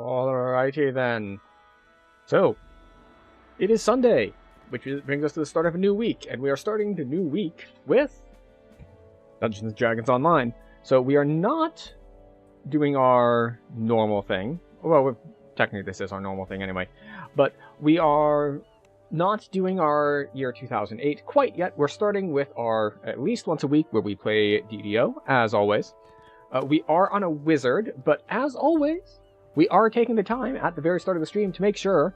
Alrighty then. So, it is Sunday, which brings us to the start of a new week, and we are starting the new week with Dungeons & Dragons Online. So we are not doing our normal thing. Well, technically this is our normal thing anyway. But we are not doing our year 2008 quite yet. We're starting with our at least once a week where we play DDO, as always. We are on a wizard, but as always, we are taking the time at the very start of the stream to make sure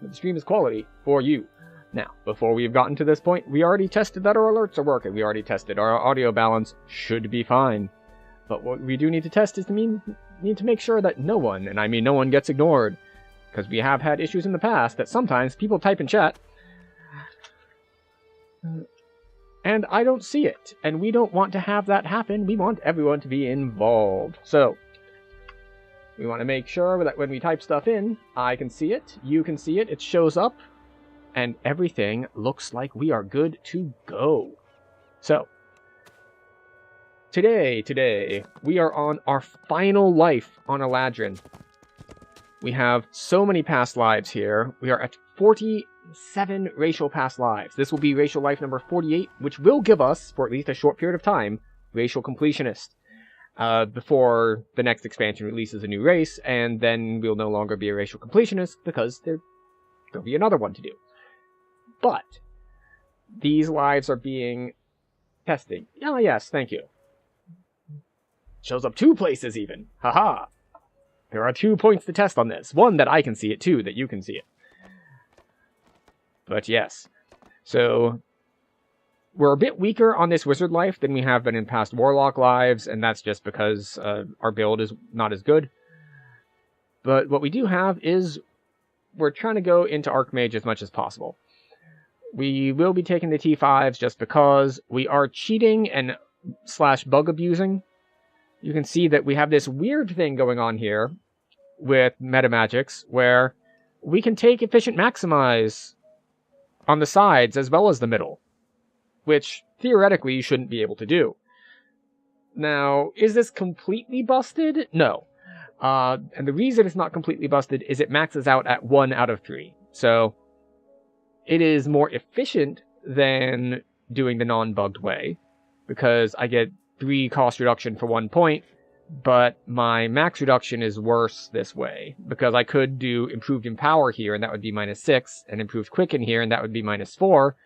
that the stream is quality for you. Now, before we've gotten to this point, we already tested that our alerts are working. We already tested our audio balance should be fine. But what we do need to test is need to make sure that no one, and I mean no one, gets ignored. Because we have had issues in the past that sometimes people type in chat and I don't see it. And we don't want to have that happen. We want everyone to be involved. So, we want to make sure that when we type stuff in, I can see it, you can see it, it shows up, and everything looks like we are good to go. So, today, we are on our final life on Eladrin. We have so many past lives here. We are at 47 racial past lives. This will be racial life number 48, which will give us, for at least a short period of time, racial completionist. Before the next expansion releases a new race, and then we'll no longer be a racial completionist, because there'll be another one to do. But, these lives are being tested. Ah, yes, thank you. Shows up 2 places even. Haha. There are 2 points to test on this. One that I can see it, 2 that you can see it. But yes. So, we're a bit weaker on this wizard life than we have been in past warlock lives, and that's just because our build is not as good. But what we do have is we're trying to go into archmage as much as possible. We will be taking the T5s just because we are cheating and / bug abusing. You can see that we have this weird thing going on here with metamagics where we can take efficient maximize on the sides as well as the middle, which theoretically you shouldn't be able to do. Now, is this completely busted? No. And the reason it's not completely busted is it maxes out at 1 out of 3. So, it is more efficient than doing the non-bugged way, because I get 3 cost reduction for 1 point, but my max reduction is worse this way, because I could do improved empower here, and that would be -6, and improved quicken here, and that would be -4,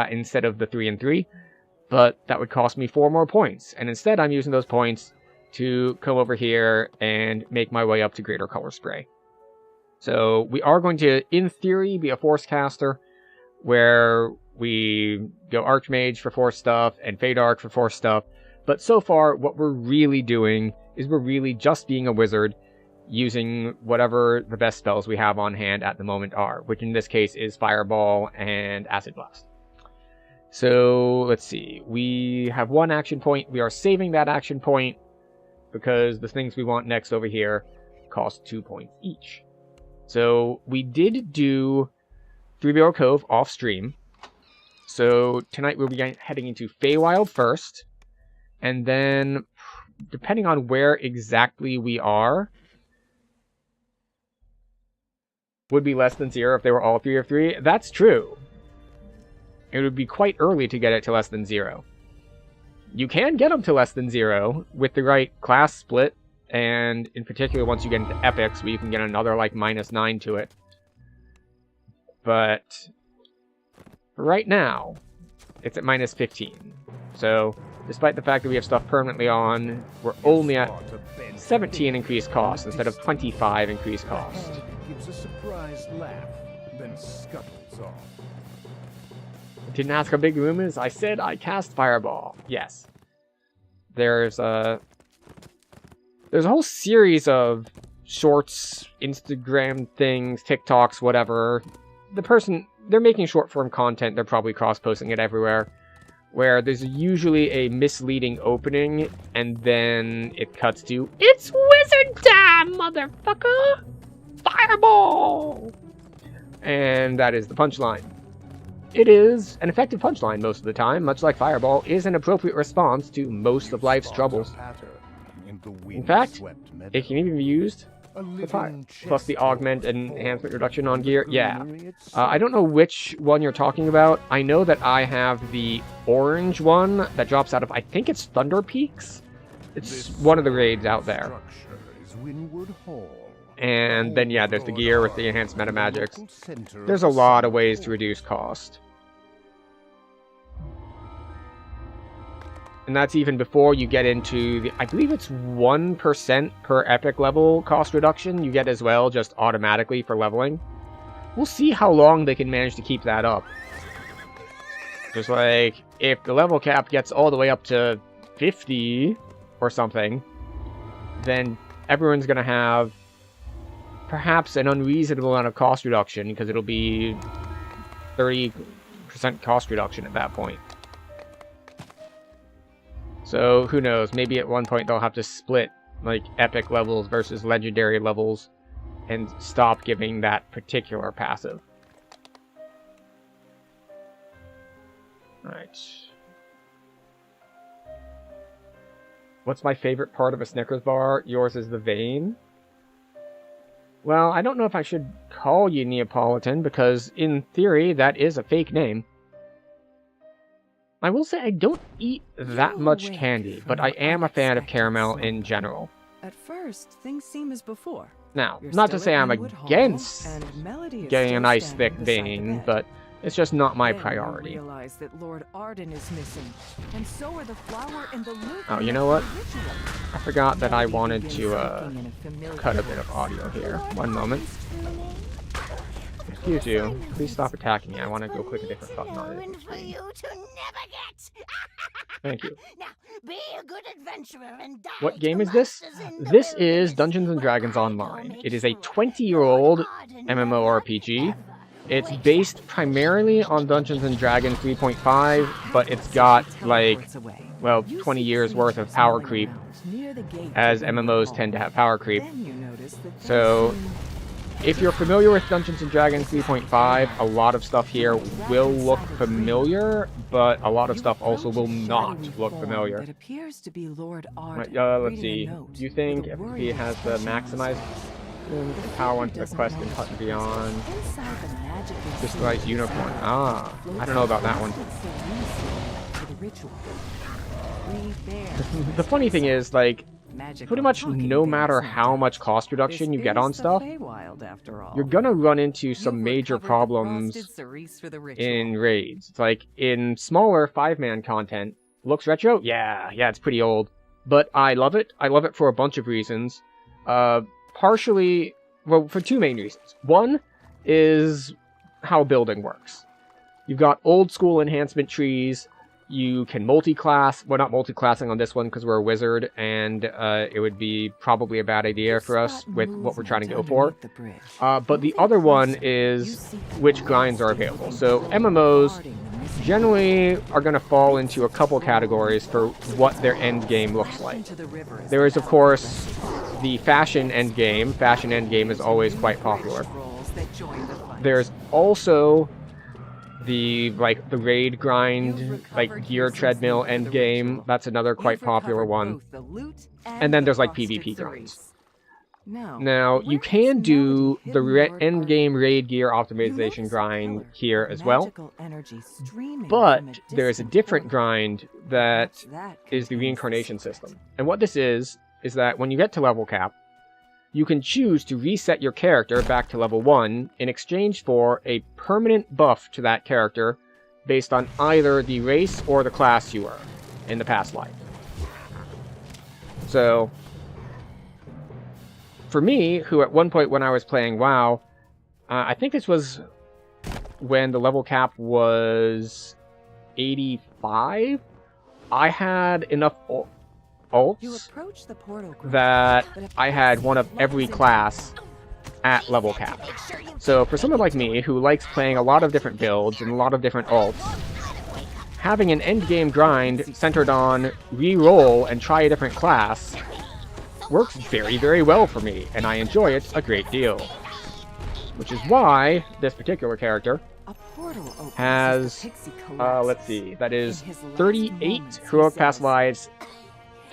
instead of the 3 and 3, but that would cost me 4 more points, and instead I'm using those points to come over here and make my way up to greater color spray. So we are going to, in theory, be a force caster, where we go Archmage for force stuff and Fade Arc for force stuff, but so far what we're really doing is we're really just being a wizard, using whatever the best spells we have on hand at the moment are, which in this case is Fireball and Acid Blast. So, let's see, we have 1 action point, we are saving that action point, because the things we want next over here cost 2 points each. So, we did do 3 Barrel Cove off stream. So, tonight we'll be heading into Feywild first. And then, depending on where exactly we are, would be less than 0 if they were all 3 of 3. That's true. It would be quite early to get it to less than 0. You can get them to less than 0 with the right class split, and in particular once you get into epics, where you can get another like -9 to it. But right now, it's at -15. So, despite the fact that we have stuff permanently on, we're only at 17 increased cost instead of 25 increased cost. Gives a surprised laugh, then scuttles off. Didn't ask how big the room is. I said I cast Fireball. Yes. There's a whole series of shorts, Instagram things, TikToks, whatever. They're making short form content. They're probably cross-posting it everywhere, where there's usually a misleading opening, and then it cuts to, "It's wizard time, motherfucker! Fireball!" And that is the punchline. It is an effective punchline most of the time, much like Fireball is an appropriate response to most of life's troubles. In fact, it can even be used Plus the augment and enhancement reduction on gear. Yeah. I don't know which one you're talking about. I know that I have the orange one that drops out of, I think it's Thunder Peaks. It's one of the raids out there. And then, yeah, there's the gear with the enhanced meta magics. There's a lot of ways to reduce cost. And that's even before you get into the, I believe it's 1% per epic level cost reduction you get as well, just automatically for leveling. We'll see how long they can manage to keep that up. Just like, if the level cap gets all the way up to 50 or something, then everyone's going to have perhaps an unreasonable amount of cost reduction, because it'll be 30% cost reduction at that point. So, who knows, maybe at one point they'll have to split, like, epic levels versus legendary levels, and stop giving that particular passive. Alright. What's my favorite part of a Snickers bar? Yours is the vein. Well, I don't know if I should call you Neapolitan, because in theory that is a fake name. I will say I don't eat that much candy, but I am a fan of caramel in general. At first, things seem as before. Now, not to say I'm against getting a nice thick vein, but it's just not my priority. That Lord Arden is missing, and so are the flower and the loot. Oh, you know what? I forgot that I wanted to cut a bit of audio here. One moment. Excuse you. Please stop attacking me. I want to go click a different button on it. Thank you. Now, be a good adventurer and die. What game is this? This is Dungeons & Dragons Online. It is a 20-year-old MMORPG. It's based primarily on Dungeons & Dragons 3.5, but it's got, like, well, 20 years worth of power creep, as MMOs tend to have power creep. So, if you're familiar with Dungeons & Dragons 3.5, a lot of stuff here will look familiar, but a lot of stuff also will not look familiar. Right, let's see. Do you think FP has the maximized power onto the quest and cut and beyond? Crystallized unicorn. Ah, I don't know about that one. The funny thing is, like, pretty much no matter how much cost reduction you get on stuff, you're gonna run into some major problems in raids. It's like, in smaller 5-man content, looks retro? Yeah, it's pretty old. But I love it. I love it for a bunch of reasons. Partially, well, for two main reasons. One is how building works. You've got old school enhancement trees. You can multi-class. We're not multi-classing on this one because we're a wizard, and it would be probably a bad idea for us with what we're trying to go for. But the other one is which grinds are available. So MMOs generally are going to fall into a couple categories for what their end game looks like. There is, of course, the fashion end game. Fashion end game is always quite popular. There's also the raid grind, like gear treadmill end game. That's another quite popular one. And then there's like PvP grinds. Now, you can do the end game raid gear optimization grind here as well. But there's a different grind that is the reincarnation system. And what this is that when you get to level cap, you can choose to reset your character back to level 1 in exchange for a permanent buff to that character based on either the race or the class you were in the past life. So, for me, who at one point when I was playing WoW, I think this was when the level cap was 85, I had enough ults that I had one of every class at level cap. So for someone like me who likes playing a lot of different builds and a lot of different ults, having an endgame grind centered on re-roll and try a different class works very, very well for me, and I enjoy it a great deal. Which is why this particular character has, let's see, that is 38 heroic past lives,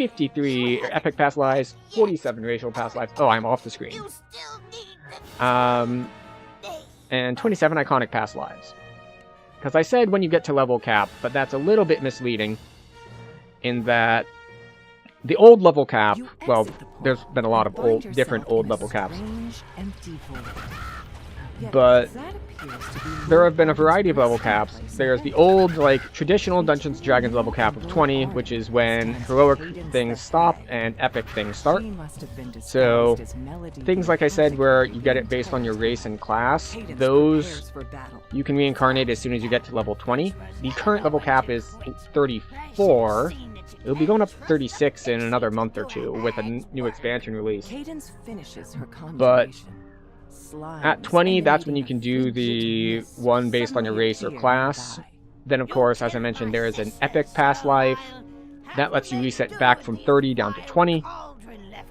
53 epic past lives, 47 racial past lives. Oh, I'm off the screen. You still need And 27 iconic past lives. Because I said when you get to level cap, but that's a little bit misleading in that the old level cap, well, there's been a lot of different old level caps. But there have been a variety of level caps. There's the old, like, traditional Dungeons & Dragons level cap of 20, which is when heroic things stop and epic things start. So, things like I said, where you get it based on your race and class, those you can reincarnate as soon as you get to level 20. The current level cap is 34. It'll be going up to 36 in another month or two with a new expansion release. But at 20, that's when you can do the one based on your race or class. Then, of course, as I mentioned, there is an epic past life. That lets you reset back from 30 down to 20.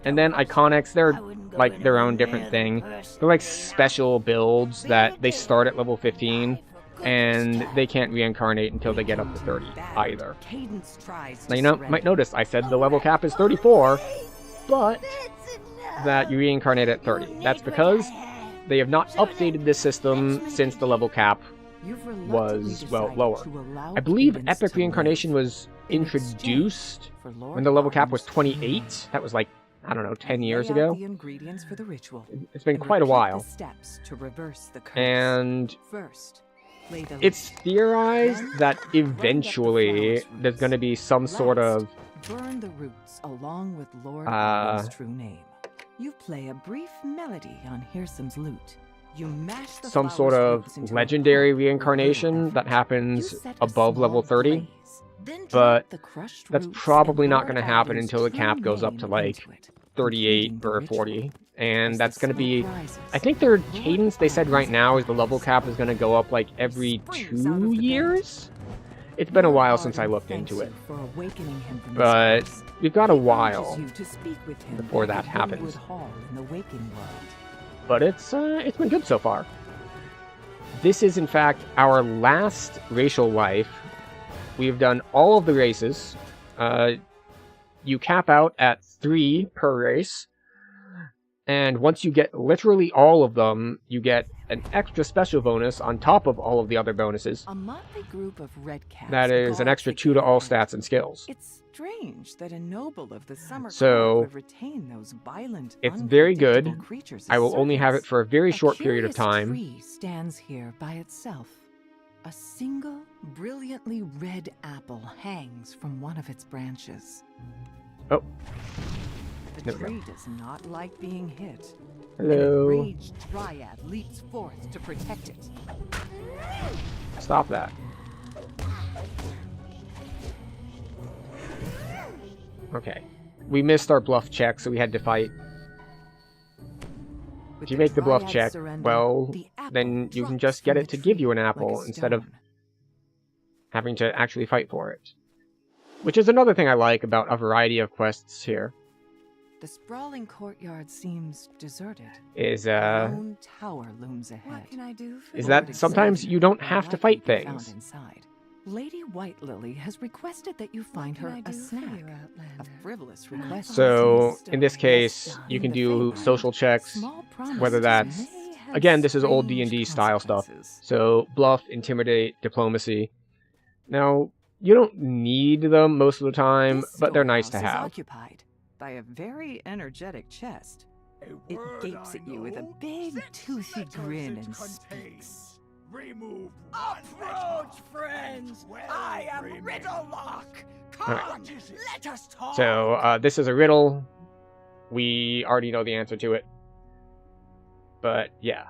And then iconics, they're like their own different thing. They're like special builds that they start at level 15. And they can't reincarnate until they get up to 30 either. Now, you might notice I said the level cap is 34, but that you reincarnate at 30. That's because they have not updated this system since the level cap was, well, lower. I believe epic reincarnation was introduced when the level cap was 28. That was like, I don't know, 10 years ago. It's been quite a while. And it's theorized that eventually there's going to be some sort of burn the roots along with Lord Arden's true name. You play a brief melody on Hearsom's lute. You mash the some sort of legendary reincarnation that happens above level 30. But that's probably not going to happen until the cap goes up to like 38 or 40. And that's going to be, I think their cadence, they said right now, is the level cap is going to go up like every 2 years? It's been a while since I looked into it. But we've got a while before that happens. But it's been good so far. This is, in fact, our last racial life. We've done all of the races. You cap out at 3 per race. And once you get literally all of them, you get an extra special bonus on top of all of the other bonuses. A motley group of red caps. That is an extra 2 to all stats and skills. It's strange that a noble of the summer so would retain those violent, it's very good. I will only have it for a very short period of time. A tree stands here by itself. A single, brilliantly red apple hangs from one of its branches. Oh. The tree does not like being hit. Hello. An enraged dryad leaps forth to protect it. Stop that. Okay. We missed our bluff check, so we had to fight. If you make the bluff check, well, then you can just get it to give you an apple instead of having to actually fight for it. Which is another thing I like about a variety of quests here. The sprawling courtyard seems deserted. Is A lone tower looms ahead. What can I do for is that sometimes you don't have to fight things. Lady White Lily has requested that you find her a snack. A frivolous request. So, in this case, you can do social checks, whether that's... Again, this is old D&D style stuff. So, bluff, intimidate, diplomacy. Now, you don't need them most of the time, but they're nice to have. Occupied by a very energetic chest. It gapes at you with a big, toothy grin and speaks. Remove Approach, friends! I am Riddlelock! Come, Alright. let us talk! So, this is a riddle. We already know the answer to it. But, yeah.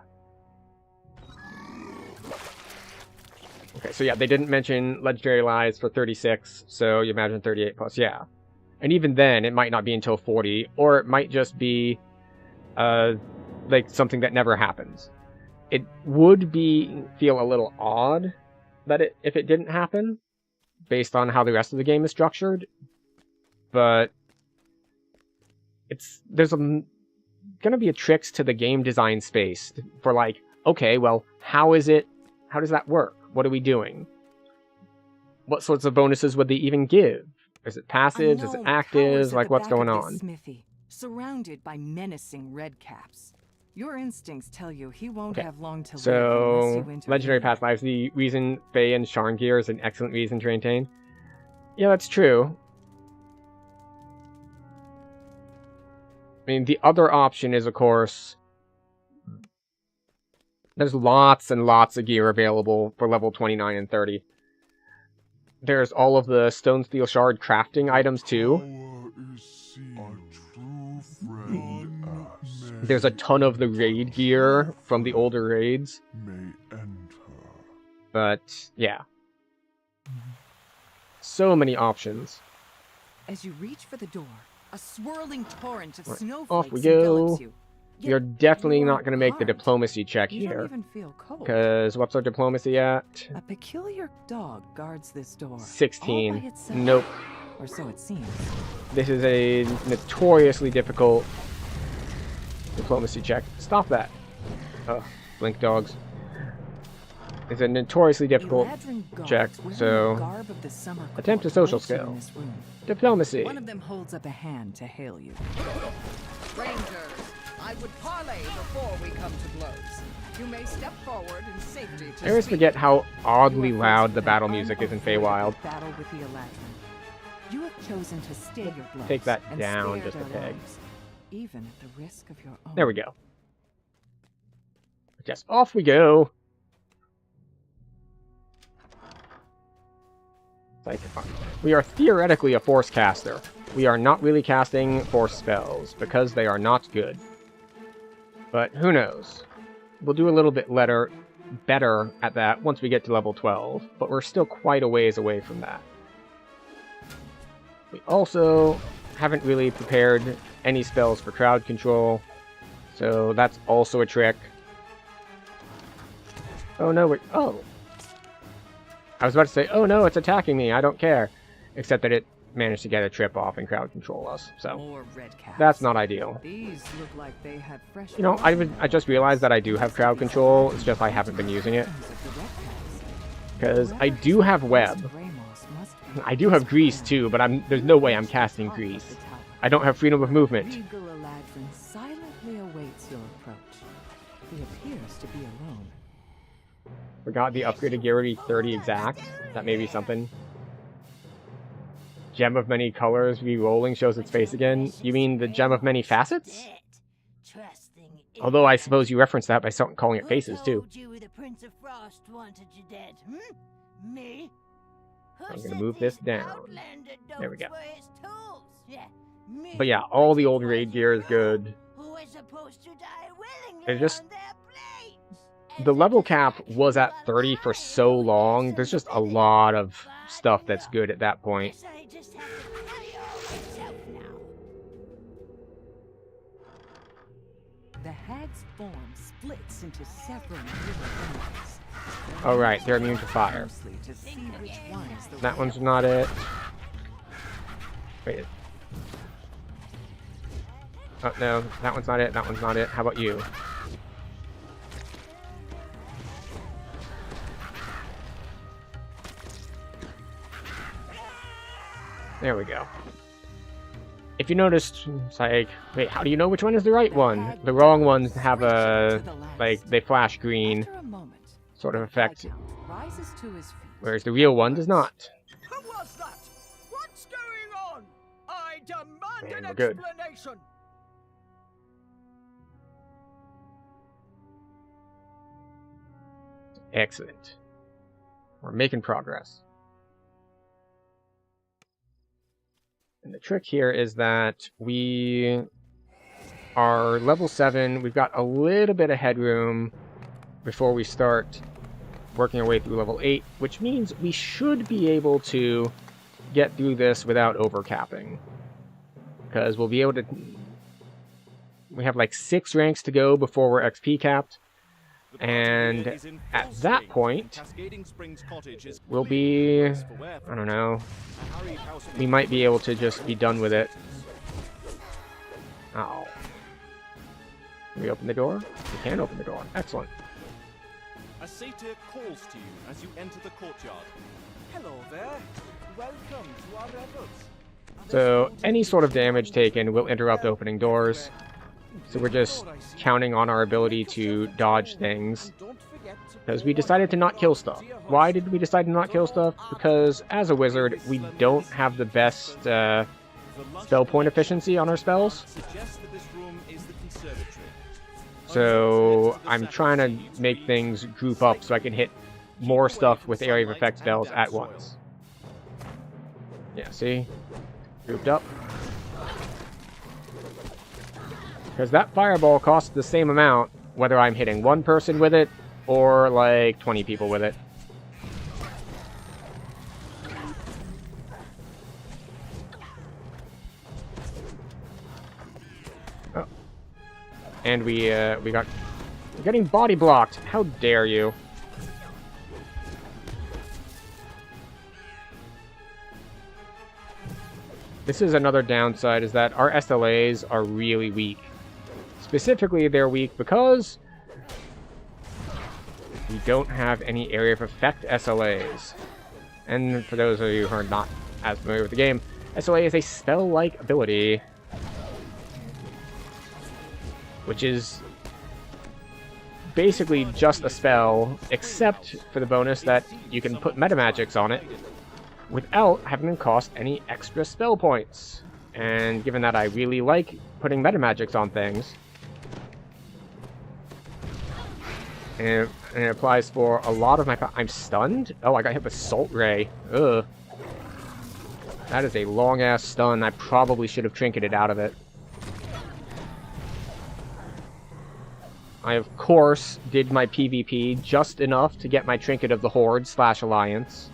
Okay, so yeah, they didn't mention Legendary Lives for 36, so you imagine 38 plus, yeah. And even then, it might not be until 40, or it might just be, like, something that never happens. It would feel a little odd that if it didn't happen, based on how the rest of the game is structured, but there's gonna be a tricks to the game design space for like, okay, well, how does that work? What are we doing? What sorts of bonuses would they even give? Is it passives? Is it actives? Like, what's going on? Smithy, surrounded by menacing redcaps. Your instincts tell you he won't have long to live unless So, you intervene. legendary past lives. The reason Fey and Sharn gear is an excellent reason to maintain. Yeah, that's true. I mean, the other option is, of course, there's lots and lots of gear available for level 29 and 30. There's all of the Stone Steel Shard crafting items, too. There's a ton of the raid gear from the older raids. But, yeah. So many options. As you reach for the door, a swirling torrent of Right. snowflakes Off we go. envelops you. We are definitely not going to make the unharmed. diplomacy check You don't here. even feel cold. Because what's our diplomacy at? A peculiar dog guards this door. all by 16. itself. Nope. Or so it seems. This is a notoriously difficult diplomacy check. Stop that. Oh, blink dogs. It's a notoriously difficult Eladrin guards check, wearing so the garb of the summer attempt a court social wait you in skill. this room. Diplomacy. One of them holds up a hand to hail you. Rangers, I would parley before we come to blows. You may step forward in safety to I always speak. forget how oddly You are loud faced the with battle an music is in unavoidable Feywild. Battle with the Eladrin. You have chosen to stay your blows Take that and down spare just a their peg. lives, even at the risk of your own. There we go. Yes, off we go. Like, we are theoretically a force caster. We are not really casting force spells because they are not good. But who knows? We'll do a little bit better at that once we get to level 12, but we're still quite a ways away from that. We also haven't really prepared any spells for crowd control, so that's also a trick. Oh no, oh! I was about to say, oh no, it's attacking me, I don't care. Except that it managed to get a trip off and crowd control us, so More red caps. that's not ideal. These look like they had fresh. You know, I just realized that I do have crowd control, it's just I haven't been using it. Because I do have web. I do have grease too, but there's no way I'm casting grease. I don't have freedom of movement. Regal Eladrin silently awaits your approach. He appears to be alone. Forgot the upgraded gear already 30 exact. That may be something. Gem of many colors re-rolling shows its face again. You mean the gem of many facets? Although I suppose you referenced that by calling it faces too. You the Prince of Frost wanted you dead, Me? I'm gonna move this down. There we go. But yeah, all the old raid gear is good. It's just the level cap was at 30 for so long. There's just a lot of stuff that's good at that point. The hag's form splits into several mirror images. Oh right, they're immune to fire. Closely to see which one is the That real. one's not it. Wait. Oh no, that one's not it, that one's not it. How about you? There we go. If you noticed, it's like, wait, how do you know which one is the right one? The wrong ones have a, like, they flash green After a moment, sort of the effect, Viscount rises to his feet. whereas the real one does not. Who was that? What's going on? I demand And an we're good. explanation. Excellent. We're making progress. And the trick here is that we are level 7. We've got a little bit of headroom before we start working our way through level 8, which means we should be able to get through this without overcapping. Because we'll be able to... We have like 6 ranks to go before we're XP capped. And at that point, we'll be, I don't know, we might be able to just be done with it. Oh. Can we open the door? We can open the door. Excellent. A satyr calls to you as you enter the courtyard. Hello there. So any sort of damage taken will interrupt opening doors. So we're just counting on our ability to dodge things. Because we decided to not kill stuff. Why did we decide to not kill stuff? Because as a wizard, we don't have the best spell point efficiency on our spells. So I'm trying to make things group up so I can hit more stuff with area of effect spells at once. Yeah, see? Grouped up. Because that fireball costs the same amount whether I'm hitting one person with it or like 20 people with it. Oh. And we're getting body blocked. How dare you? This is another downside, is that our SLAs are really weak. Specifically, they're weak because we don't have any area of effect SLAs. And for those of you who are not as familiar with the game, SLA is a spell-like ability, which is basically just a spell, except for the bonus that you can put metamagics on it without having to cost any extra spell points. And given that I really like putting metamagics on things, and it applies for a lot of my... I'm stunned? Oh, I got hit with Salt Ray. Ugh. That is a long-ass stun. I probably should have trinketed out of it. I, of course, did my PvP just enough to get my Trinket of the Horde / Alliance.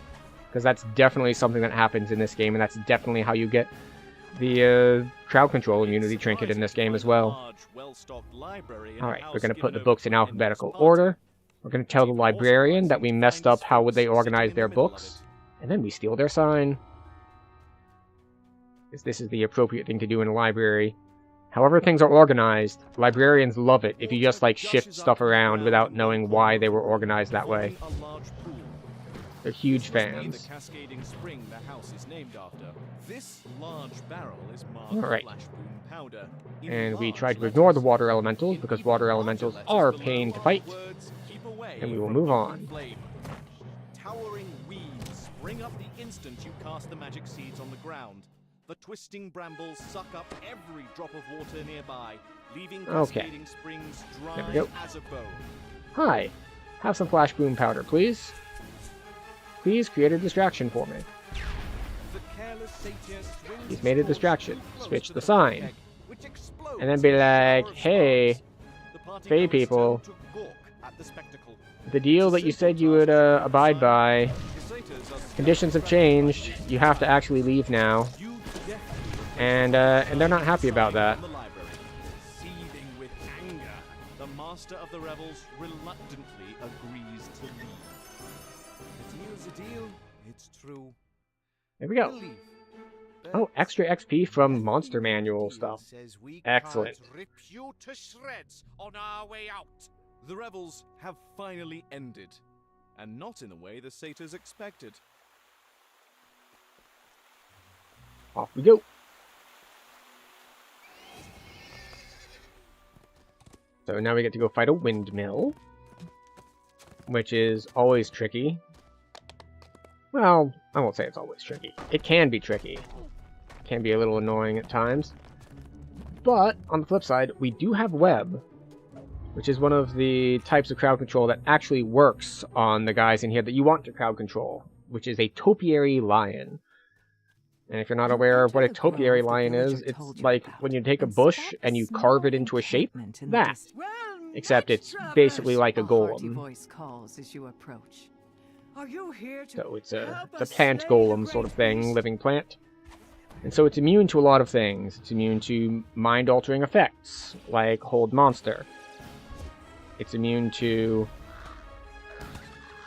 Because that's definitely something that happens in this game, and that's definitely how you get the crowd control immunity trinket in this game as well. Alright, we're going to put the books in alphabetical order. We're going to tell the librarian that we messed up how would they organize their books. And then we steal their sign. Because this is the appropriate thing to do in a library. However things are organized, librarians love it if you just like shift stuff around without knowing why they were organized that way. They're huge fans. Alright. And we try to ignore the water elementals because water elementals are a pain to fight. And we will move on. Towering weeds spring up the instant you cast the magic seeds on the ground. The twisting brambles suck up every drop of water nearby, leaving cascading springs dry as a bone. Hi. Have some flash boom powder, please. Please create a distraction for me. He's made a distraction. Switch the sign. And then be like, hey, Fey people, the deal that you said you would abide by, conditions have changed. You have to actually leave now. And they're not happy about that. Seething with anger, the master of the rebels reluctantly agrees to leave. A deal's a deal, it's true. There we go. Oh, extra XP from Monster Manual stuff. Excellent. Rip you to shreds on our way out. The revels have finally ended, and not in the way the satyrs expected. Off we go. So now we get to go fight a windmill, which is always tricky. Well, I won't say it's always tricky. It can be tricky. It can be a little annoying at times. But, on the flip side, we do have web, which is one of the types of crowd control that actually works on the guys in here that you want to crowd control, which is a topiary lion. And if you're not aware of what a topiary lion is, it's like when you take a bush and you carve it into a shape. That. Except it's basically like a golem. So it's a plant golem sort of thing, living plant. And so it's immune to a lot of things. It's immune to mind-altering effects, like Hold Monster. It's immune to...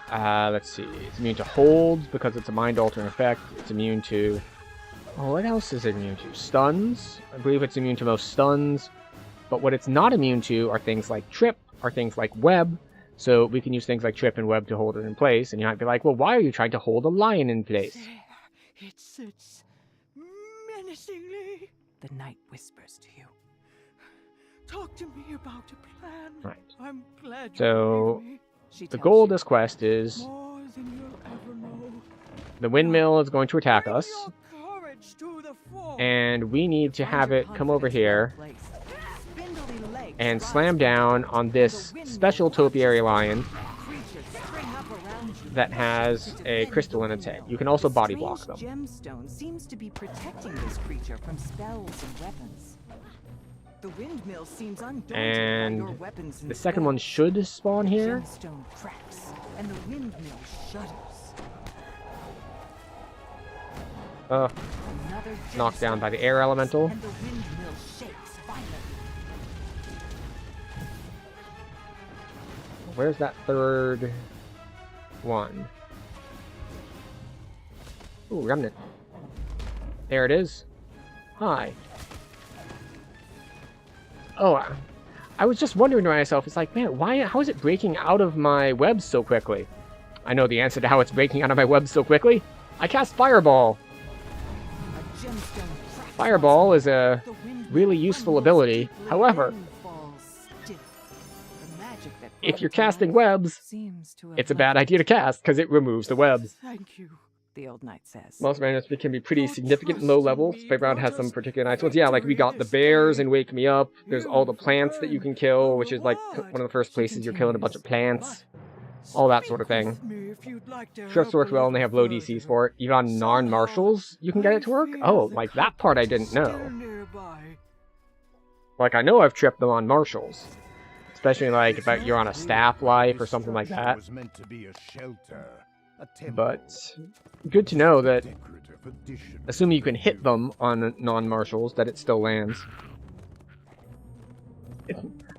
let's see. It's immune to holds because it's a mind-altering effect. It's immune to... Oh, what else is it immune to? Stuns? I believe it's immune to most stuns. But what it's not immune to are things like trip, are things like web. So we can use things like trip and web to hold it in place. And you might be like, well, why are you trying to hold a lion in place? It sits menacingly. The night whispers to you. Talk to me about a plan. Right. I'm glad you So, believe me. She the tells goal of you, this quest is More than you'll ever know. the windmill is going to attack Bring us, your courage to the fore. and we need to find have your it come over confidence here well placed. Spindly legs and rise slam from down the on this wind special topiary lion creatures spring up around you. that has a crystal in its head. You can also body block them. Gemstone seems to be protecting this creature from spells and weapons. The windmill seems undaunted And by your weapons and the second one spells. should spawn The here. gemstone cracks, and the windmill shudders. Another Knocked down gemstone by the air cracks, elemental. and the windmill shakes violently. Where's that third one? Ooh, remnant. There it is. Hi. Oh, I was just wondering to myself, it's like, man, how is it breaking out of my webs so quickly? I know the answer to how it's breaking out of my webs so quickly. I cast Fireball. A gemstone cracks Fireball once is a more. The windmill really useful rumbles ability. deeply, However, then falls still. The magic that if brought you're it to life casting webs, seems to have it's a bad left idea to cast because it removes the webs. Thank you. the old knight says. Most magnets can be pretty Your significant trust in low in levels. me Feywild has brought some us particular nice ones. Yeah, like we got the victory bears this and Wake Me Up. There's all the You've plants that you can earned kill, a which is like reward. one of the first She places you're killing a bunch of plants. But All that sort of speak thing. with me if you'd like to Sure, help works a well, and they little have low further. DCs for it. Even on non-marshals, you can get it to work? I Oh, feel like the that part I culprits didn't still know. nearby. Like, I know I've tripped them on marshals. Especially, like, if you're on a staff life or something like that. Was meant to be a shelter, a temple, But good to know that, decorative addition assuming you to can hit the them on non-marshals, that it still lands.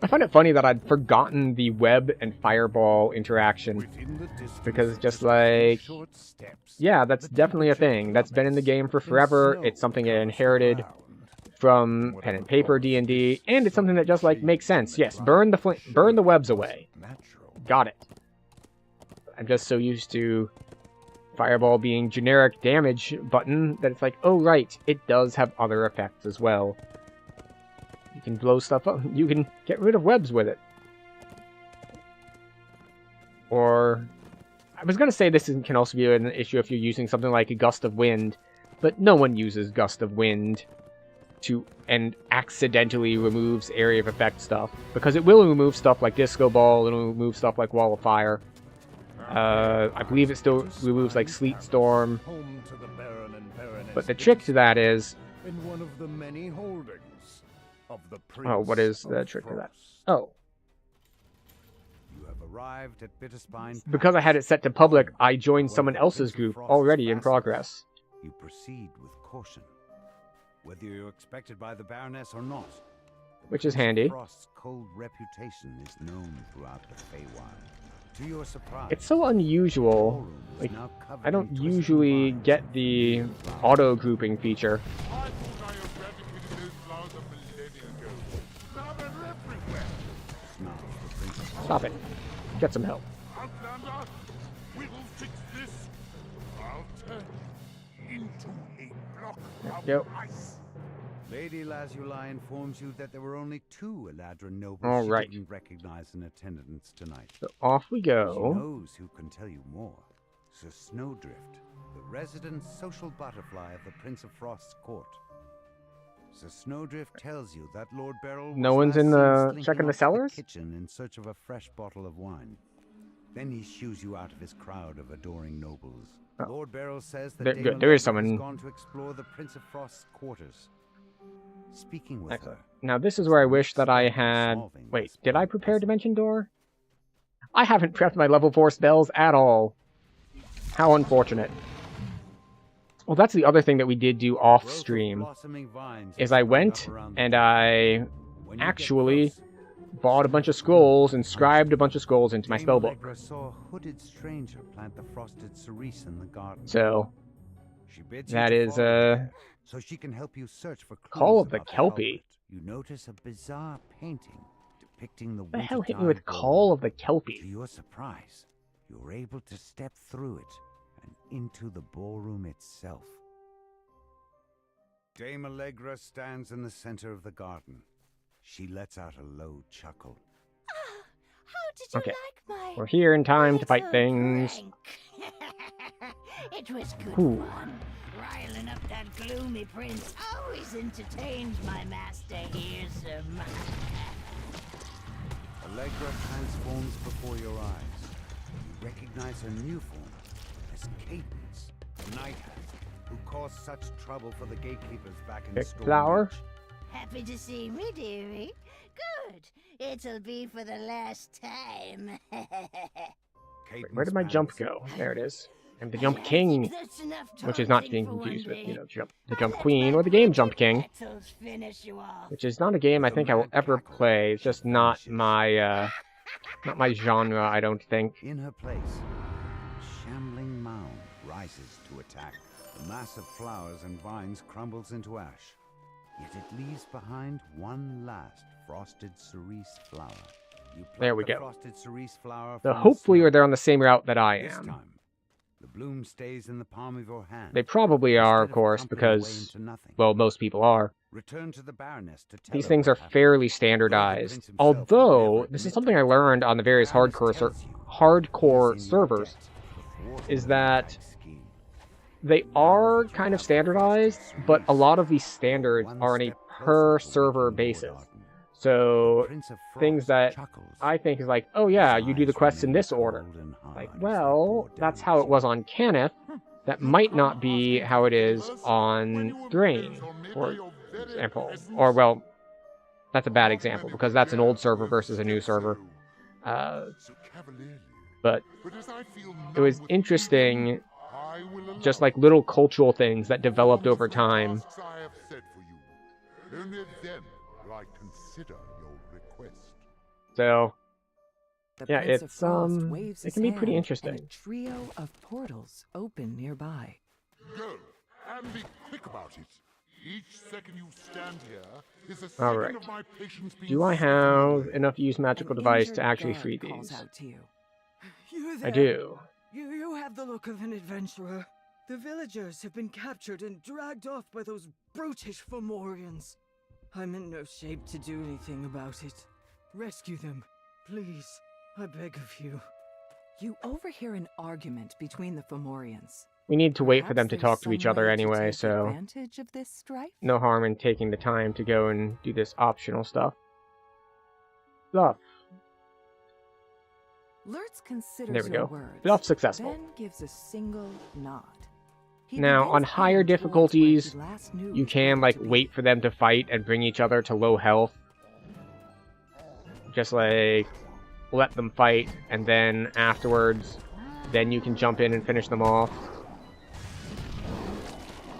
I find it funny that I'd forgotten the web and fireball interaction. within the distance Because of just a few like, short steps, yeah, that's the definitely a temperature thing. That's been in the game for then forever. snow It's something I covers the inherited ground. from pen and paper D&D, and it's something that just like makes sense. Yes, burn the webs away. Natural. Got it. I'm just so used to fireball being generic damage button that it's like, oh right, it does have other effects as well. You can blow stuff up. You can get rid of webs with it. Or I was gonna say this can also be an issue if you're using something like a gust of wind, but no one uses gust of wind and accidentally removes area of effect stuff, because it will remove stuff like disco ball, it'll remove stuff like wall of fire. I believe it still removes like sleet storm, Home to the Baron and Baroness but the trick to that is, in one of the many holdings of the oh, what is the Prince trick of to that? Frost. Oh, You have arrived at Bitterspine. because I had it set to public, I joined someone else's group already in progress. You proceed with caution. Whether you're expected by the Baroness or not, the Which is Prince of handy. Frost's cold reputation is known throughout the Feywild. To your surprise, It's so unusual. ballroom is Like, now covered I don't in twisting usually vines get and the green flowers. auto-grouping feature. I thought I eradicated those flowers a millennia ago. Now they're everywhere. Snarls the Prince of Frost. Stop it. Get some help. Outlander, we will fix this. I'll turn you into a block of Yep. ice. Lady Lazuli informs you that there were only 2 Eladrin nobles All she right. didn't recognize in attendance tonight. So off we She go. knows who can tell you more. Sir Snowdrift, the resident social butterfly of the Prince of Frost's court. Sir Snowdrift tells you that Lord Beryl No was one's last in seen the- slinking checking the off to cellars? kitchen in search of a fresh bottle of wine. Then he shoos you out of his crowd of adoring nobles. Oh. Lord Beryl says that There- Dame good, there is Elizabeth has someone- gone to explore the Prince of Frost's quarters. Speaking with Excellent. her, Now this is where I wish that I had... Wait, did I prepare Dimension Door? I haven't prepped my level 4 spells at all. How unfortunate. Well, that's the other thing that we did do off growth of stream, blossoming vines is has I sprung went up around the and court. I When you get actually close, bought a bunch of scrolls and scribed a bunch of scrolls into my Dame spellbook. Allegra saw a hooded stranger plant the frosted cerise in the garden. So, She bids that you to is, follow her, so she can help you search for clues Call of the about Kelpie. culprit. You notice a bizarre painting depicting the the hell hit me wintertime with ballroom. Call of the To Kelpie? your surprise, you're able to step through it and into the ballroom itself. Dame Allegra stands in the center of the garden. She lets out a low chuckle. How did you Okay. like my We're here in time to fight little things. prank? It was good Ooh. fun. Riling up that gloomy prince always entertains my master Hearsome. Allegra transforms before your eyes. You recognize her new form as Cadence, the night hag, who caused such trouble for the gatekeepers back in Pick Storm flower. Reach. Happy to see me, dearie. Good. It'll be for the last time. Cadence Where did my jump pants. go? There it is. I'm the Jump King, That's enough which is not taunting being for one confused with, day. you know, the I'll Jump let Queen my or the game Jump magic King, battles finish you off. which is not a game I think I will ever play. It's just not my genre, I don't think. In her place, a shambling mound rises to attack. The mass of flowers and vines crumbles into ash. Yet it leaves behind one last frosted cerise flower. You pluck There we the go. frosted cerise flower So from the hopefully snow. they're on the same route that I This am. time, the bloom stays in the palm of your hand. They probably are, of Instead course, crumpling away because, into nothing. well, most people are. Return to the Baroness to tell These her things what are happened. fairly Though the standardized. prince himself would Although, never this is admit something to I it. learned on the various Baroness hardcore tells you hardcore he's in servers, debt to thwart is a that moonlight scheme. they are kind of standardized, but a lot of these standards are on a per server basis. So, things that I think is like, oh yeah, you do the quests in this order. Like, well, that's how it was on Cannith. That might not be how it is on Thrain, for example. Or, well, that's a bad example, because that's an old server versus a new server. But it was interesting, just like little cultural things that developed over time. Only then will I consider your request. So, The yeah, Prince of it's Frost waves it his can be pretty hand, interesting. And a trio of portals open nearby. Go, and be quick about it. Each second you stand here is a All second right. of my patience being Do I stripped have away. enough use magical An device to injured actually guard free calls these? out to you. You I there? do. You have the look of an adventurer. The villagers have been captured and dragged off by those brutish Fomorians. I'm in no shape to do anything about it. Rescue them, please. I beg of you. You overhear an argument between the Fomorians. We need to wait for them to Perhaps talk there's to each some other way to anyway, take so advantage of this strife? no harm in taking the time to go and do this optional stuff. Lurtz considers There we your go. words, Bluff successful. then gives a single nod. He Now, begins on higher heading towards where difficulties, he last knew you his can, brother like, to be. wait for them to fight and bring each other to low health. Just, like, let them fight, and then afterwards, then you can jump in and finish them off.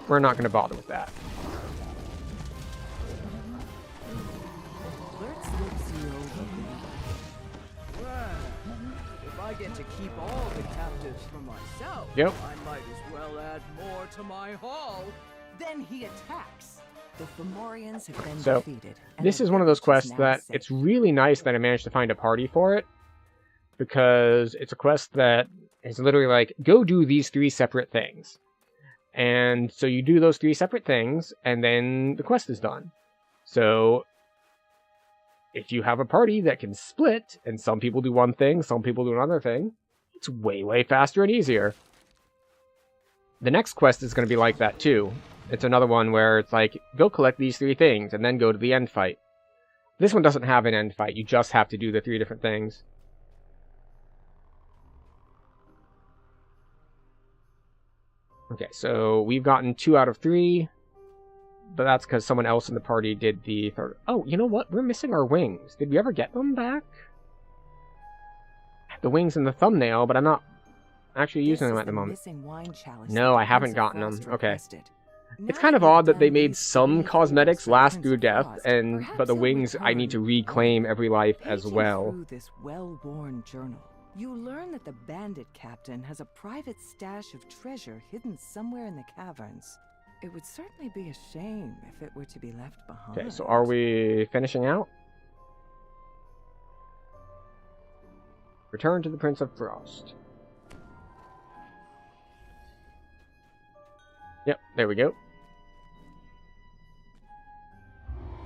We're not going to bother with that. Lurtz looks you over. Well, if I get to keep all the captives for myself, Yep. I might as well add more to my haul. Then he attacks. The Fomorians have been So, defeated. and this the is one of those village is quests now that safe. it's really nice that I managed to find a party for it, because it's a quest that is literally like, go do these 3 separate things. And so you do those 3 separate things, and then the quest is done. So, if you have a party that can split, and some people do one thing, some people do another thing, it's way, way faster and easier. The next quest is going to be like that too. It's another one where it's like, go collect these 3 things, and then go to the end fight. This one doesn't have an end fight, you just have to do the 3 different things. Okay, so we've gotten 2 out of 3, but that's because someone else in the party did the third. Oh, you know what? We're missing our wings. Did we ever get them back? I have the wings in the thumbnail, but I'm not actually using them at the moment. No, I haven't gotten them. Okay. It's kind of odd that they made some cosmetics last through death, but the wings I need to reclaim every life as well. Through this well-worn journal, you learn that the bandit captain has a private stash of treasure hidden somewhere in the caverns. It would certainly be a shame if it were to be left behind. Okay, so are we finishing out? Return to the Prince of Frost. Yep, there we go.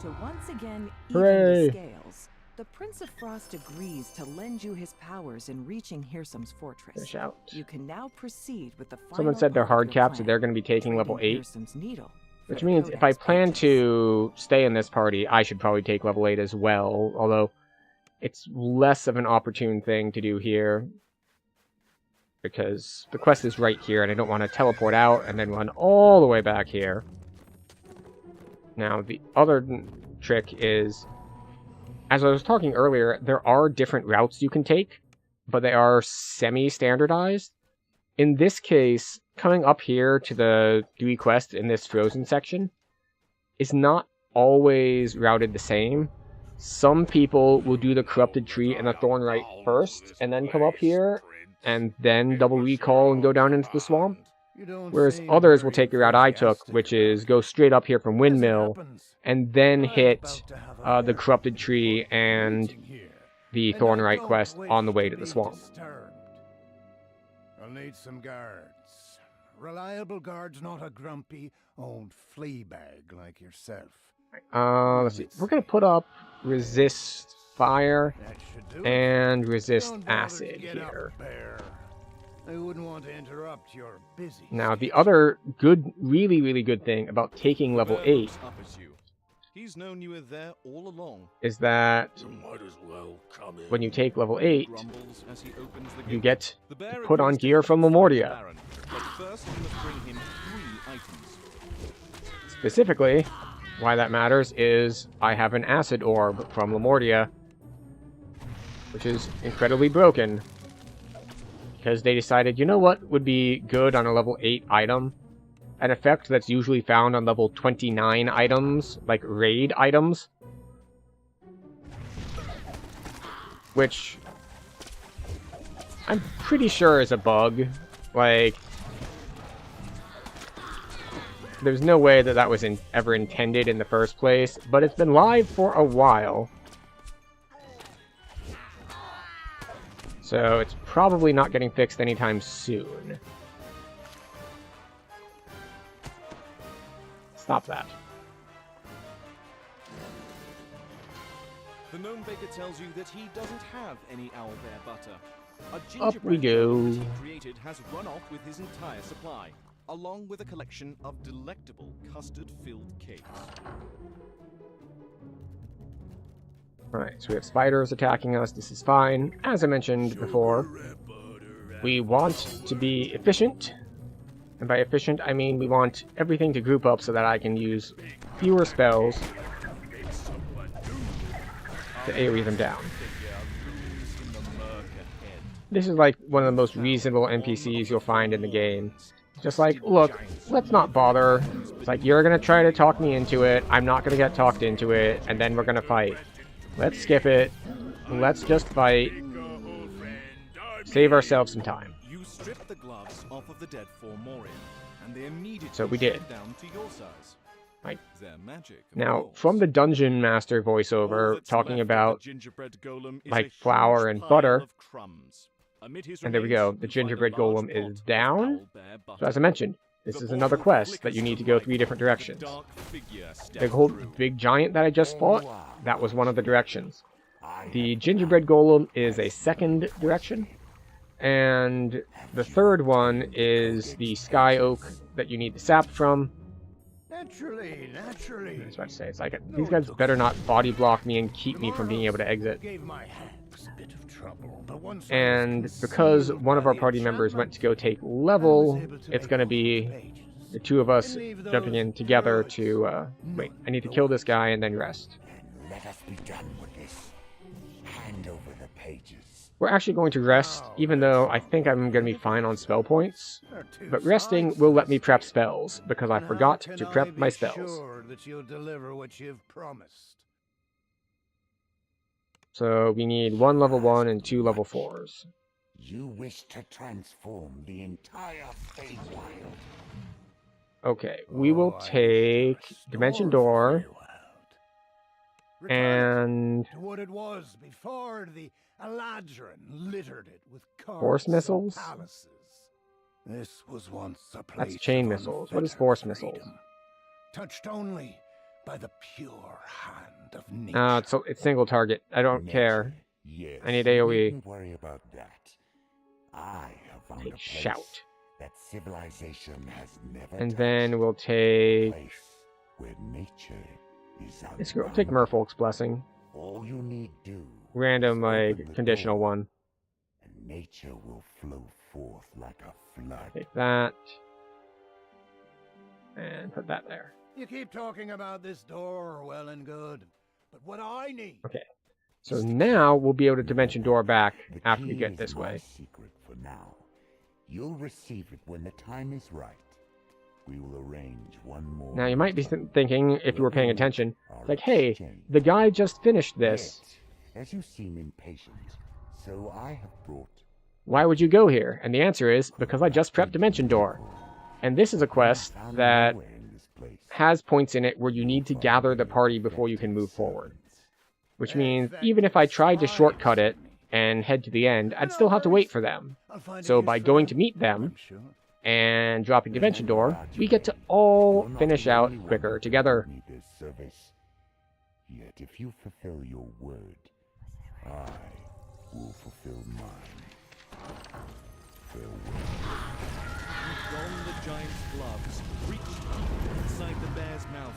To once again Hooray! even the scales, the Prince of Frost agrees to lend you his powers in reaching Hirsum's fortress. Fish out. You can now proceed with the final Someone said they're part of hard your capped, so plan, they're going to be taking level trading 8. Hirsum's needle for Which the means if I Codex plan pages. to stay in this party, I should probably take level 8 as well. Although, it's less of an opportune thing to do here. Because the quest is right here, and I don't want to teleport out and then run all the way back here. Now, the other trick is, as I was talking earlier, there are different routes you can take, but they are semi-standardized. In this case, coming up here to the Dewey quest in this frozen section is not always routed the same. Some people will do the corrupted tree and the thornright first, and then come up here, and then double recall and go down into the swamp. Whereas others will take the route I took, which is go straight up here from Windmill, and then hit the corrupted tree and the thornright quest on the way to the swamp. I'll need some guards. Reliable guards, not a grumpy old flea bag like yourself. Let's see. We're going to put up resist fire and resist acid here. I wouldn't want to interrupt your busy. Now, the other good, really, really good thing about taking level 8 He's known you were there all along. is that Might as well come in. when you take level 8, Grumbles as he opens the you gate. get The to bear put on agrees to gear from fight the Lemuria. Baron, but first you must bring him 3 items. Specifically, why that matters is I have an acid orb from Lemuria, which is incredibly broken. Because they decided, you know what would be good on a level 8 item? An effect that's usually found on level 29 items, like raid items. Which I'm pretty sure is a bug. Like, there's no way that that was ever intended in the first place, but it's been live for a while. So it's probably not getting fixed anytime soon. Stop that. The gnome baker tells you that he doesn't have any owlbear butter. A Up we gingerbread go. donut he created has run off with his entire supply, along with a collection of delectable custard-filled cakes. Alright, so we have spiders attacking us. This is fine. As I mentioned before, we want to be efficient. And by efficient, I mean we want everything to group up so that I can use fewer spells to AoE them down. This is like one of the most reasonable NPCs you'll find in the game. Just like, look, let's not bother. It's like, you're gonna try to talk me into it, I'm not gonna get talked into it, and then we're gonna fight. Let's skip it. Let's just fight. Save ourselves some time. You strip the gloves off of the dead Formorian, and they immediately So we did. shrink down to your size. Right. Their magic, of Now, course. from the Dungeon Master All voiceover, that's talking left of the about gingerbread golem is like a flour huge and pile butter. of crumbs. Amid his And there we remains, go, you the find a gingerbread large golem pot is of down. owlbear So butter. as I mentioned, this The is another bottle quest that flickers you need the to go light 3 different as a directions. dark figure steps Big whole through. big giant that I just fought, that was one of the directions. The gingerbread golem is a second direction. And the third one is the sky oak that you need the sap from. Naturally. I was about to say, it's like, these guys better not body block me and keep me from being able to exit. Gave my hands a bit of trouble, but once I And was because concealed one of by our the party members went to go take I level, was able to it's make going to all be the pages. the two of us And leave jumping those in together birds to, wait, I need to kill this guy and then rest. Let us be done with this. Hand over the pages. We're actually going to rest, even though I think I'm going to be fine on spell points. There are two But resting sides will to let me this prep thing. spells, because I And how forgot can to I prep be my spells. Sure that you'll deliver what you've promised. So we need 1 level 1 and 2 level 4s. You wish to transform the entire Feywild. Okay, we will take Dimension Door and to what it was before the Eladrin littered it with Force missiles? palaces. This was once a place That's chain of missiles. What is unfettered force missiles? freedom, touched only by the pure hand of nature. It's single target. I don't care. Yes, I need you AoE. needn't worry about that. I have found a place Shout. that civilization has never And touched. then we'll A take place where nature is this girl. Take Merfolk's Blessing. All you need do Random, is open like, the conditional door, one. and nature will flow forth like a flood. Take that. And put that there. You keep talking about this door, well and good. But what I need... Okay. So now we'll be able to dimension door back The after we key get is this my way. secret for now. You'll receive it when the time is right. We will arrange one more. Now you might be thinking, if you were paying attention, Our like, hey, exchange. the guy just finished this. Yet, as you seem impatient, so I have brought. Why would you go here? And the answer is, because I just prepped Dimension Door. And this is a quest Found that nowhere in this place. has points in it where you need to gather the party before you can move forward. Which means, even if I tried to shortcut it and head to the end, I'd still have to wait for them. I'll find a So use by for going them, to meet them I'm sure. and dropping Dimension Door, we get to all You're not finish the out only one quicker who together. need this service. Yet if you fulfill your word, I will fulfill mine. Farewell. You don the giant's gloves, reach deep inside the bear's mouth.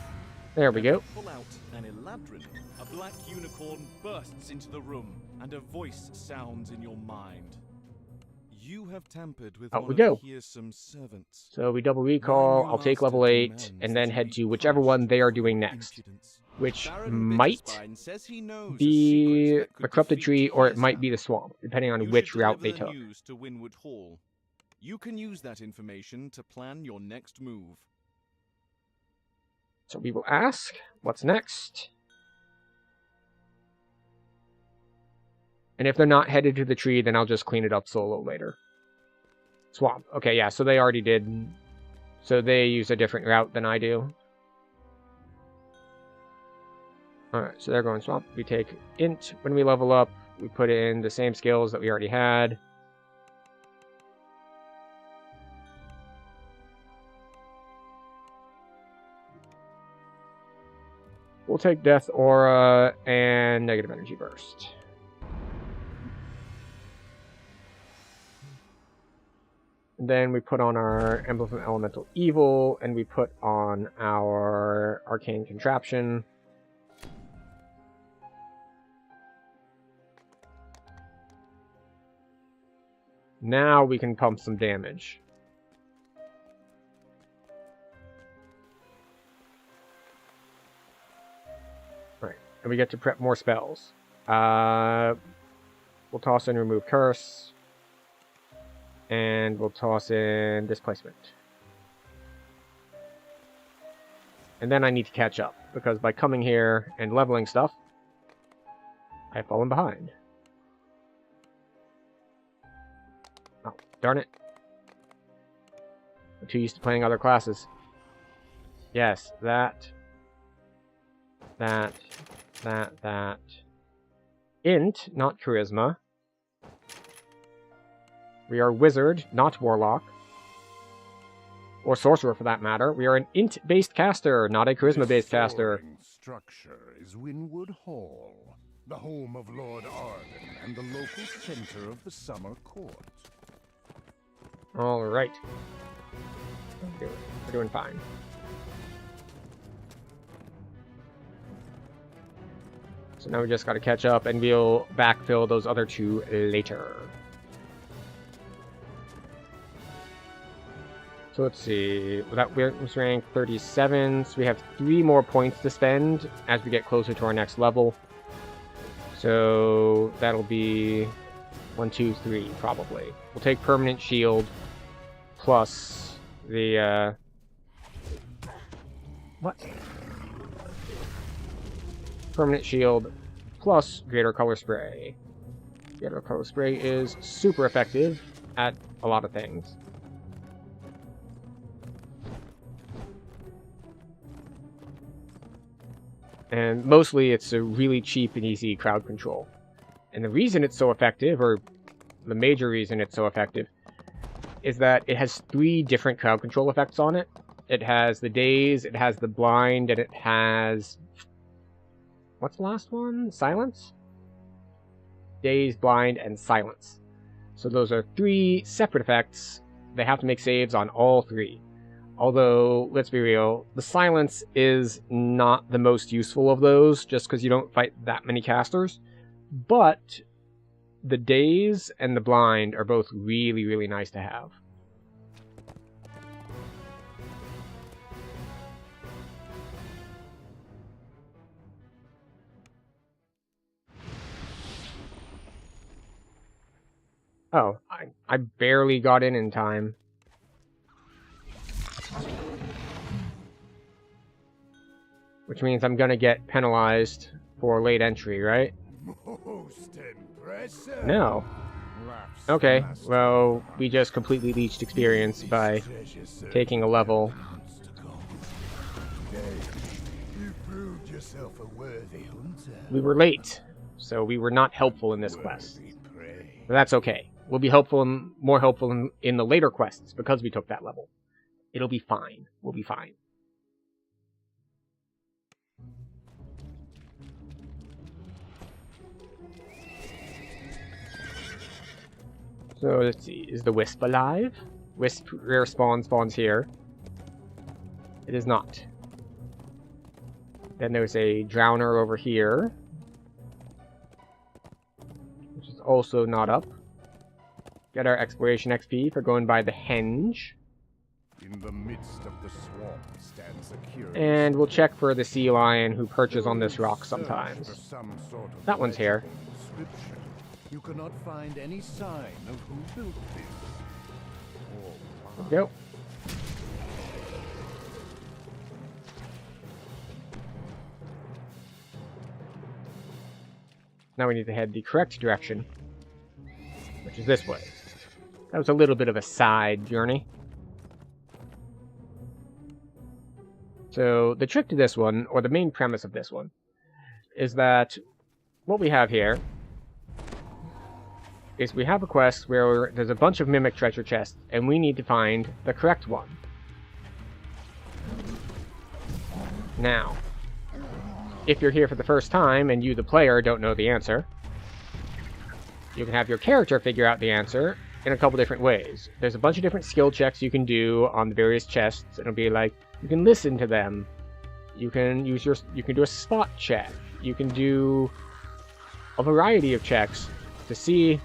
There we go. Pull out an Eladrin. A black unicorn bursts into the room, and a voice sounds in your mind. You have tampered with Out one we of go. Fearsome servants. So we double recall, I'll take level 8, and then head to whichever one they are doing next. Which might Says he knows a be secret that the could corrupted defeat tree, or it Fearsome. might be the swamp, depending on You which should route deliver they the took. news to Winwood Hall. You can use that information to plan your next move. So we will ask, what's next? And if they're not headed to the tree, then I'll just clean it up solo later. Swamp. Okay, yeah, so they already did. So they use a different route than I do. Alright, so they're going swamp. We take int when we level up. We put in the same skills that we already had. We'll take Death Aura and Negative Energy Burst. And then we put on our Emblem of Elemental Evil, and we put on our Arcane Contraption. Now we can pump some damage. Right, and we get to prep more spells. We'll toss in Remove Curse. And we'll toss in Displacement. And then I need to catch up, because by coming here and leveling stuff, I've fallen behind. Oh, darn it. I'm too used to playing other classes. Yes, that. Int, not Charisma. We are Wizard, not Warlock. Or Sorcerer, for that matter. We are an int-based caster, not a charisma-based This caster. soaring structure is Winwood Hall, the home of Lord Arden and the local center of the summer court. Alright. We're doing fine. So now we just gotta catch up, and we'll backfill those other two later. So let's see, that was rank 37, so we have 3 more points to spend as we get closer to our next level. So that'll be 1, 2, 3, probably. We'll take Permanent Shield plus the, what? Permanent Shield plus Greater Color Spray. Greater Color Spray is super effective at a lot of things. And mostly it's a really cheap and easy crowd control. And the reason it's so effective, or the major reason it's so effective, is that it has 3 different crowd control effects on it. It has the daze, it has the blind, and it has... What's the last one? Silence? Daze, blind, and silence. So those are 3 separate effects. They have to make saves on all 3. Although, let's be real, the silence is not the most useful of those, just because you don't fight that many casters. But the daze and the blind are both really, really nice to have. Oh, I barely got in time. Which means I'm gonna get penalized for late entry, right? Most impressive. No. Okay, well, we just completely leached experience by taking a level. You proved yourself a worthy hunter. We were late, so we were not helpful in this quest. Worthy prey. But that's okay. We'll be helpful and more helpful in the later quests because we took that level. It'll be fine. We'll be fine. So let's see, is the Wisp alive? Wisp rare spawns here. It is not. Then there's a Drowner over here, which is also not up. Get our exploration XP for going by the henge. In the midst of the swamp stands a curious... And we'll check for the sea lion who perches on this rock sometimes. That one's here. Description. You cannot find any sign of who built this. There we go. Now we need to head the correct direction, which is this way. That was a little bit of a side journey. So the trick to this one, or the main premise of this one, is that what we have here is we have a quest where there's a bunch of mimic treasure chests, and we need to find the correct one. Now, if you're here for the first time and you, the player, don't know the answer, you can have your character figure out the answer in a couple different ways. There's a bunch of different skill checks you can do on the various chests. It'll be like, you can listen to them. You can do a spot check. You can do a variety of checks to see,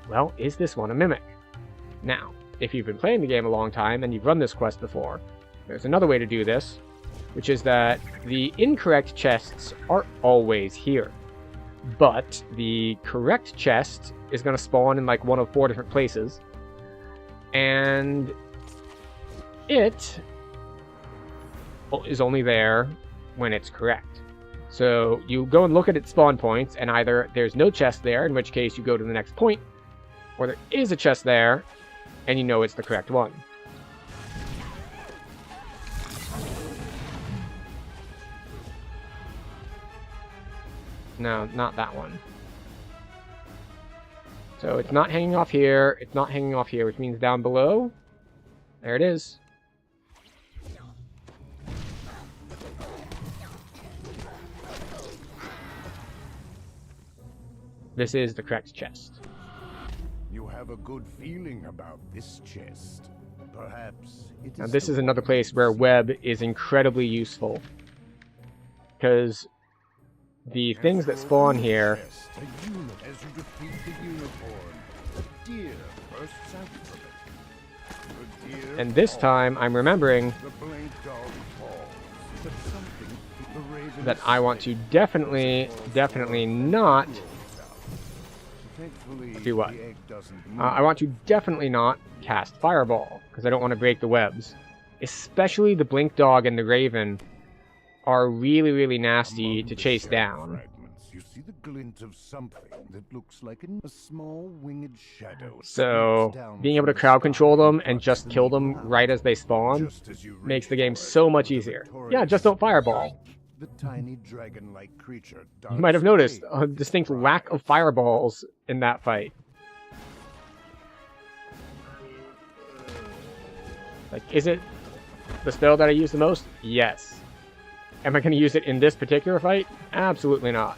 well, is this one a mimic? Now, if you've been playing the game a long time and you've run this quest before, there's another way to do this, which is that the incorrect chests are always here. But the correct chest is going to spawn in like one of 4 different places. And it is only there when it's correct. So you go and look at its spawn points, and either there's no chest there, in which case you go to the next point, or there is a chest there, and you know it's the correct one. No, not that one. So it's not hanging off here, it's not hanging off here, which means down below, there it is. This is the correct chest. You have a good feeling about this chest. Perhaps it is. Now this is another place where web is incredibly useful, because the things that spawn here, as you defeat the unicorn, a deer bursts out from it. The deer and this time I'm remembering the blink dog falls, but something the raven that I want to definitely not do what? I want to definitely not cast Fireball, because I don't want to break the webs. Especially the Blink Dog and the Raven are really, really nasty to chase down. You see the glint of something that looks like a small winged shadow. So, being able to crowd control them and just kill them right as they spawn makes the game so much easier. Yeah, just don't Fireball. The tiny dragon-like creature. You might have noticed a distinct lack of fireballs in that fight. Like, is it the spell that I use the most? Yes. Am I going to use it in this particular fight? Absolutely not.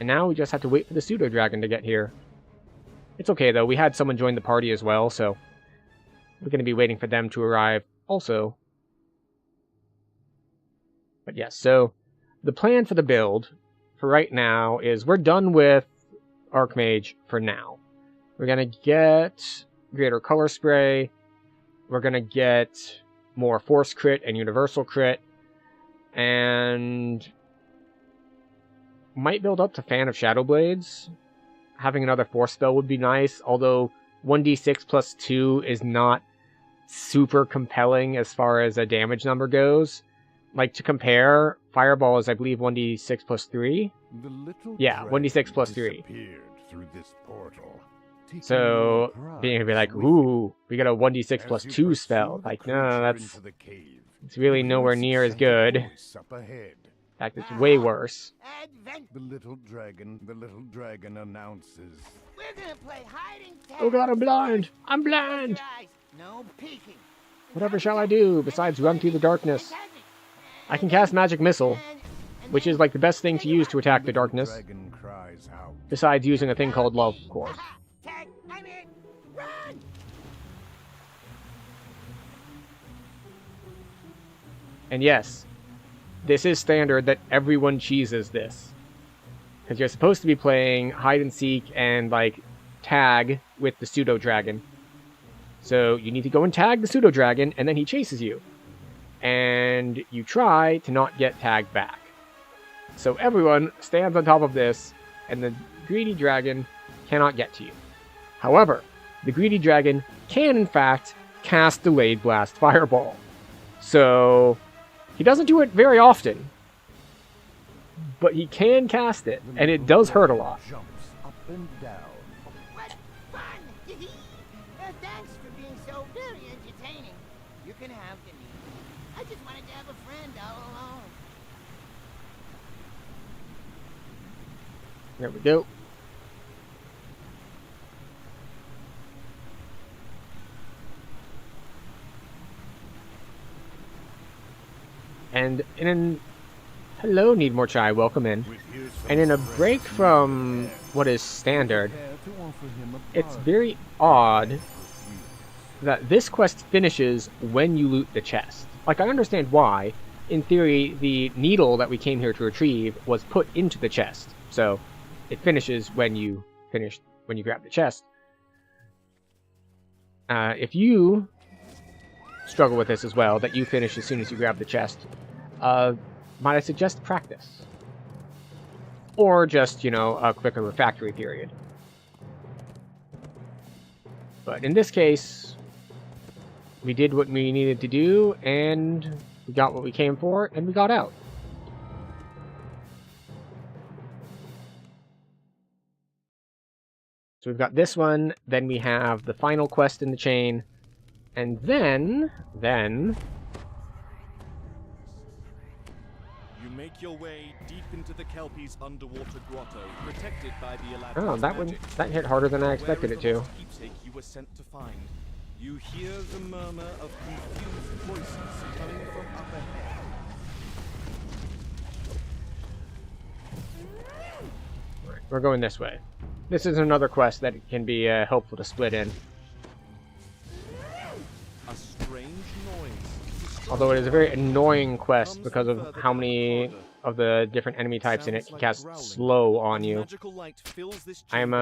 And now we just have to wait for the pseudo-dragon to get here. It's okay, though. We had someone join the party as well, so we're going to be waiting for them to arrive also. But yes, so the plan for the build for right now is we're done with Archmage for now. We're going to get greater color spray. We're going to get more force crit and universal crit. And might build up to Fan of Shadow Blades. Having another force spell would be nice, although 1d6 plus 2 is not super compelling as far as a damage number goes. Like, to compare, Fireball is, I believe, 1d6 plus 3. Yeah, 1d6 plus 3. Through this portal, so, being able to be like, ooh, we got a 1d6 plus 2 spell. Like, no, that's... It's really nowhere near as good. In fact, it's way worse. The little dragon announces. We're gonna play hide and Oh god, I'm blind! I'm blind! No peeking. Whatever shall I do besides run through the darkness? I can cast Magic Missile, which is like the best thing to use to attack the darkness. Besides using a thing called Love, of course. And yes, this is standard that everyone cheeses this. Because you're supposed to be playing hide and seek and, like, tag with the pseudo-dragon. So you need to go and tag the pseudo-dragon, and then he chases you. And you try to not get tagged back. So everyone stands on top of this, and the greedy dragon cannot get to you. However, the greedy dragon can, in fact, cast Delayed Blast Fireball. So he doesn't do it very often, but he can cast it, and it does hurt a lot. Jumps up and down. What fun! Thanks for being so very entertaining. You can have the knee. I just wanted to have a friend all along. There we go. And hello, Need More Chai, welcome in. And in a break from what is standard, it's very odd that this quest finishes when you loot the chest. Like, I understand why. In theory, the needle that we came here to retrieve was put into the chest. So, it finishes when you grab the chest. If you struggle with this as well, that you finish as soon as you grab the chest, might I suggest practice? Or just, a quicker refractory period. But in this case, we did what we needed to do, and we got what we came for, and we got out. So we've got this one, then we have the final quest in the chain, and then... You make your way deep into the Kelpie's underwater grotto, protected by the Eladrin. Oh, that hit harder than I expected it to. Keepsake you were sent to find. You hear the murmur of confused voices coming from up ahead. We're going this way. This is another quest that can be helpful to split in. A strange noise. Although it is a very annoying quest because of how many of the different enemy types in it can cast slow on you. I am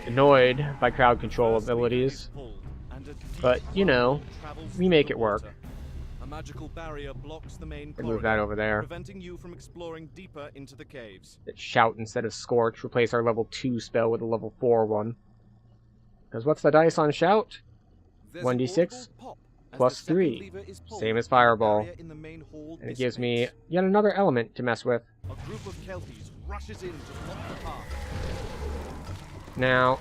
annoyed by crowd control abilities, but we make it work. A magical barrier blocks the main Move that over there. preventing you from exploring deeper into the caves. Shout instead of Scorch. Replace our level 2 spell with a level 4 one. Because what's the dice on Shout? 1d6 plus 3. Same as Fireball. And it gives me yet another element to mess with. A group of Kelpies rushes in to block the path. Now,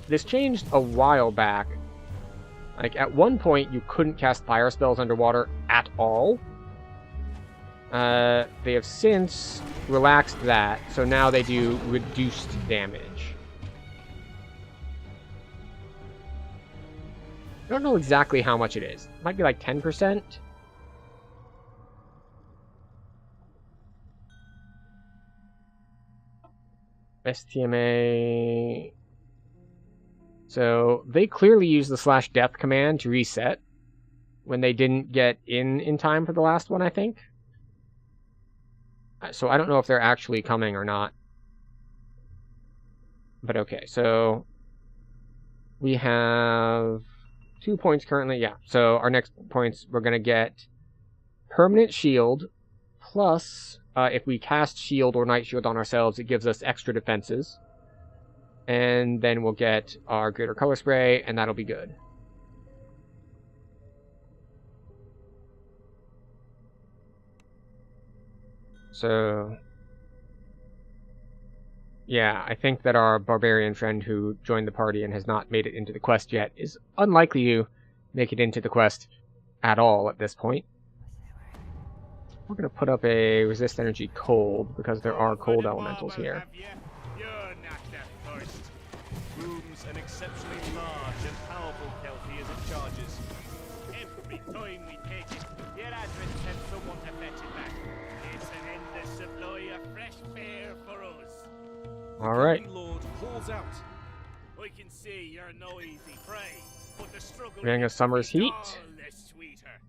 this changed a while back. Like, at one point, you couldn't cast fire spells underwater at all. They have since relaxed that, so now they do reduced damage. don't know exactly how much it is. It might be like 10%. STMA. So they clearly used the /death command to reset when they didn't get in time for the last one, I think. So I don't know if they're actually coming or not. But okay, so we have 2 points currently. Yeah, so our next points, we're going to get permanent shield, plus if we cast shield or night shield on ourselves, it gives us extra defenses. And then we'll get our greater color spray, and that'll be good. So yeah, I think that our barbarian friend who joined the party and has not made it into the quest yet is unlikely to make it into the quest at all at this point. We're going to put up a resist energy cold, because there are cold elementals here. You're not the first. Room's an exceptionally large and powerful Kelpie as it charges. Every time we take it, Eladrin sends someone to fetch it back. It's an endless supply of fresh fare for us. Alright. Lord calls out. I can see you're no easy prey, but the struggle Ring of Summer's Heat. all the sweeter.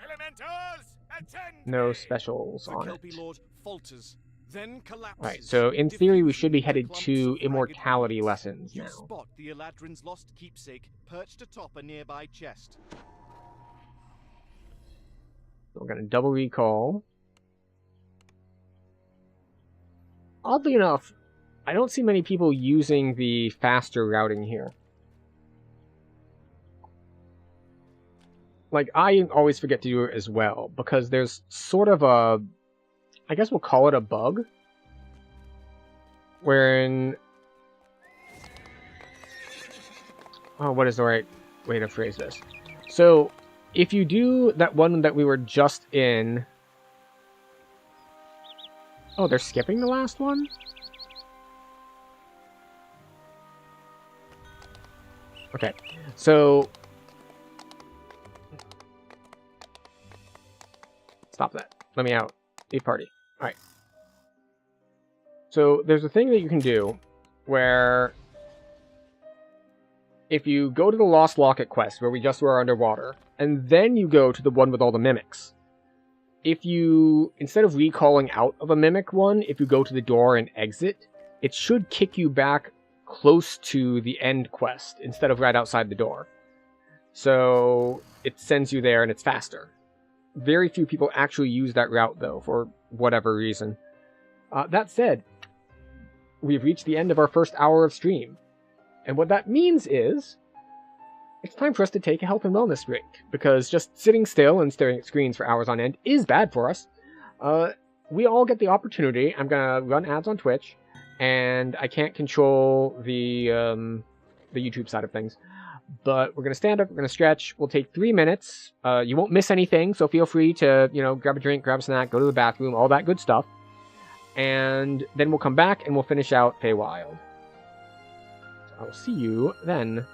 Elementals, attend No me! specials The on Kelpie it. Lord falters, then collapses. Alright, so in theory we should be diffusing headed clumps to of immortality ragged lessons You now. spot the Eladrin's lost keepsake perched atop a nearby chest. We're going to double recall. Oddly enough, I don't see many people using the faster routing here. Like, I always forget to do it as well, because there's sort of a, I guess we'll call it a bug, wherein, oh, what is the right way to phrase this? So, if you do that one that we were just in, oh, they're skipping the last one? Okay, so stop that. Let me out. Leave party. Alright. So there's a thing that you can do where if you go to the Lost Locket quest where we just were underwater, and then you go to the one with all the mimics, if you, instead of recalling out of a mimic one, if you go to the door and exit, it should kick you back close to the end quest instead of right outside the door. So it sends you there and it's faster. Very few people actually use that route though, for whatever reason. That said, we've reached the end of our first hour of stream. And what that means is, it's time for us to take a health and wellness break, because just sitting still and staring at screens for hours on end is bad for us. We all get the opportunity. I'm gonna run ads on Twitch, and I can't control the YouTube side of things. But we're gonna stand up, we're gonna stretch, we'll take 3 minutes. You won't miss anything, so feel free to, grab a drink, grab a snack, go to the bathroom, all that good stuff. And then we'll come back and we'll finish out Feywild. I will see you then.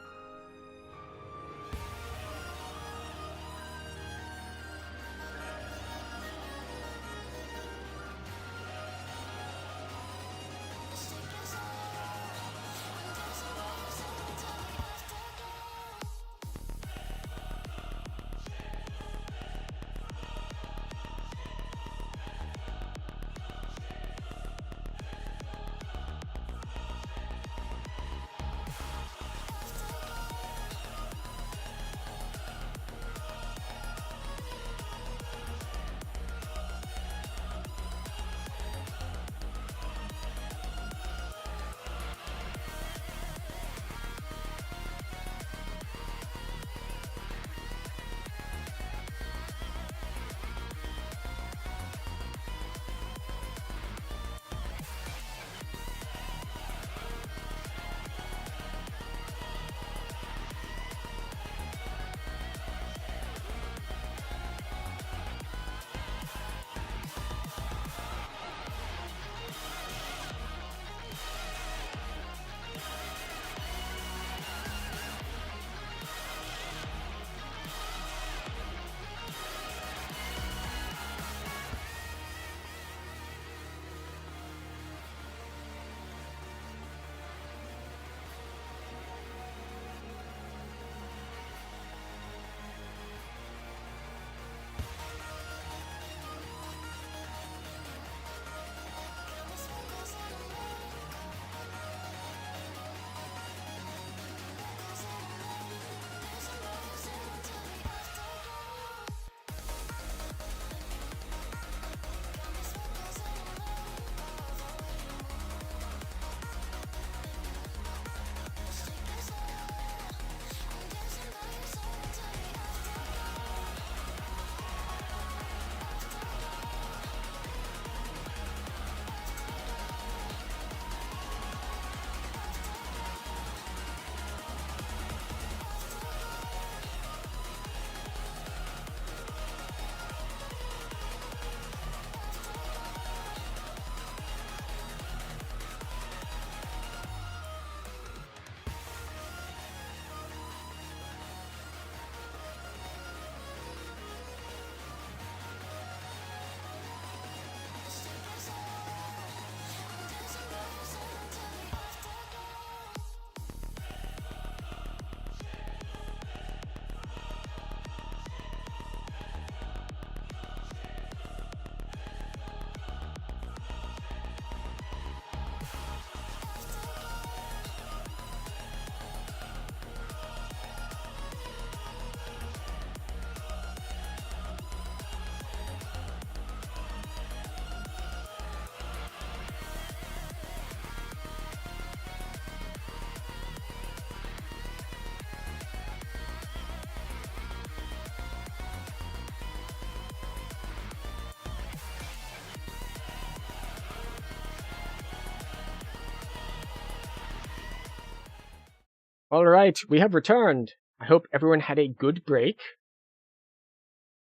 Alright, we have returned. I hope everyone had a good break.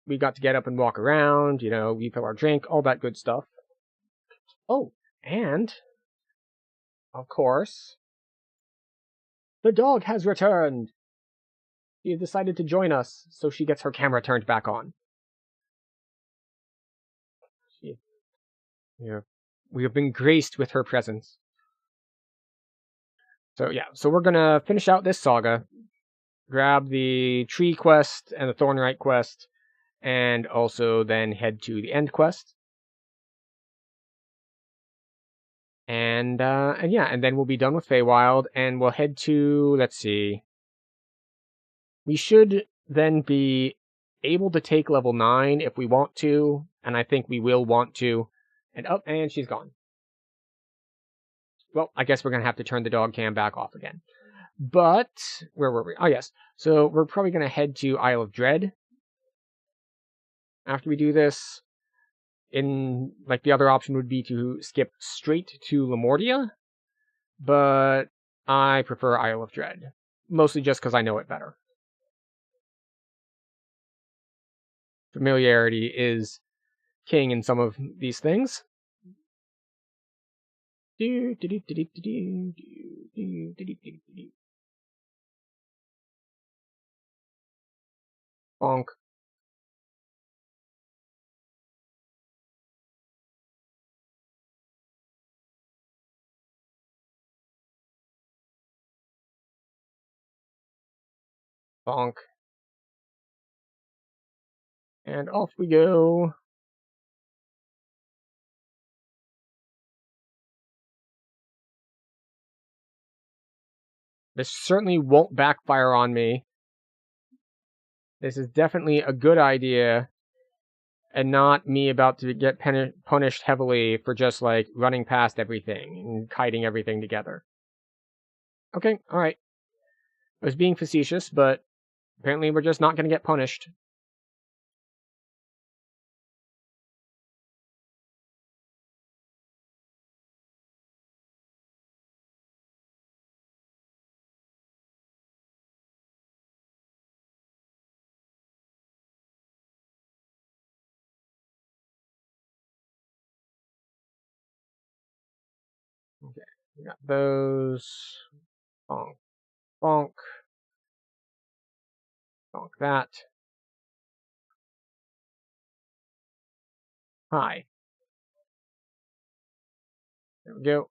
We got to get up and walk around, you know, refill our drink, all that good stuff. Oh, and, of course, the dog has returned. She decided to join us, so she gets her camera turned back on. We have been graced with her presence. So yeah, so we're gonna finish out this saga, grab the tree quest and the Thornright quest, and also then head to the end quest. And yeah, and then we'll be done with Feywild, and we'll head to, let's see. We should then be able to take level 9 if we want to, and I think we will want to. And oh, and she's gone. Well, I guess we're going to have to turn the dog cam back off again. But, where were we? Oh, yes. So, we're probably going to head to Isle of Dread. After we do this, the other option would be to skip straight to Lamordia. But, I prefer Isle of Dread. Mostly just because I know it better. Familiarity is king in some of these things. Bonk. Bonk. And off we go. This certainly won't backfire on me. This is definitely a good idea, and not me about to get punished heavily for just, like, running past everything and kiting everything together. Okay, alright. I was being facetious, but apparently we're just not going to get punished. Okay, we got those. Bonk. Bonk. Bonk that. Hi. There we go.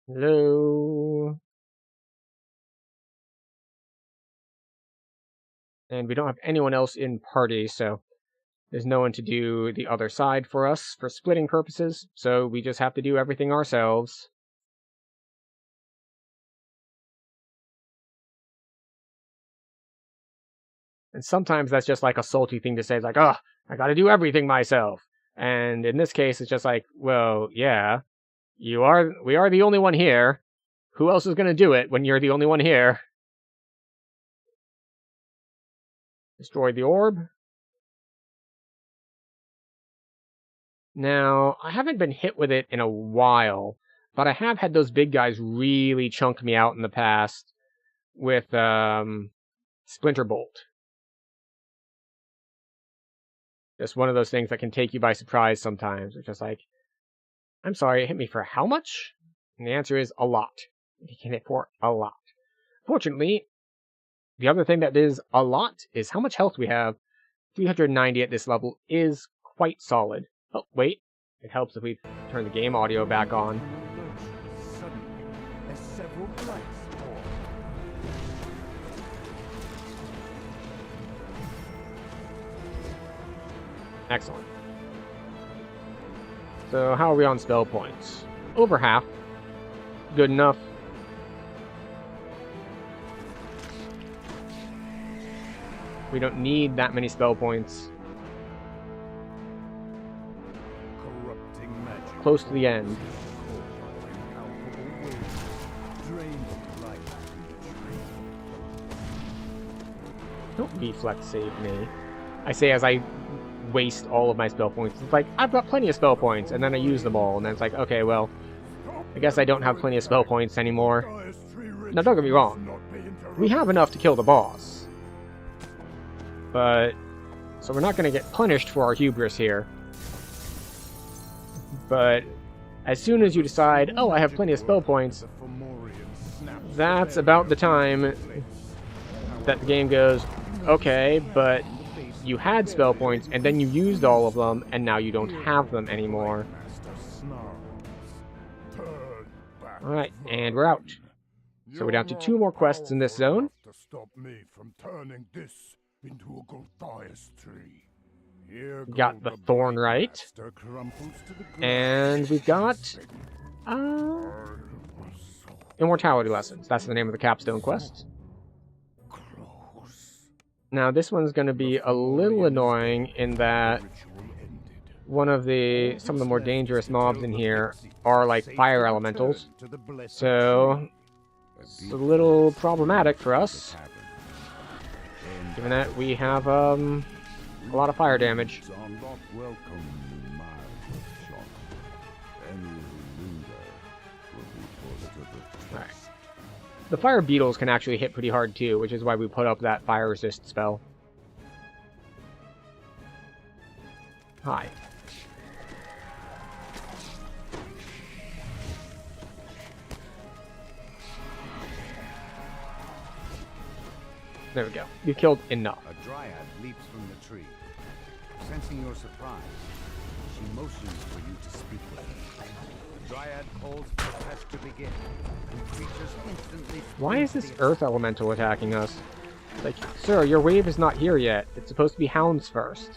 Hello. And we don't have anyone else in party, so there's no one to do the other side for us for splitting purposes, so we just have to do everything ourselves. And sometimes that's just like a salty thing to say. It's like, oh, I gotta do everything myself. And in this case, it's just like, well, yeah, we are the only one here. Who else is gonna do it when you're the only one here? Destroy the orb. Now, I haven't been hit with it in a while, but I have had those big guys really chunk me out in the past with Splinter Bolt. Just one of those things that can take you by surprise sometimes. It's just like, I'm sorry, it hit me for how much? And the answer is a lot. It can hit for a lot. Fortunately, the other thing that is a lot is how much health we have. 390 at this level is quite solid. Oh, wait. It helps if we turn the game audio back on. Excellent. So, how are we on spell points? Over half. Good enough. We don't need that many spell points. Close to the end. Don't reflex save me. I say as I waste all of my spell points. It's like, I've got plenty of spell points, and then I use them all, and then it's like, okay, well, I guess I don't have plenty of spell points anymore. Now, don't get me wrong. We have enough to kill the boss. But... so we're not going to get punished for our hubris here. But as soon as you decide, oh, I have plenty of spell points, that's about the time that the game goes, okay, but you had spell points, and then you used all of them, and now you don't have them anymore. Alright, and we're out. So we're down to 2 more quests in this zone. To stop me from turning this into a Gulthias tree. Here Got the thorn right. And we've got immortality lessons. That's the name of the capstone quest. Now this one's going to be a little annoying in that some of the more dangerous mobs in here are like fire elementals. So it's a little problematic for us, given that we have a lot of fire damage. Alright. The fire beetles can actually hit pretty hard too, which is why we put up that fire resist spell. Hi. There we go. You killed enough. A dryad leaps from the tree. Sensing your surprise, she motions for you to speak with her. The dryad calls for the test to begin, and creatures instantly... Why is this earth elemental attacking us? It's like, sir, your wave is not here yet. It's supposed to be hounds first.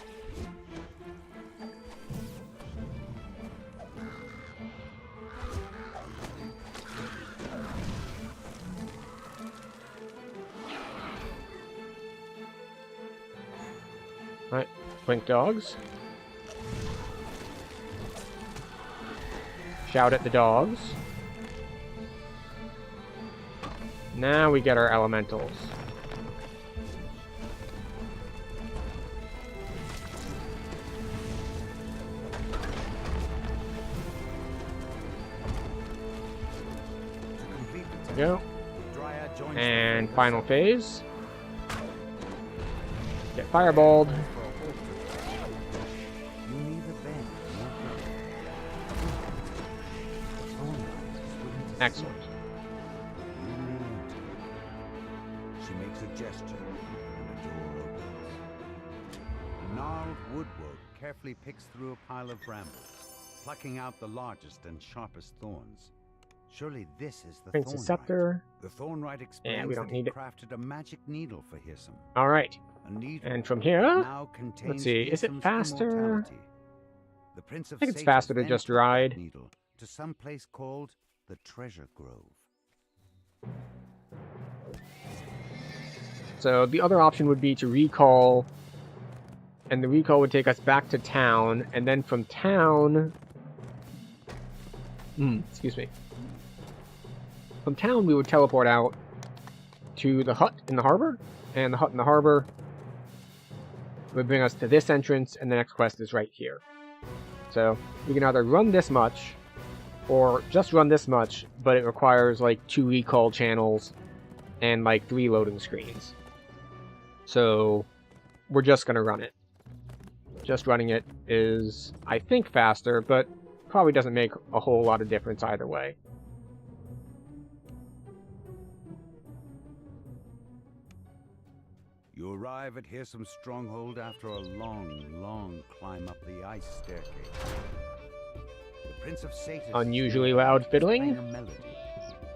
Alright, blink dogs. Shout at the dogs. Now we get our elementals. There we go. And final phase. Get fireballed. Excellent. She makes a gesture, and the door opens. A gnarled woodwork carefully picks through a pile of brambles, plucking out the largest and sharpest thorns. Surely this is the Prince's Scepter. The Thornright explains we don't that he need it. crafted a magic needle for Hissam. Alright. A needle And from here, now let's see, is it Hissam's faster? immortality. The Prince of I think it's Sages faster to then just took that ride. needle to some place called the Treasure Grove. So the other option would be to recall, and the recall would take us back to town, and then from town... excuse me. From town we would teleport out to the hut in the harbor, and the hut in the harbor would bring us to this entrance, and the next quest is right here. So we can either run this much, or just run this much, but it requires like 2 recall channels and like 3 loading screens. So we're just going to run it. Just running it is, I think, faster, but probably doesn't make a whole lot of difference either way. You arrive at Hirsam's stronghold after a long, long climb up the ice staircase. The Prince of Sages Unusually loud fiddling. a melody,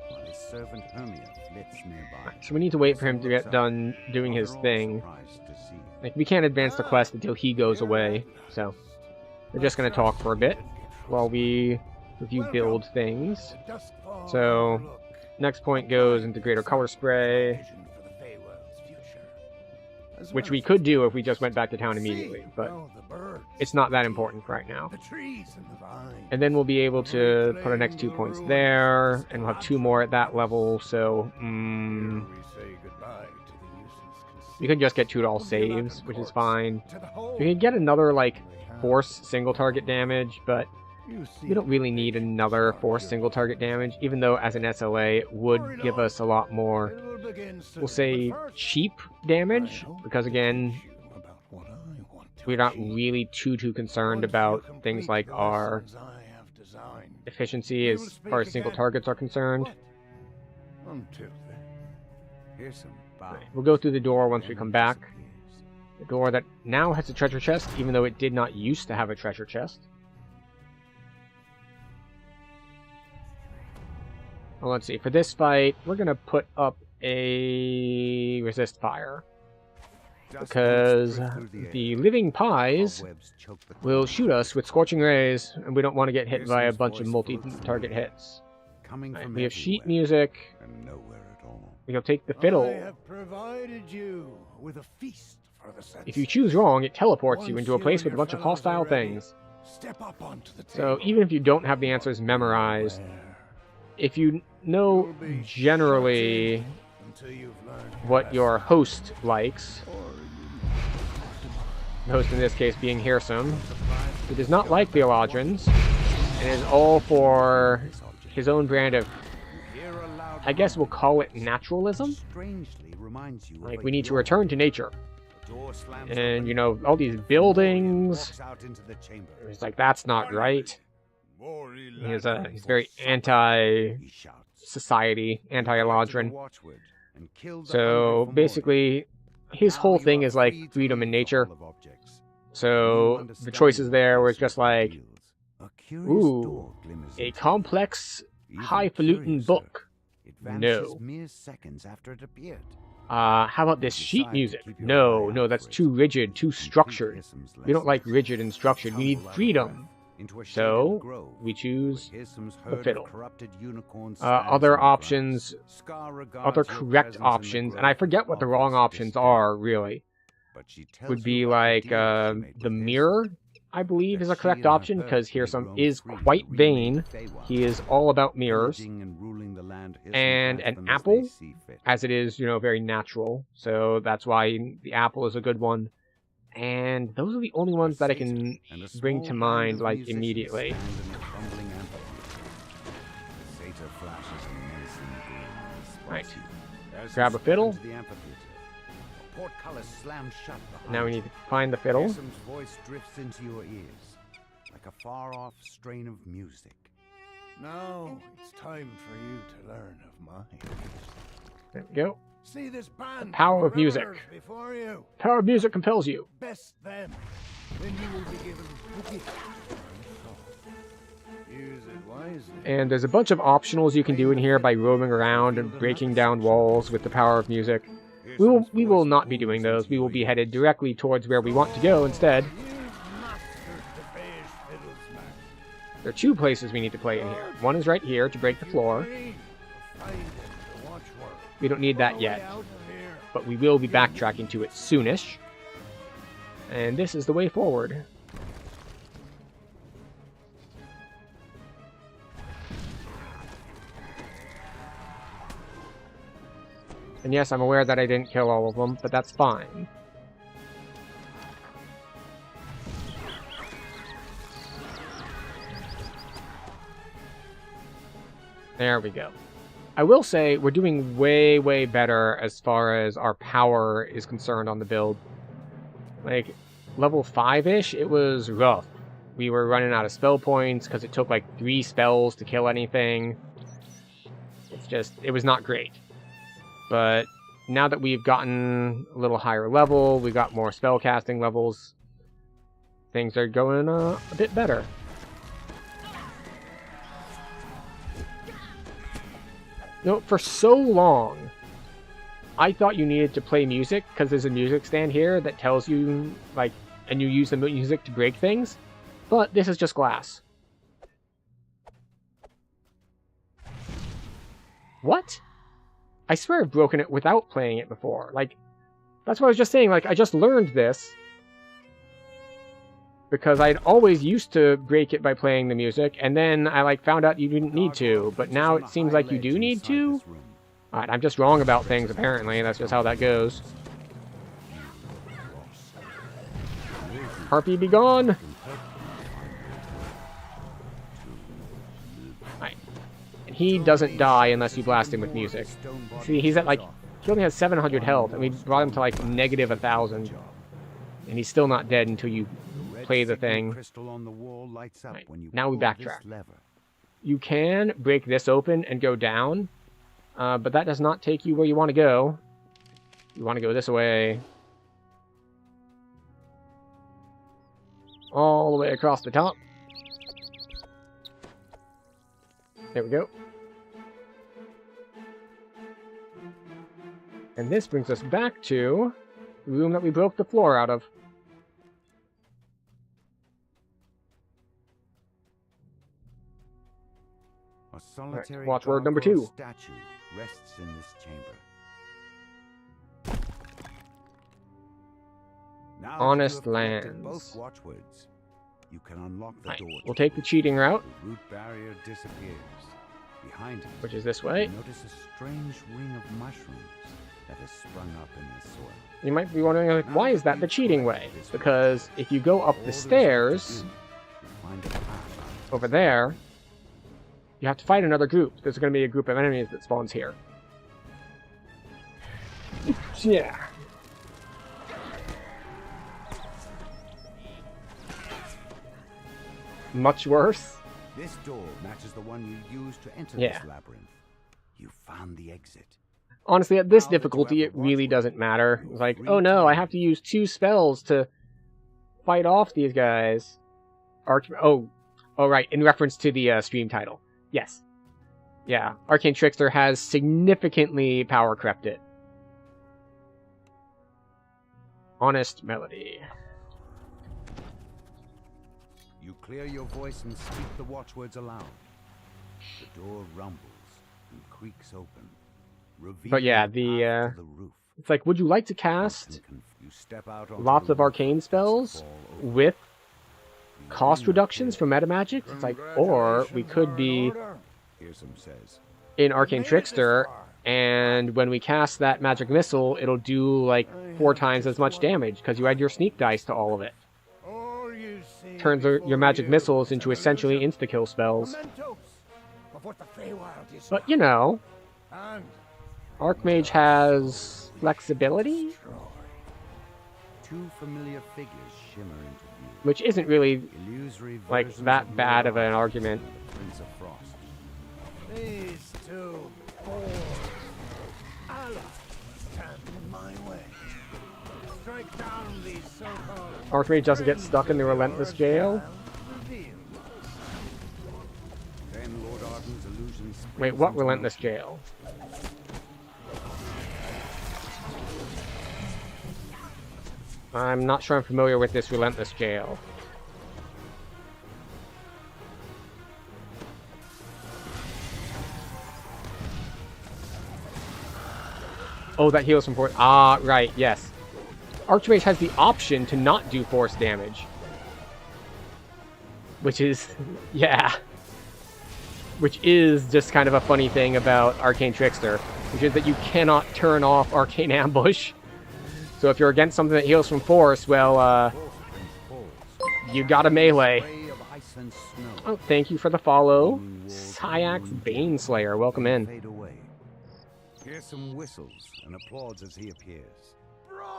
while his servant Hermia flits nearby. So we need to wait for him to get done doing his thing. Like, we can't advance the quest until he goes away, so we're just going to talk for a bit while we review build things. So, next point goes into Greater Color Spray, which we could do if we just went back to town immediately, but it's not that important right now. And then we'll be able to put our next 2 points there, and we'll have 2 more at that level, so we could just get 2 all saves, which is fine. We could get another, like, force single target damage, but We don't really need another force single target damage, even though as an SLA it would give us a lot more, we'll say, cheap damage, because again, we're not really too concerned about things like our efficiency as far as single targets are concerned. We'll go through the door once we come back. The door that now has a treasure chest, even though it did not used to have a treasure chest. Well, let's see. For this fight, we're going to put up a resist fire. Because the living pies will shoot us with scorching rays, and we don't want to get hit by a bunch of multi-target hits. Right, we have sheet music. We'll take the fiddle. If you choose wrong, it teleports you into a place with a bunch of hostile things. So even if you don't have the answers memorized, if you know generally what your host likes, the host in this case being Hearsome, who does not like the Eladrins, and is all for his own brand of, I guess we'll call it naturalism? Like, we need to return to nature. And, you know, all these buildings, it's like, that's not right. He's very anti-society, anti-Eladrin. So, basically, his whole thing is like freedom in nature. So the choices there were just like, ooh, a complex, highfalutin book. No. How about this sheet music? No, that's too rigid, too structured. We don't like rigid and structured. We need freedom. So we choose the fiddle. Other options, other correct options, and I forget what the wrong options are, really, would be like the mirror, I believe, is a correct option, because Hearsome is quite vain. He is all about mirrors. And an apple, as it is, you know, very natural. So that's why the apple is a good one. And those are the only ones that I can bring to mind, like, immediately. Right. Grab a fiddle. Now we need to find the fiddle. Voice drifts into your ears, like a far-off strain of music. Now it's time for you to learn of mine. There we go. See this band, the power of music. Before you. Power of music compels you. Best them. Then you will be given the gift. Use it wisely. And there's a bunch of optionals you can do in here by roaming around and breaking down walls with the power of music. We will not be doing those. We will be headed directly towards where we want to go instead. There are two places we need to play in here. One is right here to break the floor. We don't need that yet, but we will be backtracking to it soonish. And this is the way forward. And yes, I'm aware that I didn't kill all of them, but that's fine. There we go. I will say we're doing way better as far as our power is concerned on the build. Like, level 5-ish, it was rough. We were running out of spell points because it took like 3 spells to kill anything. It's just, it was not great. But now that we've gotten a little higher level, we've got more spell casting levels, things are going a bit better. You know, for so long, I thought you needed to play music because there's a music stand here that tells you, like, and you use the music to break things, but this is just glass. What? I swear I've broken it without playing it before. Like, that's what I was just saying. Like, I just learned this because I'd always used to break it by playing the music, and then I, like, found out you didn't need to, but now it seems like you do need to? Alright, I'm just wrong about things, apparently. That's just how that goes. Harpy, be gone! he doesn't die unless you blast him with music. See, he's at like, he only has 700 health, and we brought him to like negative 1,000. And he's still not dead until you play the thing. Right, now we backtrack. You can break this open and go down, but that does not take you where you want to go. You want to go this way. All the way across the top. There we go. And this brings us back to the room that we broke the floor out of. A solitary watchword number 2. Statue rests in this chamber. Now Honest that you have collected Lands. both watchwords, you can unlock the door. We'll take the cheating route, The root barrier disappears. Behind it, which is this way. you notice a strange ring of mushrooms that has sprung up in the soil. You might be wondering, like, why is that the cheating way? Because if you go up the stairs over there, you have to fight another group. There's going to be a group of enemies that spawns here. Yeah. Much worse. This door matches the one you used to enter Yeah. this labyrinth. You found the exit. Honestly, at this difficulty, it really doesn't matter. It's like, oh no, I have to use 2 spells to fight off these guys. Oh, right, in reference to the stream title. Yes. Yeah, Arcane Trickster has significantly power crept it. Honest Melody. You clear your voice and speak the watchwords aloud. The door rumbles and creaks open. But yeah, the roof. it's like, would you like to cast You step out onto lots the of roof arcane and spells fall over. with cost reductions from meta magic? It's like, or we could be Fearsome says. in Arcane Trickster, and when we cast that magic missile, it'll do like 4 times as much damage because you add your sneak dice to all of it. Turns your magic missiles into essentially insta-kill spells. But you know, Archmage has flexibility, 2 familiar figures shimmer into view. which isn't really Illusory like versions that of bad Lord of an Arden argument. and the Prince of Frost. These 2 fools. Allah, stand in my way. Strike down these so-called... Archmage doesn't get stuck in the relentless jail. Then Lord Arden's illusion springs Wait, what into relentless motion. jail? I'm not sure I'm familiar with this relentless jail. Oh, that heals from force. Ah, right, yes. Archmage has the option to not do force damage. Which is, yeah. Which is just kind of a funny thing about Arcane Trickster, which is that you cannot turn off Arcane Ambush. So if you're against something that heals from force, well, you gotta melee. Spray of ice and snow. Oh, thank you for the follow. Syax Baneslayer, welcome in. Fade away. Hear some whistles and applause as he appears.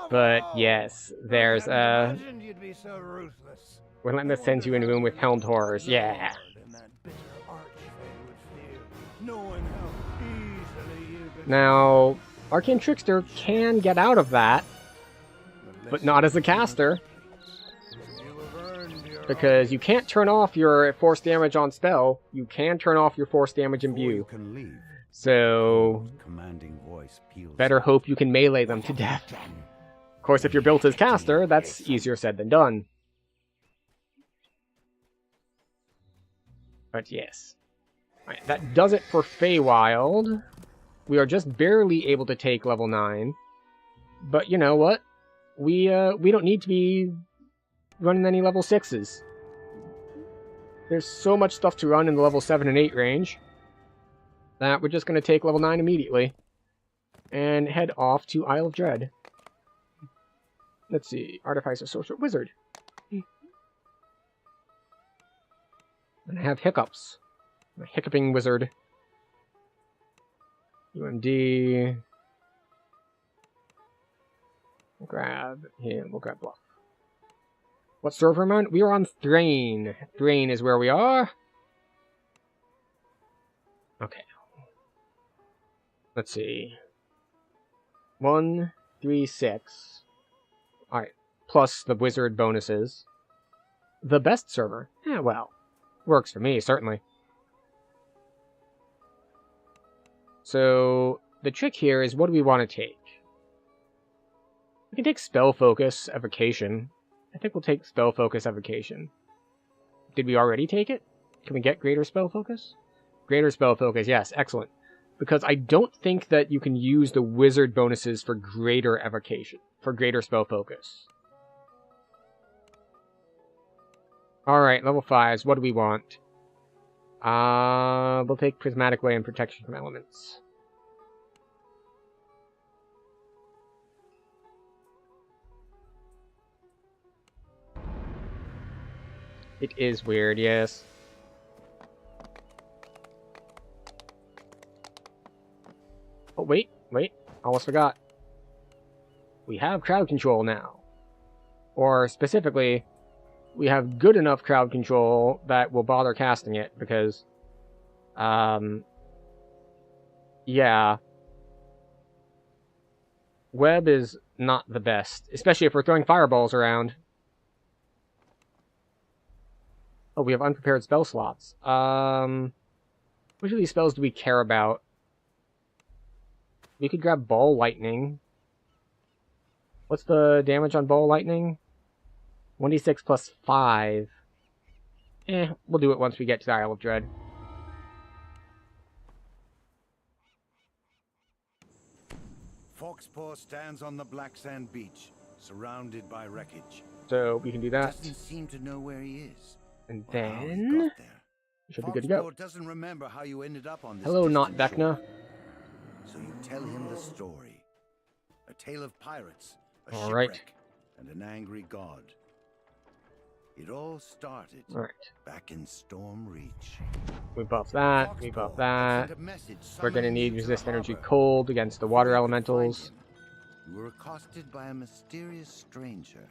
But yes, there's Imagined you'd be so ruthless. Relentless sends you in a room with helmed horrors. Yeah. And that bitter archfey would feel, knowing how easily you could... Now, Arcane Trickster can get out of that, but not as a caster, You have earned your because you can't turn off your force damage on spell. You can turn off your force damage Before you imbue. can leave, So, commanding voice peals. better hope you can melee them to death. Of course, if you're built as caster, that's easier said than done. But yes. Right, that does it for Feywild. We are just barely able to take level 9. But you know what? We don't need to be running any level 6s. There's so much stuff to run in the level 7 and 8 range that we're just going to take level 9 immediately and head off to Isle of Dread. Let's see. Artificer, Sorcerer, Wizard. And I have hiccups. I'm a hiccuping wizard. UMD. We'll grab him. We'll grab Bluff. What server am I on? We are on Thrain. Thrain is where we are. Okay. Let's see. 1, 3, 6. Alright. Plus the wizard bonuses. The best server. Yeah, well. Works for me, certainly. So, the trick here is, what do we want to take? We can take Spell Focus, Evocation. I think we'll take Spell Focus, Evocation. Did we already take it? Can we get Greater Spell Focus? Greater Spell Focus, yes, excellent. Because I don't think that you can use the wizard bonuses for Greater Evocation, for Greater Spell Focus. Alright, level 5s, what do we want? We'll take Prismatic Way and Protection from Elements. It is weird, yes. Oh, wait, almost forgot. We have crowd control now. Or, specifically, we have good enough crowd control that we'll bother casting it, because, yeah. Web is not the best, especially if we're throwing fireballs around. Oh, we have unprepared spell slots. Which of these spells do we care about? We could grab Ball Lightning. What's the damage on Ball Lightning? 1d6 plus 5. We'll do it once we get to the Isle of Dread. Foxpaw stands on the black sand beach, surrounded by wreckage. So we can do that. Doesn't seem to know where he is. And or how he then got there. we should be good to go. Foxpaw doesn't remember how you ended up on this. Hello, not distant Vecna. shore. So you tell him the story. A tale of pirates, a All right. shipwreck, and an angry god. It all started Alright. back in Storm Reach. We buff that, we buff that. Sent a message We're gonna summoning need you to resist the energy harbor. cold against the water Before you could elementals. find him, you were accosted by a mysterious stranger.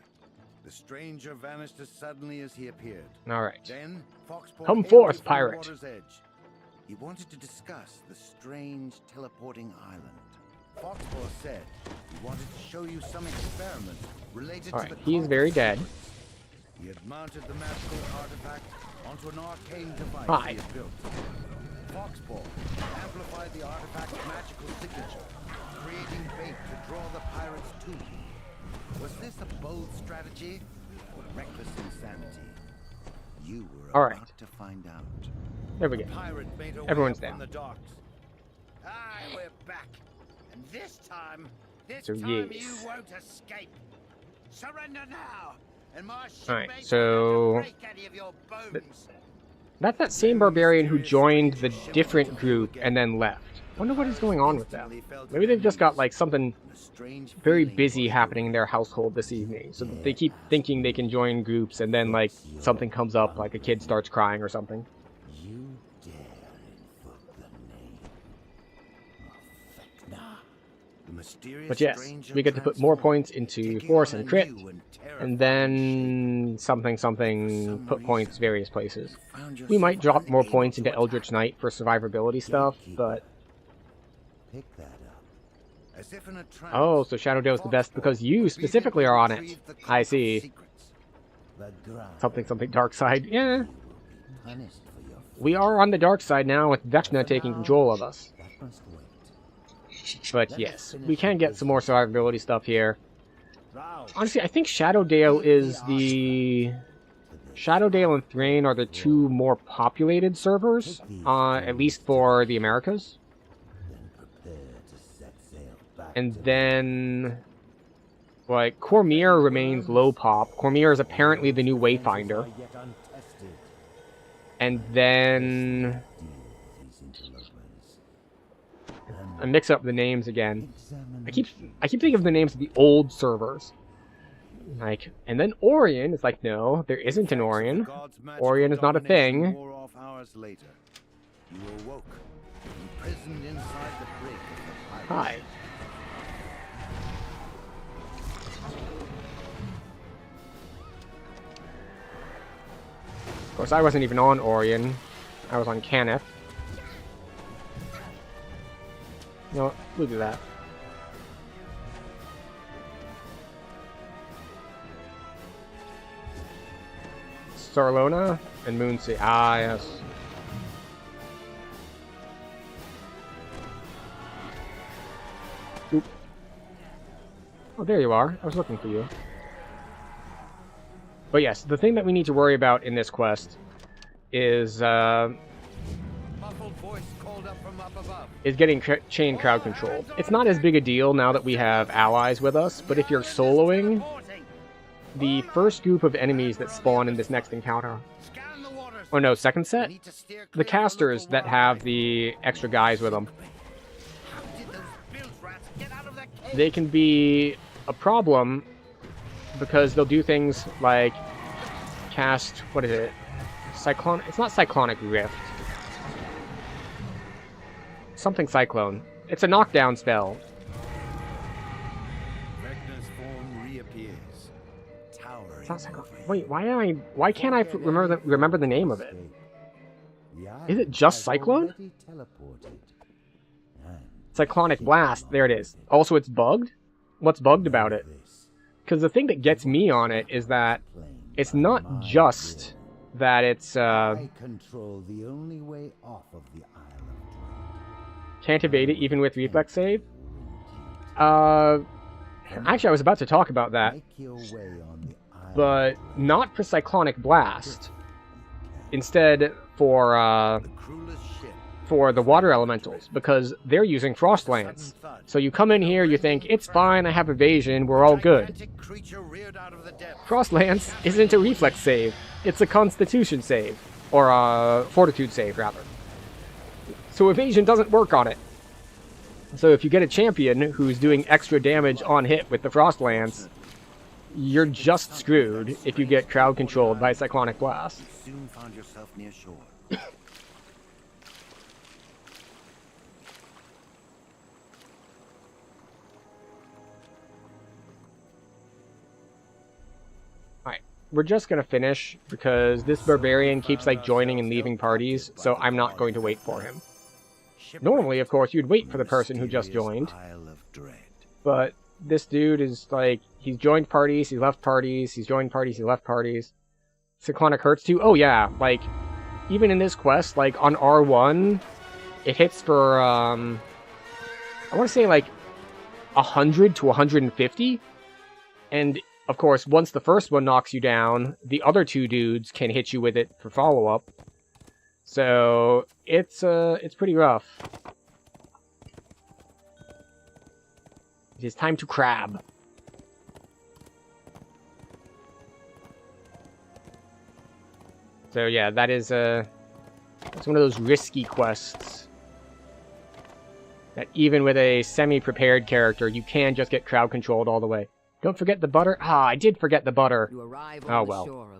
The stranger vanished as suddenly as he appeared. Alright. Then, Foxpaw Come hailed forth, you from the pirate. water's edge. He wanted to discuss the strange teleporting island. Foxpaw said he wanted to show you some experiment related to Alright, the he's very dead. He had mounted the magical artifact onto an arcane device Hi. he had built. Foxpaw amplified the artifact's magical signature, creating bait to draw the pirates to him. Was this a bold strategy or reckless insanity? You were All right. about to find out. There we go. Pirate made her Everyone's way up down. from the docks. Aye, we're back. And this time So, you yes. won't escape. Surrender now. And my Alright, shipmates so will have to break any of your bones. that's that same barbarian who joined the different group and then left. Wonder what is going on with them. Maybe they've just got like something very busy happening in their household this evening, so that they keep thinking they can join groups and then like something comes up, like a kid starts crying or something. You dare invoke the name of Vecna. The mysterious But yes, stranger we get to put more transformed, points into taking force on and a crit, new and and terrifying then something For something some put points reason, various places. shape. Found We might yourself drop more unable points to into attack. Eldritch Knight for survivability stuff, but Pick that up. As if in a trance, oh, so Shadow Dale is the best because you specifically are on it. I see. Something dark side. Yeah, we are on the dark side now with Vecna taking control of us. But yes, we can get some more survivability stuff here. Honestly, I think Shadowdale is the... Shadowdale and Thrain are the two more populated servers, at least for the Americas. And then... like, Cormyr remains low pop. Cormyr is apparently the new Wayfinder. And then... I mix up the names again. I keep thinking of the names of the old servers. Like, and then Orion is like, no, there isn't an Orion. Orion is not a thing. Hours later, you awoke imprisoned inside the brig of the pirate. Hi. Of course, I wasn't even on Orion. I was on Caneth. You know what? Look at that. Sarlona and Moonsea. Ah, yes. Oop. Oh, there you are. I was looking for you. But yes, the thing that we need to worry about in this quest is getting chain crowd control. It's not as big a deal now that we have allies with us, but if you're soloing, the first group of enemies that spawn in this next encounter... Oh no, second set? The casters that have the extra guys with them. They can be a problem because they'll do things like cast... What is it? It's not Cyclonic Rift. Something Cyclone. It's a knockdown spell. Vecna's form reappears. It's not Cyclone. Wait, why can't I remember the name of it? Is it just Cyclone? Cyclonic Blast. There it is. Also, it's bugged? What's bugged about it? Because the thing that gets me on it is that it's not just that it's I control the only way off of the island. Can't evade it even with reflex save? Actually, I was about to talk about that. But not for Cyclonic Blast. Instead, for the water elementals, because they're using Frost Lance. So you come in here, you think, it's fine, I have evasion, we're all good. Frost Lance isn't a reflex save. It's a Constitution save. Or a Fortitude save, rather. So evasion doesn't work on it. So if you get a champion who's doing extra damage on hit with the Frost Lance, you're just screwed if you get crowd controlled by Cyclonic Blast. You soon found yourself near shore. Alright, we're just gonna finish because this barbarian keeps like joining and leaving parties, so I'm not going to wait for him. Normally, of course, you'd wait for the person who just joined, but this dude is like, he's joined parties, he left parties, he's joined parties, he left parties. Cyclonic hurts too? Oh yeah, like, even in this quest, like, on R1, it hits for, I want to say, like, 100 to 150, and, of course, once the first one knocks you down, the other two dudes can hit you with it for follow-up. So, it's pretty rough. It is time to crab. So yeah, that is it's one of those risky quests that even with a semi-prepared character, you can just get crowd controlled all the way. Don't forget the butter. Ah, I did forget the butter. Oh well.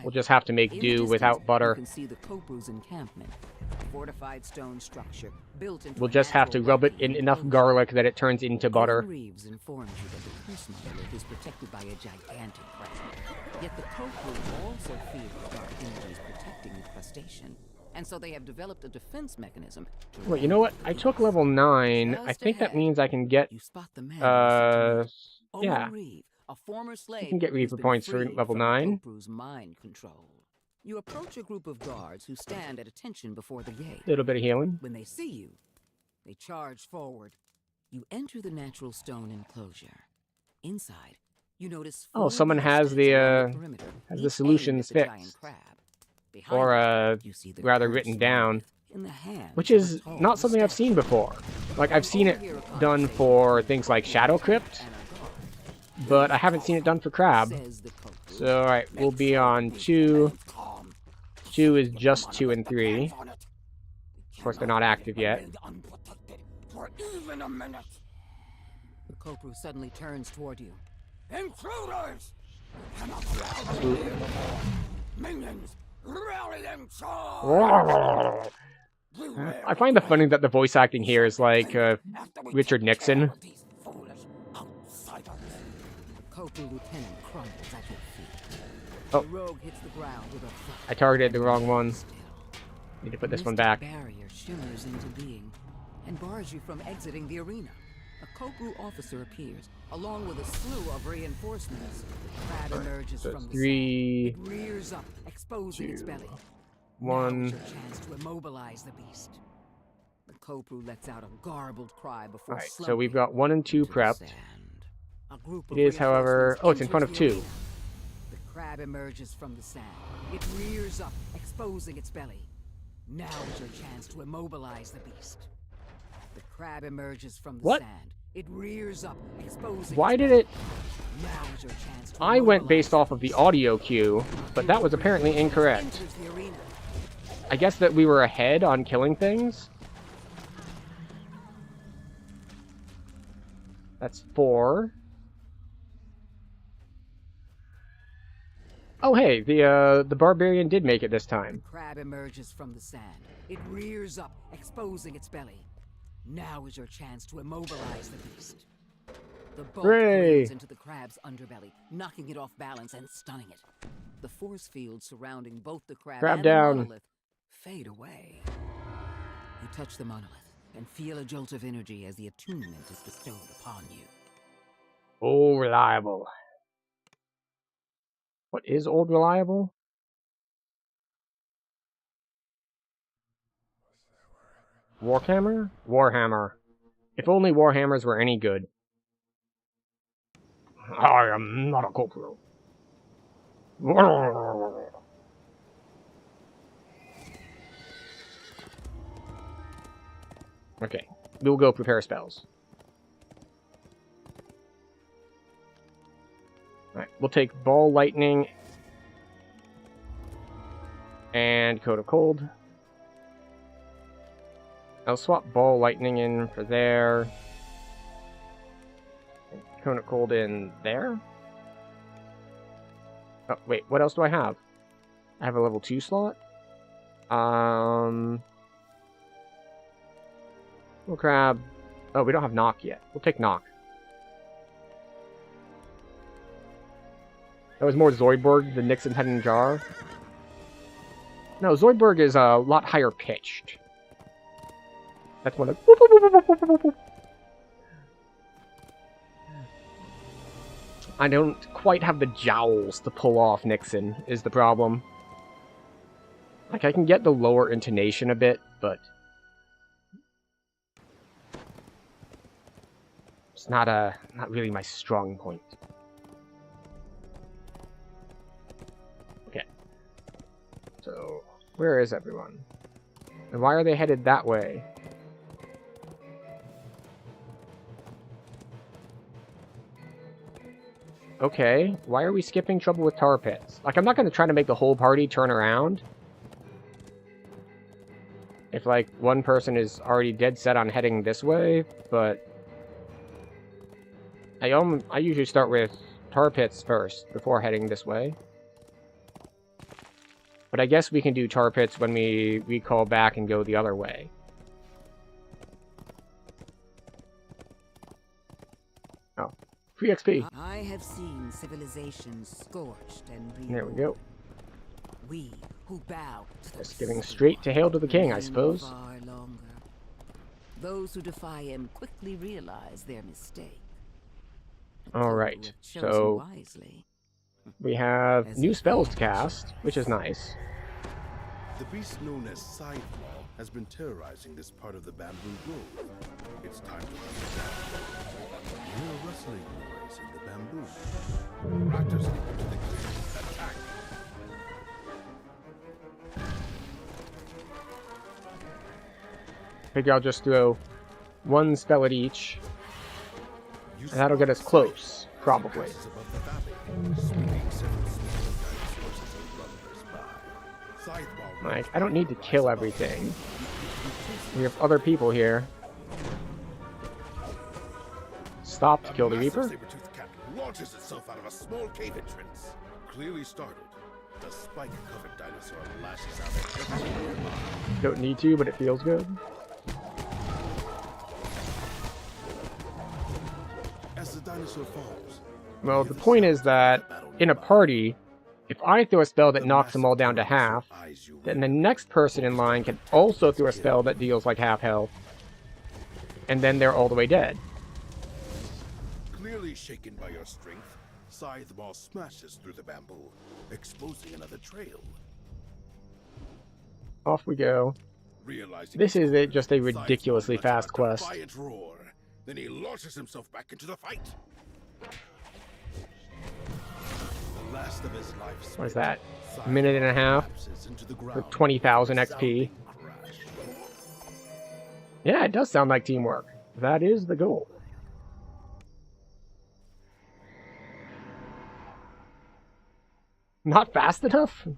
We'll just have to make do without butter. You can see the Kopu's encampment, a fortified stone structure built into We'll just have to rub it in enough garlic that it turns into butter. Reeves informs you that the Peace Monolith is protected by a gigantic crab. Yet the Kopu also fear the dark energies protecting the crustacean. And so they have developed a defense mechanism. Wait, you know what? I took level 9. I think that means I can get, yeah. A former slave you can get Reaper points for level 9. Mind control. You approach a group of guards who stand at attention before the gate. Little bit of healing. When they see you, they charge forward. You enter the natural stone enclosure. Inside, you notice someone has the solutions fixed. Or rather written down. Which is not something I've seen before. Like, I've seen it done for things like Shadow Crypt, but I haven't seen it done for Crab. So, alright, we'll be on 2. 2 is just 2 and 3. Of course, they're not active yet. The Kopru suddenly turns toward you. Intruders! Minions! Rally them, I find it funny that the voice acting here is like Richard Nixon. Koku Lieutenant crumbles at your feet. Oh. The rogue hits the ground with a thud. I targeted the wrong one. Still. Need to put this one Mystic back. barrier shimmers into being and bars you from exiting the arena. A Koku officer appears, along with a slew of reinforcements. The crab emerges So from the 3, sand. It rears up, exposing its belly. 1. Now is your chance to immobilize the beast. The Koku lets out a garbled cry before Alright, so slumping we've got 1 and 2 into the prepped. sand. A group It of is, however... reinforcements Oh, it's in front of enters the 2. arena. The crab emerges from the sand. It rears up, exposing its belly. Now is your chance to immobilize the beast. The crab emerges from the What? sand. It rears up, exposing Why its did belly. it... Now is your chance to I went immobilize based the off of the beast. audio cue, but that was apparently incorrect. Enters the arena. I guess that we were ahead on killing things. That's 4. Oh hey, the barbarian did make it this time. Crab emerges from the sand. It rears up, exposing its belly. Now is your chance to immobilize the beast. The bolt Hooray! rains into the crab's underbelly, knocking it off balance and stunning it. The force field surrounding both the crab and down. the monolith fade away. You touch the monolith and feel a jolt of energy as the attunement is bestowed upon you. Oh, reliable. What is old reliable? Warhammer? Warhammer. If only Warhammers were any good. I am not a corporal. Okay, we'll go prepare spells. Alright, we'll take Ball Lightning and Coat of Cold. I'll swap Ball Lightning in for there. And Cone of Cold in there. Oh, wait, what else do I have? I have a level 2 slot. We'll grab... Oh, we don't have Knock yet. We'll take Knock. That was more Zoidberg than Nixon had in jar. No, Zoidberg is a lot higher pitched. That's one of... I don't quite have the jowls to pull off Nixon, is the problem. Like, I can get the lower intonation a bit, but... it's not really my strong point. Okay. So, where is everyone? And why are they headed that way? Okay, why are we skipping Trouble with Tar Pits? Like, I'm not going to try to make the whole party turn around. If, like, one person is already dead set on heading this way, but... I usually start with Tar Pits first, before heading this way. But I guess we can do Tar Pits when we call back and go the other way. Oh. Free XP. I have seen civilizations scorched and reborn. There we go. We who bow to the Just giving straight to hail to the king, I remain suppose. far longer. Those who defy him quickly realize their mistake. The Alright, people have chosen so wisely. we have As new if spells to they cast, which is nice. The beast known as Sidewall has been terrorizing this part of the bamboo grove. It's time to hunt it down. You hear a rustling noise in the bamboo. Raptors leap into the clearing. Attack! Maybe I'll just throw one spell at each, You and that'll get us spot close, Sidewall probably. as it passes above the valley, sweeping several small dinosaurs as it lumbers by. Sidewall Like, I don't need to kill everything. We have other people here. Stop to kill the massive Reaper? saber-toothed cat launches itself out of a small cave entrance. Clearly startled, The spike-covered dinosaur lashes out at everything nearby. Don't need to, but it feels good. As the dinosaur falls, Well, the point is that in a party, if I throw a spell that knocks them all down to half, then the next person in line can also throw a spell that deals like half health, and then they're all the way dead. clearly shaken by your strength, Scythemaw smashes through the bamboo, exposing another trail. Off we go. Realizing This it's is over, just a Scythemaw ridiculously lets fast out a quest. defiant roar. Then he launches himself back into the fight. The last of his life. What is that? A minute and a half for 20,000 XP. Yeah, it does sound like teamwork. That is the goal. Not fast enough?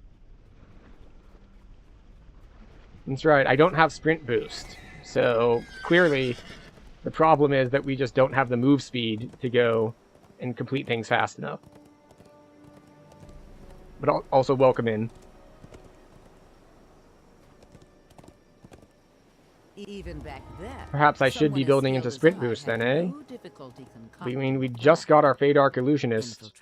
That's right, I don't have sprint boost. So, clearly, the problem is that we just don't have the move speed to go and complete things fast enough. But also welcome in. Even back then, Perhaps I should be building into sprint boost then, eh? I mean, we just got our Feydark Illusionist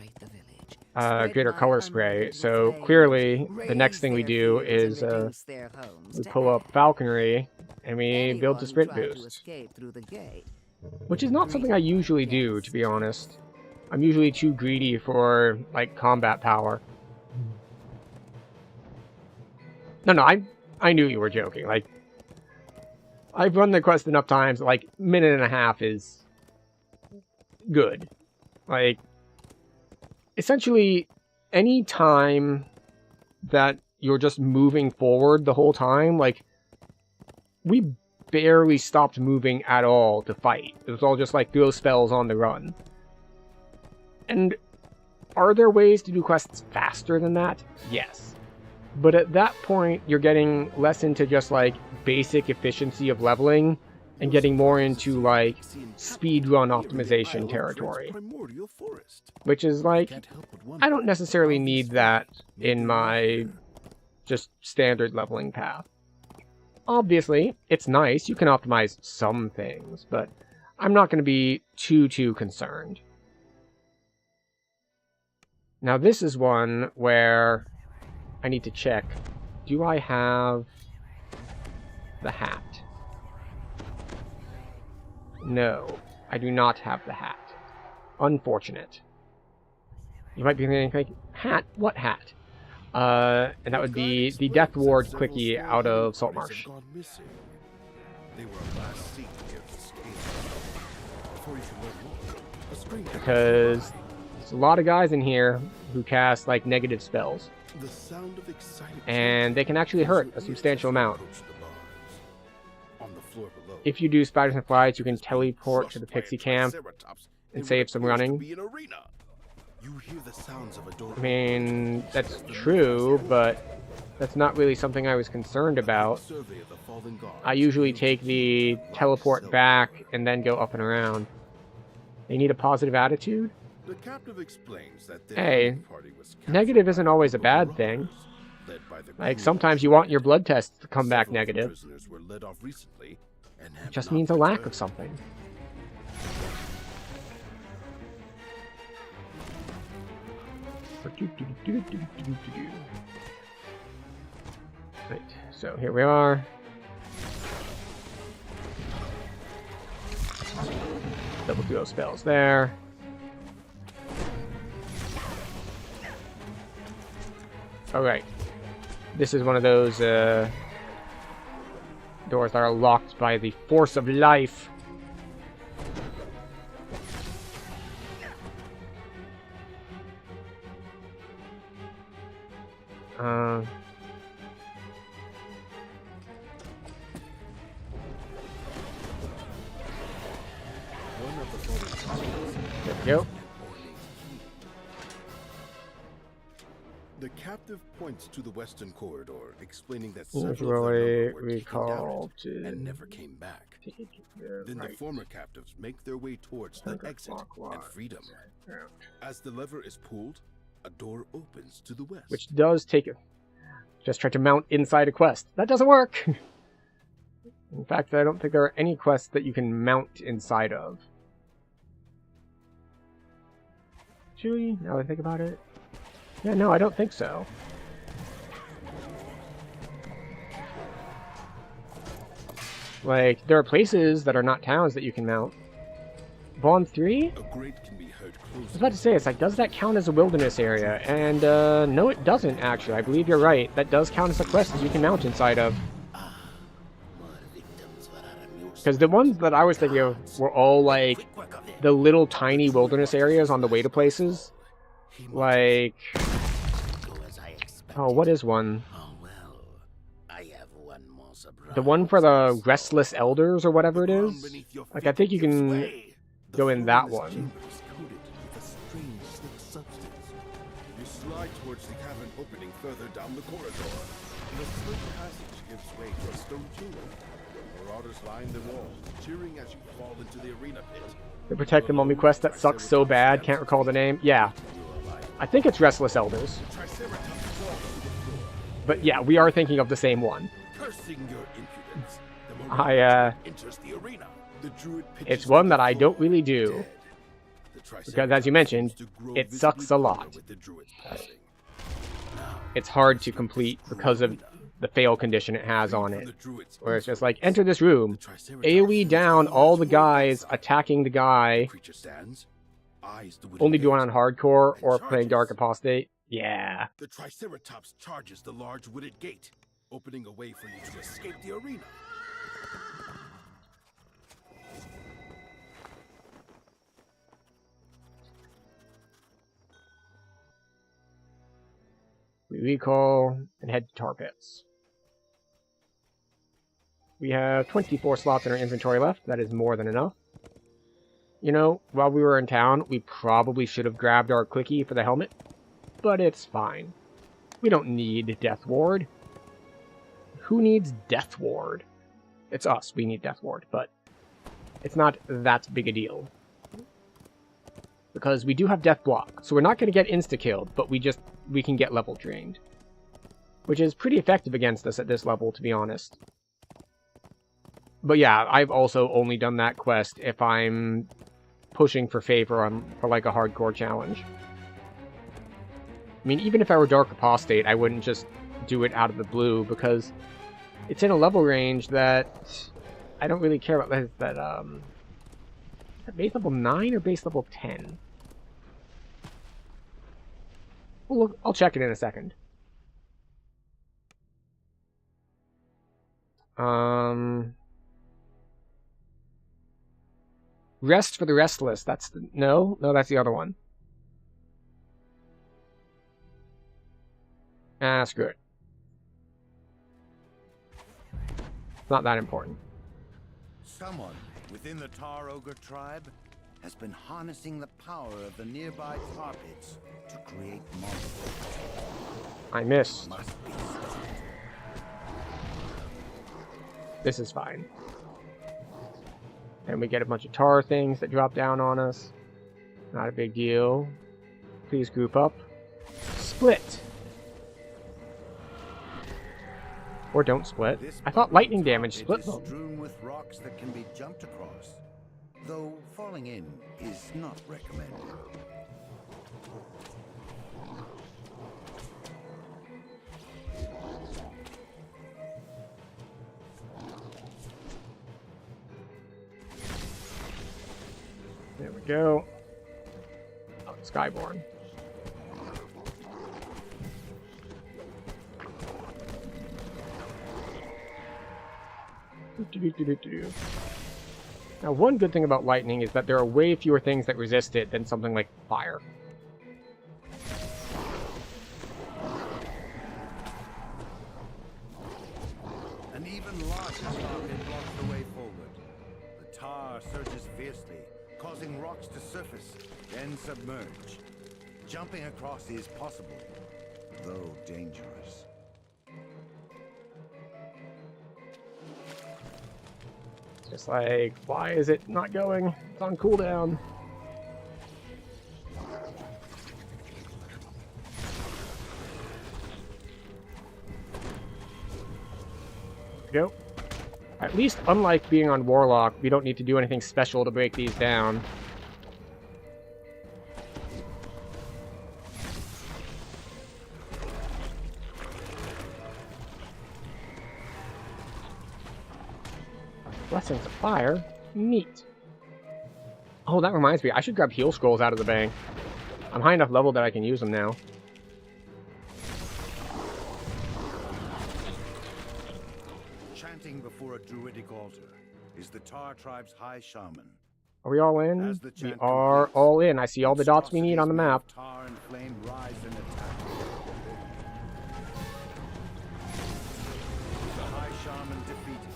greater color spray, so clearly the next thing we do is we pull up Falconry and we build to sprint boost. Which is not something I usually do, to be honest. I'm usually too greedy for, like, combat power. No, I knew you were joking. Like, I've run the quest enough times, like, minute and a half is good. Like, essentially, any time that you're just moving forward the whole time, like, we barely stopped moving at all to fight. It was all just, like, throw spells on the run. And are there ways to do quests faster than that? Yes. But at that point, you're getting less into just, like, basic efficiency of leveling and getting more into, like, speedrun optimization territory. Which is, like, I don't necessarily need that in my just standard leveling path. Obviously, it's nice, you can optimize some things, but I'm not going to be too concerned. Now this is one where I need to check, do I have the hat? No, I do not have the hat. Unfortunate. You might be thinking, like, hat? What hat? And that would be the Death Ward Quickie out of Saltmarsh. Because there's a lot of guys in here who cast, like, negative spells. And they can actually hurt a substantial amount. If you do Spiders and Flies, you can teleport to the Pixie Camp and save some running. I mean, that's true, but that's not really something I was concerned about. I usually take the teleport back and then go up and around. They need a positive attitude? Hey, negative isn't always a bad thing. Like, sometimes you want your blood tests to come back negative. It just means a lack of something. Right, so here we are. Double duo spells there. Alright. This is one of those doors that are locked by the force of life. There we go. The captive points to the western corridor, explaining that Usually several of them were taken recalled down to and never came back. Then the former captives make their way towards the exit and freedom. As the lever is pulled, A door opens to the west. which does take it. Just try to mount inside a quest. That doesn't work! In fact, I don't think there are any quests that you can mount inside of. Actually, now that I think about it. Yeah, no, I don't think so. Like, there are places that are not towns that you can mount. Vaughn 3? A grate can be heard I was close. about to say, it's like, does that count as a wilderness area? And, no it doesn't, actually. I believe you're right. That does count as a quest that you can mount inside of. Because the ones that I was thinking of were all, like, the little tiny wilderness areas on the way to places. Like... Oh, what is one? The one for the Restless Elders, or whatever it is? Like, I think you can go in that one. You slide towards the cavern opening further down the corridor. The slit passage gives way to a stone chamber. Marauders line the walls, cheering as you fall into the arena pit. The Protect the Mummy quest that sucks so bad, can't recall the name. Yeah. I think it's Restless Elders. But yeah, we are thinking of the same one. Cursing your impudence, the enters the arena. The druid It's one that I don't really do. Because as you mentioned, it sucks a lot. It's hard to complete because of the fail condition it has on it. Where it's just like, enter this room, AoE down all the guys attacking the guy, only doing on hardcore or playing Dark Apostate. Yeah. The Triceratops charges the large wooded gate, opening a way for you to escape the arena. We recall and head to tar pits. We have 24 slots in our inventory left. That is more than enough. You know, while we were in town, we probably should have grabbed our clicky for the helmet. But it's fine. We don't need Death Ward. Who needs Death Ward? It's us. We need Death Ward, but it's not that big a deal. Because we do have Death Block, so we're not going to get insta-killed, but we can get level drained. Which is pretty effective against us at this level, to be honest. But yeah, I've also only done that quest if I'm pushing for favor for like a hardcore challenge. I mean, even if I were Dark Apostate, I wouldn't just do it out of the blue, because it's in a level range that I don't really care about. Is that base level 9 or base level 10? Well, look, I'll check it in a second. Rest for the Restless. That's the... No, that's the other one. Ah, screw it. Not that important. Someone within the Tar Ogre tribe has been harnessing the power of the nearby tar pits to create monsters. I missed. Must be This is fine. And we get a bunch of tar things that drop down on us. Not a big deal. Please group up. Split! Or don't split. I thought lightning damage split them. Strewn with rocks that can be jumped across, though falling in is not recommended. There we go. Oh, Skyborn. Now, one good thing about lightning is that there are way fewer things that resist it than something like fire. An even larger tar pit blocks the way forward. The tar surges fiercely, causing rocks to surface, then submerge. Jumping across is possible, though dangerous. Just like, why is it not going? It's on cooldown. go. At least, unlike being on Warlock, we don't need to do anything special to break these down. Blessings of Fire? Neat. Oh, that reminds me, I should grab heal scrolls out of the bank. I'm high enough level that I can use them now. Chanting before a druidic altar is the Tar tribe's high shaman. Are we all in? As the We chant are completes, all in. I see all the dots we need on the map. Tar and flame rise and attack. The high shaman defeated.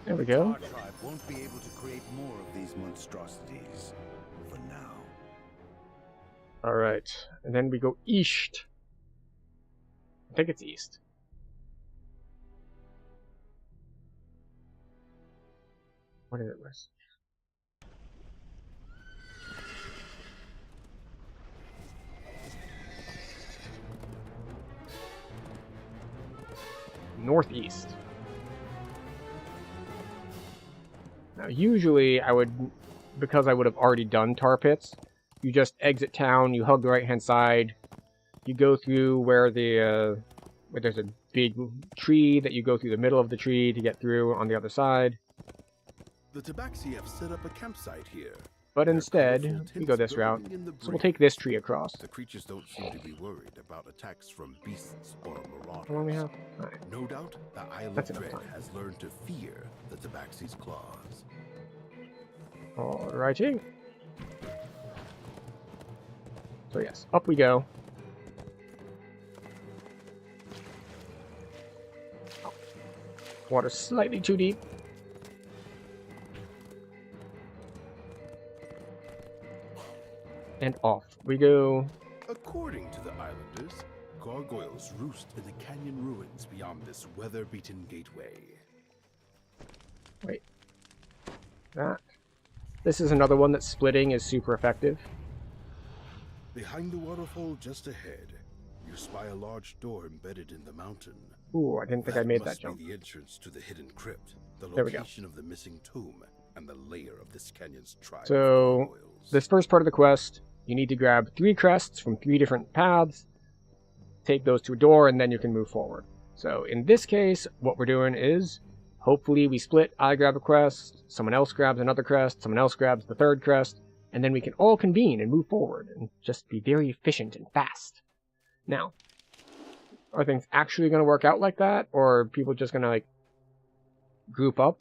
There we go. Tar tribe won't be able to create more of these monstrosities for now. Alright. And then we go east. I think it's east. What is it, Wes? Northeast. Now, usually I would, because I would have already done tar pits, you just exit town, you hug the right-hand side, you go through where the where there's a big tree that you go through the middle of the tree to get through on the other side. The Tabaxi have set up a campsite here. But Their instead, colorful we go tents this route. burning in the So we'll breeze. take this tree across. The creatures don't seem to be worried about attacks from beasts or marauders. How long we have? Alright. No doubt, the Isle That's of enough Dread time. has learned to fear the Tabaxi's claws. Alrighty. So yes, up we go. Oh. Water's slightly too deep. And off we go. According to the islanders, gargoyles roost in the canyon ruins beyond this weather-beaten gateway. Wait. That. This is another one that splitting is super effective. Behind the waterfall just ahead, you spy a large door embedded in the mountain. Ooh, I didn't think I made that must jump. be the entrance to the hidden crypt, the There we go. location of the missing tomb, and the lair of this canyon's tribe. So, of gargoyles. this first part of the quest, you need to grab 3 crests from 3 different paths, take those to a door, and then you can move forward. So in this case, what we're doing is, hopefully we split, I grab a crest, someone else grabs another crest, someone else grabs the third crest, and then we can all convene and move forward, and just be very efficient and fast. Now, are things actually going to work out like that, or are people just going to, like, group up?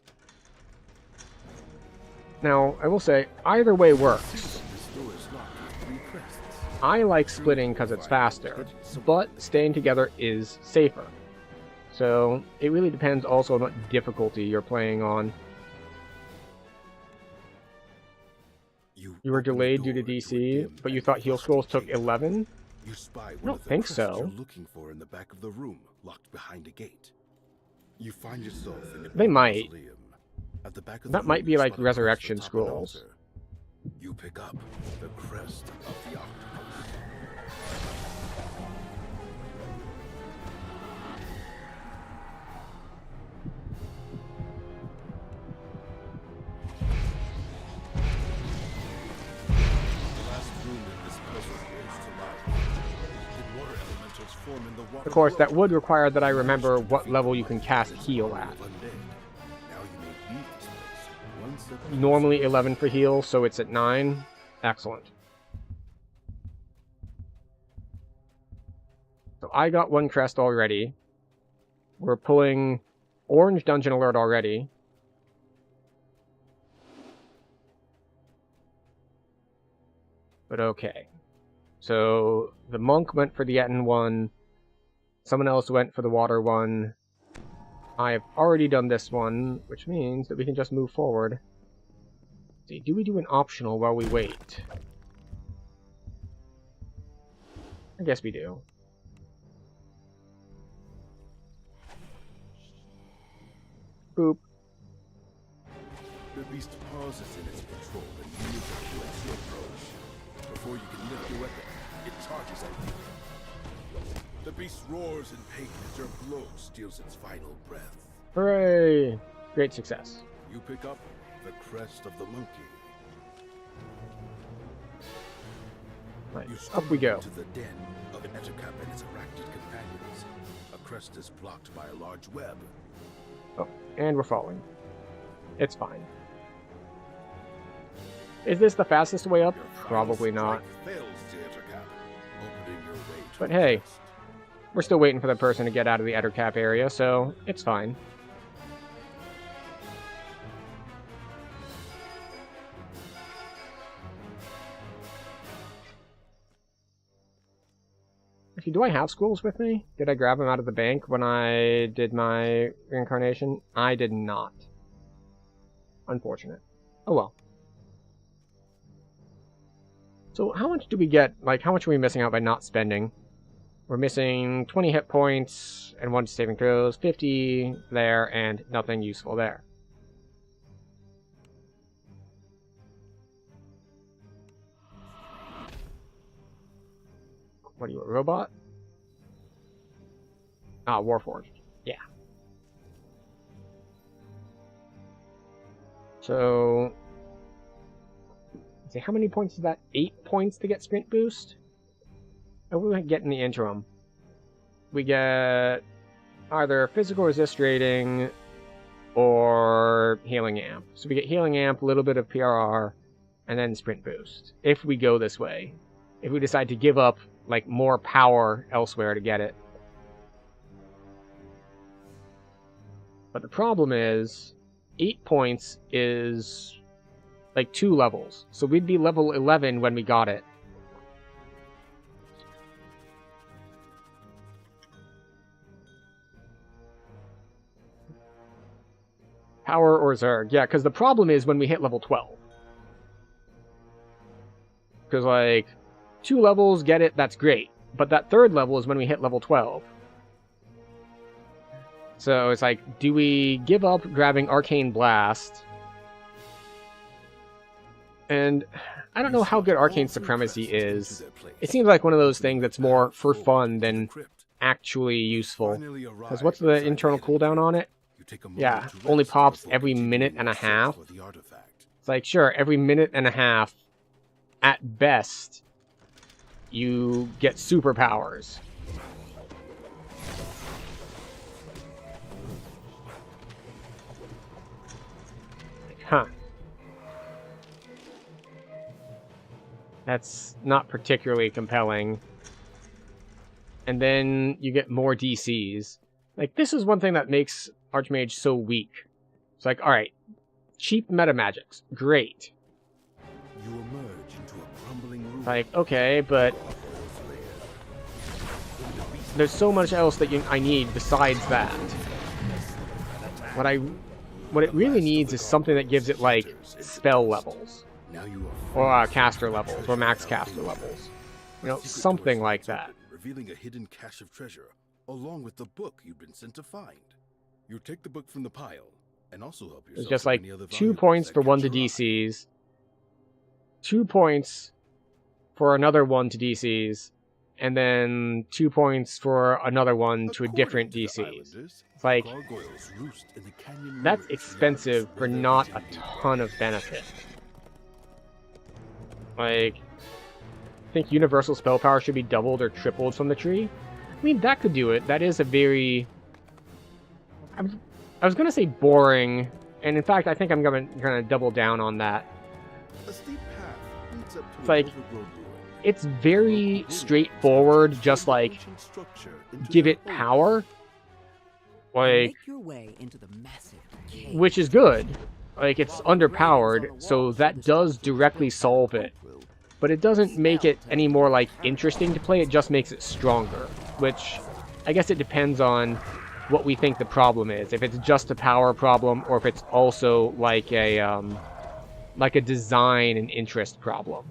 Now, I will say, either way works. This door is locked with 3 crests. I like splitting because it's faster, but staying together is safer. So, it really depends also on what difficulty you're playing on. You were open the delayed due to door DC, a dim but you and thought heal frosty scrolls took chamber. 11? You spy one don't of the think crests so. you're looking for in the back of the room, locked behind a gate. You find yourself in a They big might. mausoleum. At the back of That the might room, be you like spot a resurrection crest atop an scrolls. altar. You pick up the crest of the octopus. The last room in this puzzle grows to life. The water elementals form in the water Of course, that below. would require that I remember what level you can cast heal at. Now you may leave this place one step at a Normally 11 for heal, so it's at 9. Excellent. So I got 1 crest already. We're pulling orange dungeon alert already. But okay. So the monk went for the Etten one. Someone else went for the water one. I have already done this one, which means that we can just move forward. See, do we do an optional while we wait? I guess we do. Boop. The beast pauses in its patrol and yields at you as you approach. Before you can lift your weapon, it charges at you. The beast roars in pain as your blow steals its final breath. Hooray! Great success. You pick up the crest of the monkey. Right, You up we go. into the den of an Ettercap and its arachnid companions. A crest is blocked by a large web. Oh, and we're falling. It's fine. Is this the fastest way up? Your final Probably not. strike fails the Ettercap, opening your way to But the hey, crest. we're still waiting for the person to get out of the Ettercap area, so it's fine. Actually, do I have scrolls with me? Did I grab them out of the bank when I did my reincarnation? I did not. Unfortunate. Oh well. So how much do we get? Like, how much are we missing out by not spending? We're missing 20 hit points and 1 saving throws, 50 there, and nothing useful there. What are you, a robot? Ah, Warforged. Yeah. So, let's see, how many points is that? 8 points to get sprint boost? What do we get in the interim? We get either physical resist rating or healing amp. So we get healing amp, a little bit of PRR, and then sprint boost. If we go this way. If we decide to give up like more power elsewhere to get it. But the problem is 8 points is like 2 levels. So we'd be level 11 when we got it. Power or Zerg. Yeah, because the problem is when we hit level 12. Because, like, 2 levels, get it, that's great. But that 3rd level is when we hit level 12. So it's like, do we give up grabbing Arcane Blast? And I don't know how good Arcane Supremacy is. It seems like one of those things that's more for fun than actually useful. Because what's the internal cooldown on it? Yeah, only pops every minute and a half. It's like, sure, every minute and a half, at best, you get superpowers. Huh. That's not particularly compelling. And then you get more DCs. Like, this is one thing that makes Archmage so weak. It's like, alright, cheap meta magics, great. You emerge into a crumbling ruin. Like, okay, but there's so much else that I need besides that. What it really needs is something that gives it, like, spell levels. Now you Or are caster levels, or max caster levels. You know, something like that. revealing a hidden cache of treasure, along with the book you've been sent to find. You take the book from the pile, and also help yourself It's just to like any other 2 valuables points that for 1 to catch your eye. DCs, 2 points for another 1 to DCs, and then 2 points for another one to a different According to the DCs. islanders, It's like, gargoyles roost in the canyon that's mirrors expensive beyond for the not a Everton ton of benefit. Like, I think universal spell power should be doubled or tripled from the tree. I mean, that could do it. That is a very... I was gonna say boring, and in fact, I think I'm gonna double down on that. A steep path leads up to It's an like, overgrown ruin. it's very straightforward, just like, Ancient structure into give the it hole. power. Like, Make your way into the massive cave. which is good. Like, it's underpowered, so that does directly solve it. But it doesn't make it any more, like, interesting to play, it just makes it stronger. Which, I guess it depends on what we think the problem is. If it's just a power problem, or if it's also, like a design and interest problem.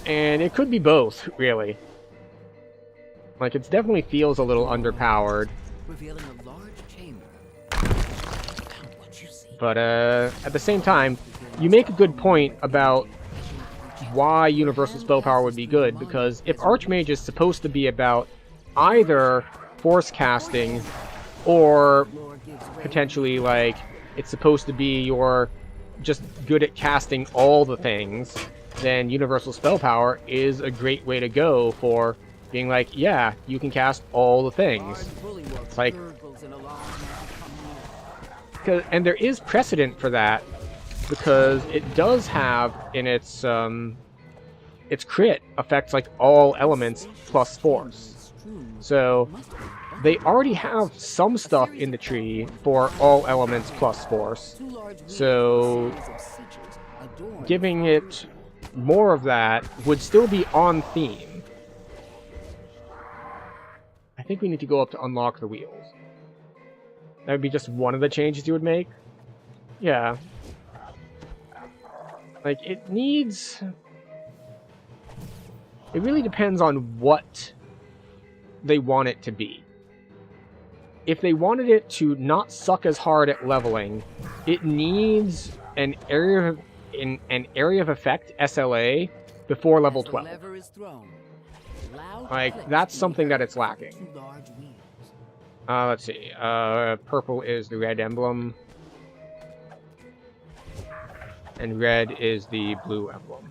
And it could be both, really. Like, it definitely feels a little underpowered. Revealing a large chamber. Found what you see. But at the same time, you make a good point about why universal spell power would be good, because if Archmage is supposed to be about either force casting, or potentially like it's supposed to be you're just good at casting all the things, then universal spell power is a great way to go for being like, yeah, you can cast all the things. It's like, and there is precedent for that, because it does have in its crit affects like all elements plus force. So they already have some stuff in the tree for all elements plus force. So giving it more of that would still be on theme. I think we need to go up to unlock the wheels. That would be just one of the changes you would make. Yeah. Like, it needs... It really depends on what they want it to be. If they wanted it to not suck as hard at leveling, it needs an area of effect SLA before level 12. Like, that's something that it's lacking. Let's see. Purple is the red emblem. And red is the blue emblem.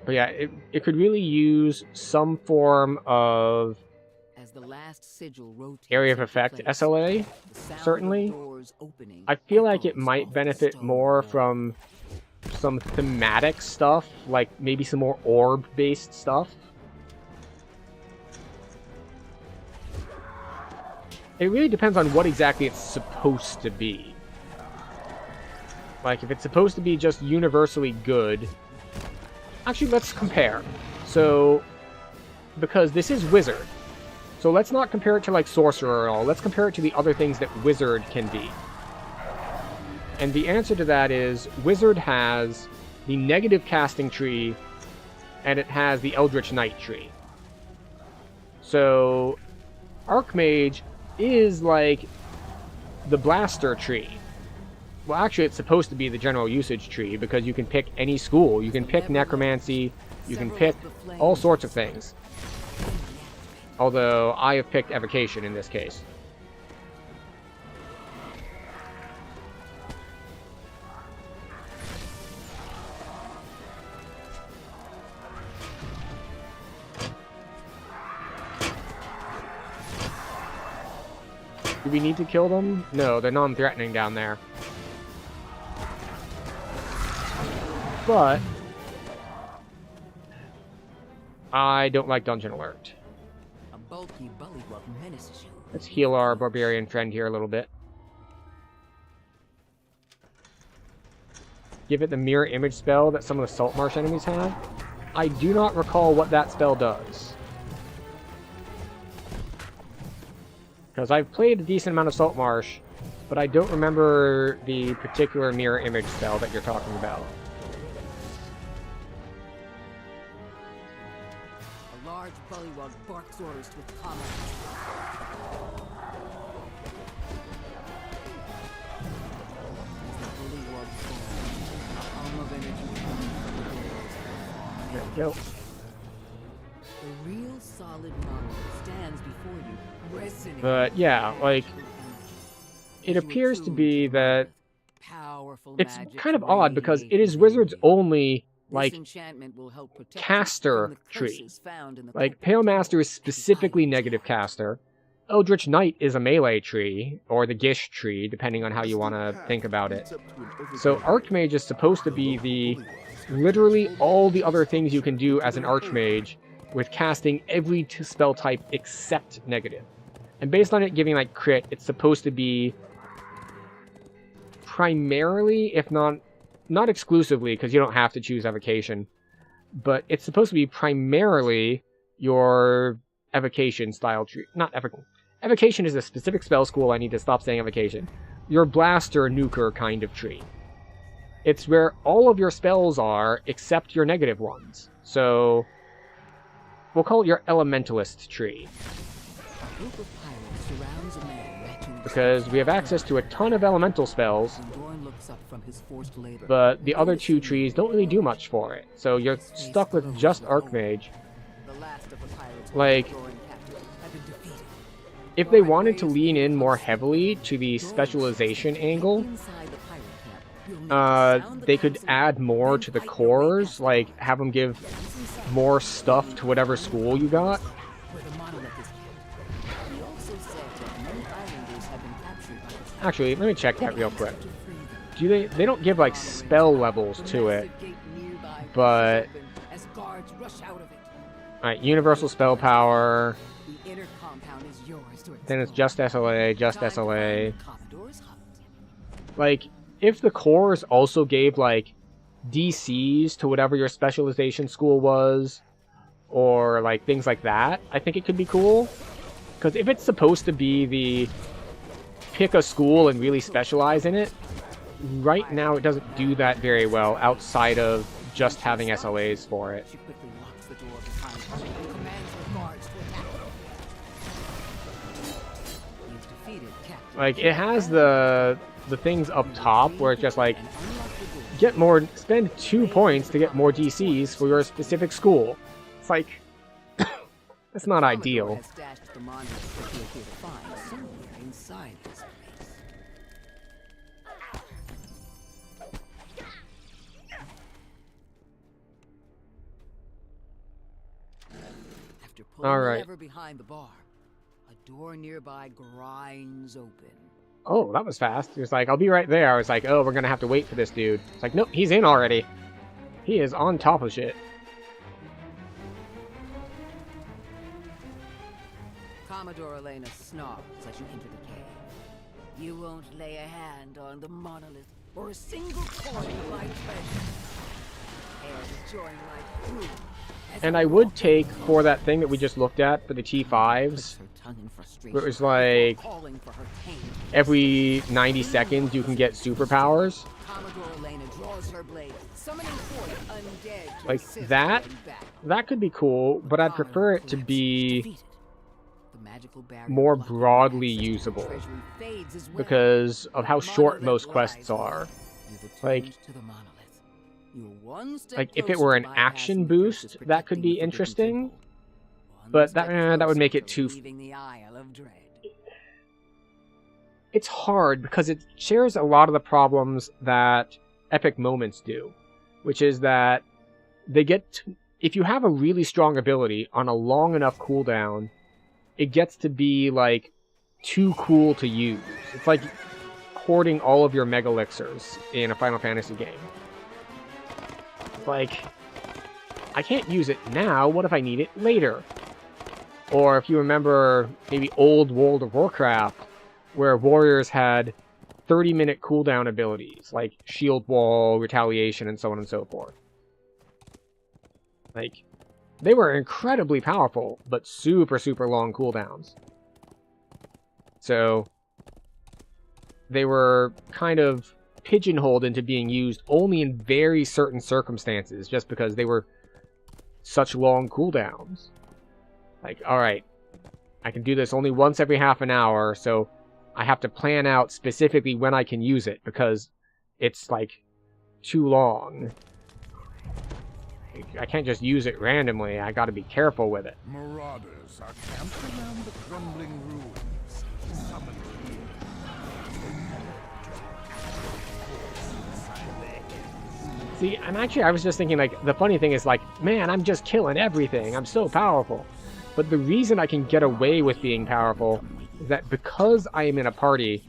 But yeah, it could really use some form of area of effect SLA, certainly. I feel like it might benefit more from some thematic stuff, like maybe some more orb-based stuff. It really depends on what exactly it's supposed to be. Like, if it's supposed to be just universally good... Actually, let's compare. So, because this is Wizard. So let's not compare it to, like, Sorcerer at all. Let's compare it to the other things that Wizard can be. And the answer to that is, Wizard has the negative casting tree, and it has the Eldritch Knight tree. So, Archmage is like the Blaster tree. Well, actually, it's supposed to be the general usage tree, because you can pick any school. You can pick Necromancy, you can pick all sorts of things. Although, I have picked Evocation in this case. Do we need to kill them? No, they're non-threatening down there. But I don't like Dungeon Alert. Let's heal our barbarian friend here a little bit. Give it the mirror image spell that some of the Saltmarsh enemies have. I do not recall what that spell does. Because I've played a decent amount of Saltmarsh, but I don't remember the particular mirror image spell that you're talking about. A large bullywug barks orders with combat. There we go. The real solid model stands before you, resonant. But yeah, like, it appears to be that it's kind of odd because it is Wizard's only, like, caster tree. Like, Pale Master is specifically negative caster. Eldritch Knight is a melee tree, or the Gish tree, depending on how you want to think about it. So Archmage is supposed to be the literally all the other things you can do as an Archmage with casting every spell type except negative. And based on it giving, like, crit, it's supposed to be primarily, if not exclusively, because you don't have to choose Evocation, but it's supposed to be primarily your Evocation style tree. Not Evocation. Evocation is a specific spell school. I need to stop saying Evocation. Your Blaster Nuker kind of tree. It's where all of your spells are except your negative ones. So we'll call it your Elementalist tree. Because we have access to a ton of elemental spells, wakes up from his forced labor. But the other two trees don't really do much for it. So you're stuck with just Archmage. The last of the pirates Like, have been defeated. if they wanted to lean in more heavily to the specialization angle, Inside the pirate camp, they could add more to the cores, like have them give more stuff to whatever school you got. where the monolith is kept. He also said that many islanders have been captured by the pirate. Actually, let me check that real quick. To free them. Do they don't give like spell levels to it, The gate nearby but open as guards rush out of it. alright, universal spell power, The inner compound is yours to then it's explore. just SLA, just Time to SLA. find Commodore's hut. Like, if the cores also gave like DCs to whatever your specialization school was, or like things like that, I think it could be cool. Because if it's supposed to be the pick a school and really specialize in it, right now it doesn't do that very well outside of just having SLAs for it. She quickly locks the door behind her and commands her guards to attack. You've defeated Captain. Like, it has the things up top where it's just like, And unlock the door. get more, spend 2 points to get more DCs for your specific school. It's like, that's not Commodore ideal. has stashed the monolith that you're here to find somewhere inside this place. After pulling All the right. lever behind the bar, a door nearby grinds open. Oh, that was fast. He was like, I'll be right there. I was like, oh, we're gonna have to wait for this dude. It's like, nope, he's in already. He is on top of shit. Commodore Elena snarls as you enter the cave. You won't lay a hand on the monolith or a single coin of my treasure. Ere to join my crew. as And I would take, for that thing that we just looked at, for the puts T5s, her tongue in frustration where it was like, calling for her cane. every 90 seconds you can get superpowers. Commodore Elena draws her blade, summoning forth undead to Like assist that? her in battle. That could be cool, but I'd Honor prefer it to collapses, be defeated. The magical barrier more blocking broadly access to the usable, treasury fades as well. because of how short Monolith most lies quests within. are. You've Like- attuned to the monolith. You're one step Like, if it closer were to an bypassing action the boost, curses that could protecting be the Forbidden interesting, Temple. One but step that would make closer it too- to leaving the Isle of Dread. It's hard because it shares a lot of the problems that epic moments do, which is that they if you have a really strong ability on a long enough cooldown, it gets to be like too cool to use. It's like hoarding all of your mega elixirs in a Final Fantasy game. Like, I can't use it now, what if I need it later? Or if you remember maybe old World of Warcraft, where warriors had 30-minute cooldown abilities, like Shield Wall, Retaliation, and so on and so forth. Like, they were incredibly powerful, but super, super long cooldowns. So, they were kind of pigeonholed into being used only in very certain circumstances, just because they were such long cooldowns. Like, alright, I can do this only once every half an hour, so I have to plan out specifically when I can use it, because it's, like, too long. I can't just use it randomly, I gotta be careful with it. Marauders are camped around the crumbling ruins. Summoned here. See, and actually I was just thinking, like, the funny thing is, like, man, I'm just killing everything, I'm so powerful. But the reason I can get away with being powerful is that because I am in a party,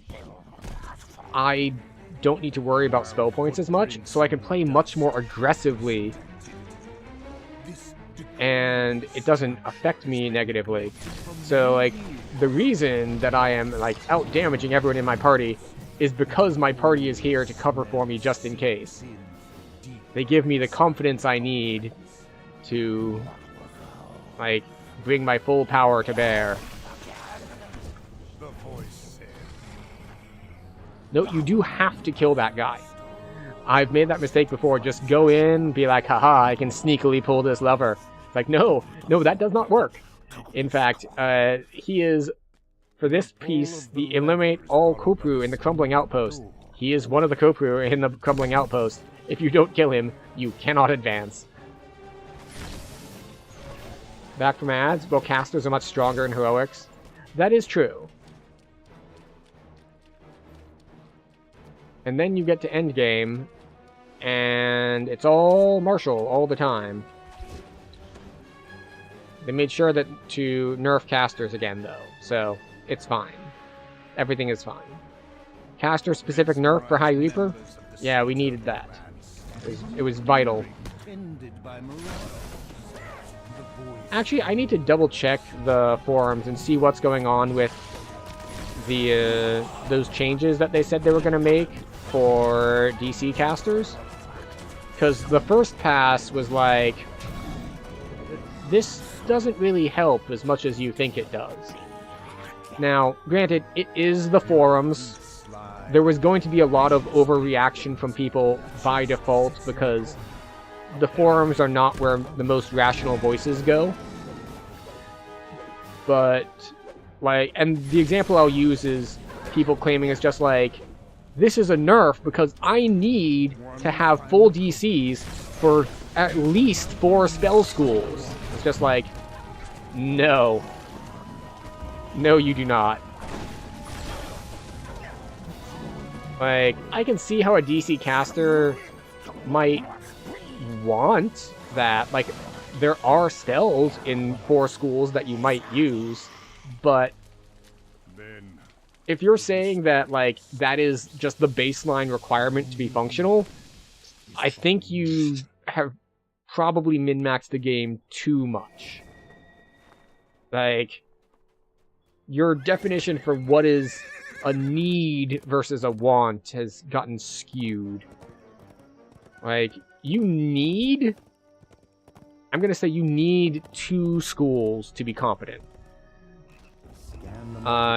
I don't need to worry about spell points as much, so I can play much more aggressively, and it doesn't affect me negatively. So, like, the reason that I am, like, out-damaging everyone in my party is because my party is here to cover for me just in case. They give me the confidence I need to, like, bring my full power to bear. The voice said, No, you do have to kill that guy. I've made that mistake before. Just go in, be like, haha, I can sneakily pull this lever. It's like, no, that does not work. In fact, he is, for this piece, the eliminate all Kupru in the Crumbling Outpost. He is one of the Kopru in the Crumbling Outpost. If you don't kill him, you cannot advance. Back from ads, well, casters are much stronger in heroics. That is true. And then you get to endgame, and it's all martial all the time. They made sure that to nerf casters again, though, so it's fine. Everything is fine. Caster-specific nerf for High Reaper? Yeah, we needed that. It was vital. Actually, I need to double-check the forums and see what's going on with the those changes that they said they were going to make for DC casters. Because the first pass was like, this doesn't really help as much as you think it does. Now, granted, it is the forums. There was going to be a lot of overreaction from people by default because the forums are not where the most rational voices go. But, like, and the example I'll use is people claiming it's just like, this is a nerf because I need to have full DCs for at least 4 spell schools. It's just like, no. No, you do not. Like, I can see how a DC caster might want that. Like, there are spells in 4 schools that you might use, but if you're saying that, like, that is just the baseline requirement to be functional, I think you have probably min-maxed the game too much. Like, your definition for what is a need versus a want has gotten skewed. Like, you need... I'm gonna say you need 2 schools to be competent.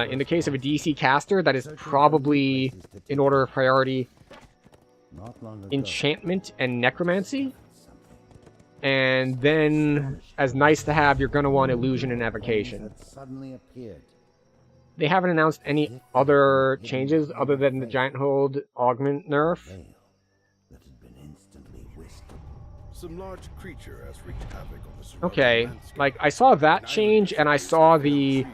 In the case of a DC caster, that is probably, in order of priority, enchantment and necromancy. And then, as nice to have, you're gonna want illusion and evocation. They haven't announced any other changes other than the Giant Hold augment nerf. Some large creature has wreaked havoc on the surrounding Okay, landscape. like, I saw that change, and I saw the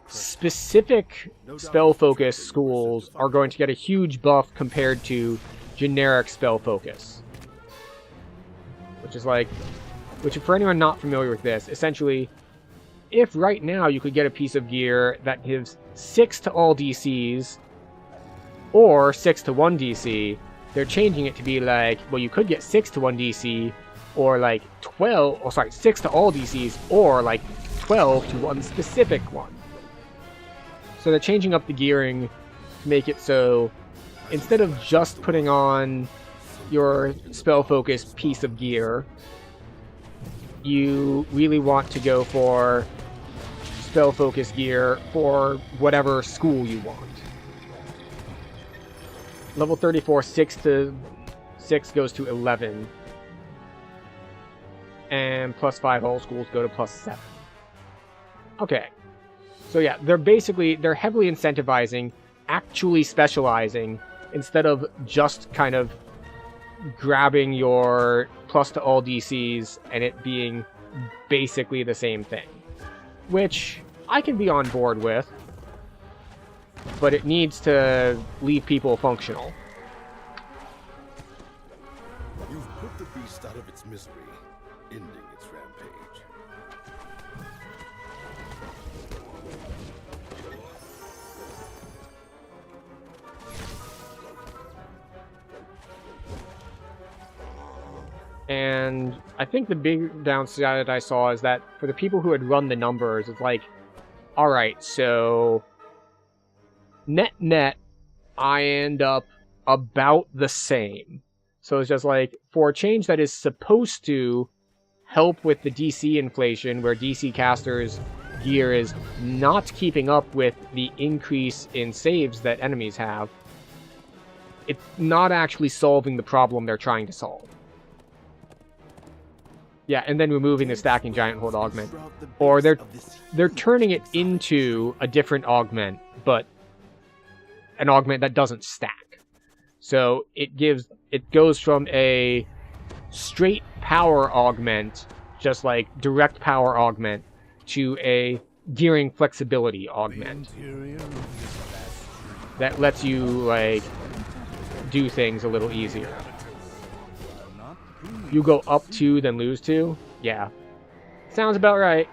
specific spell focus schools are going to get a huge buff compared to generic spell focus. Which is like, which for anyone not familiar with this, essentially, if right now you could get a piece of gear that gives 6 to all DCs, or 6 to 1 DC, they're changing it to be like, well, you could get 6 to 1 DC, or like 12, oh sorry, 6 to all DCs, or like 12 to one specific one. So they're changing up the gearing to make it so, instead of just putting on your spell focus piece of gear, you really want to go for spell focus gear for whatever school you want. Level 34, 6 to 6 goes to 11. And plus 5 all schools go to plus 7. Okay. So yeah, they're heavily incentivizing actually specializing instead of just kind of grabbing your plus to all DCs and it being basically the same thing. Which I can be on board with, but it needs to leave people functional. You've put the beast out of its misery, ending its rampage. And I think the big downside I saw is that for the people who had run the numbers, it's like, alright, so net, I end up about the same. So it's just like, for a change that is supposed to help with the DC inflation, where DC casters' gear is not keeping up with the increase in saves that enemies have, it's not actually solving the problem they're trying to solve. Yeah, and then removing the stacking Giant Hold augment. Or they're turning it into a different augment, but an augment that doesn't stack. So it goes from a straight power augment, just like direct power augment, to a gearing flexibility augment that lets you like do things a little easier. You go up 2, then lose 2? Yeah. Sounds about right.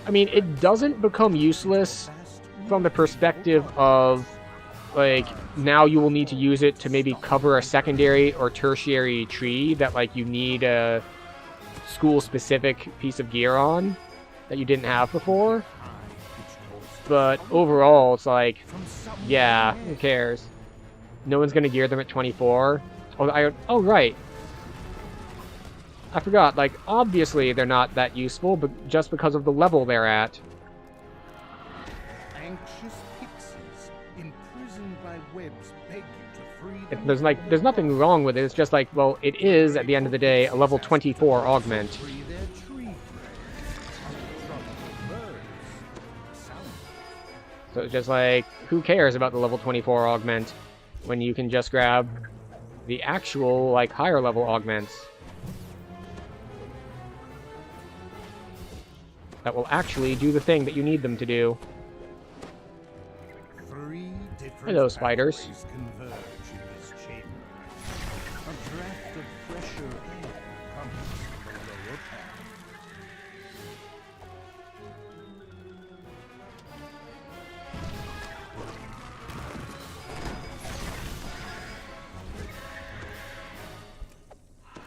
I mean, it doesn't become useless from the perspective of, like, now you will need to use it to maybe cover a secondary or tertiary tree that, like, you need a school-specific piece of gear on that you didn't have before. But overall, it's like, yeah, who cares? No one's gonna gear them at 24. Oh, right. I forgot, like, obviously they're not that useful, but just because of the level they're at. Anxious pixies, imprisoned by webs, beg you to free them. There's nothing wrong with it, it's just like, well, it is, at the end of the day, a level 24 augment. Free their tree friends. So it's just like, who cares about the level 24 augment when you can just grab the actual, like, higher level augments that will actually do the thing that you need them to do. Hello, spiders. Converge in this chamber. A draft of fresher air comes from the lower path.